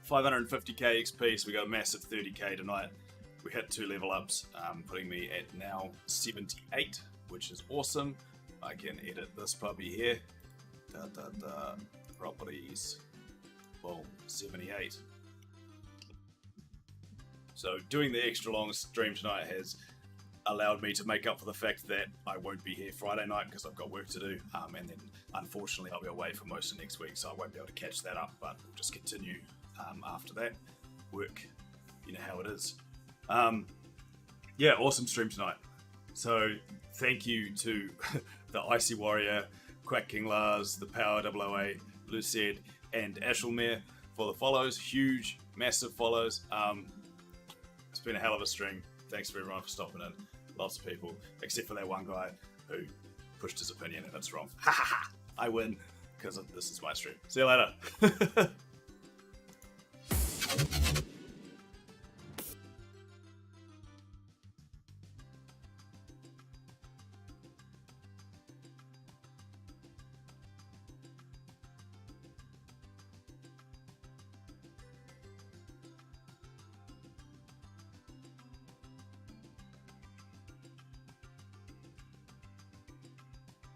550k XP, so we got a massive 30k tonight. We hit 2 level ups, putting me at now 78, which is awesome. I can edit this puppy here. Properties. Boom, 78. So doing the extra long stream tonight has allowed me to make up for the fact that I won't be here Friday night because I've got work to do, and then unfortunately I'll be away for most of next week, so I won't be able to catch that up, but we'll just continue after that. Work, you know how it is. Yeah, awesome stream tonight. So thank you to the Icy Warrior, Quack King Lars, the Power 008, Lucid, and Ashelmere for the follows. Huge, massive follows. It's been a hell of a stream. Thanks for everyone for stopping in. Lots of people, except for that one guy who pushed his opinion and it's wrong. Ha ha ha! I win because this is my stream. See you later.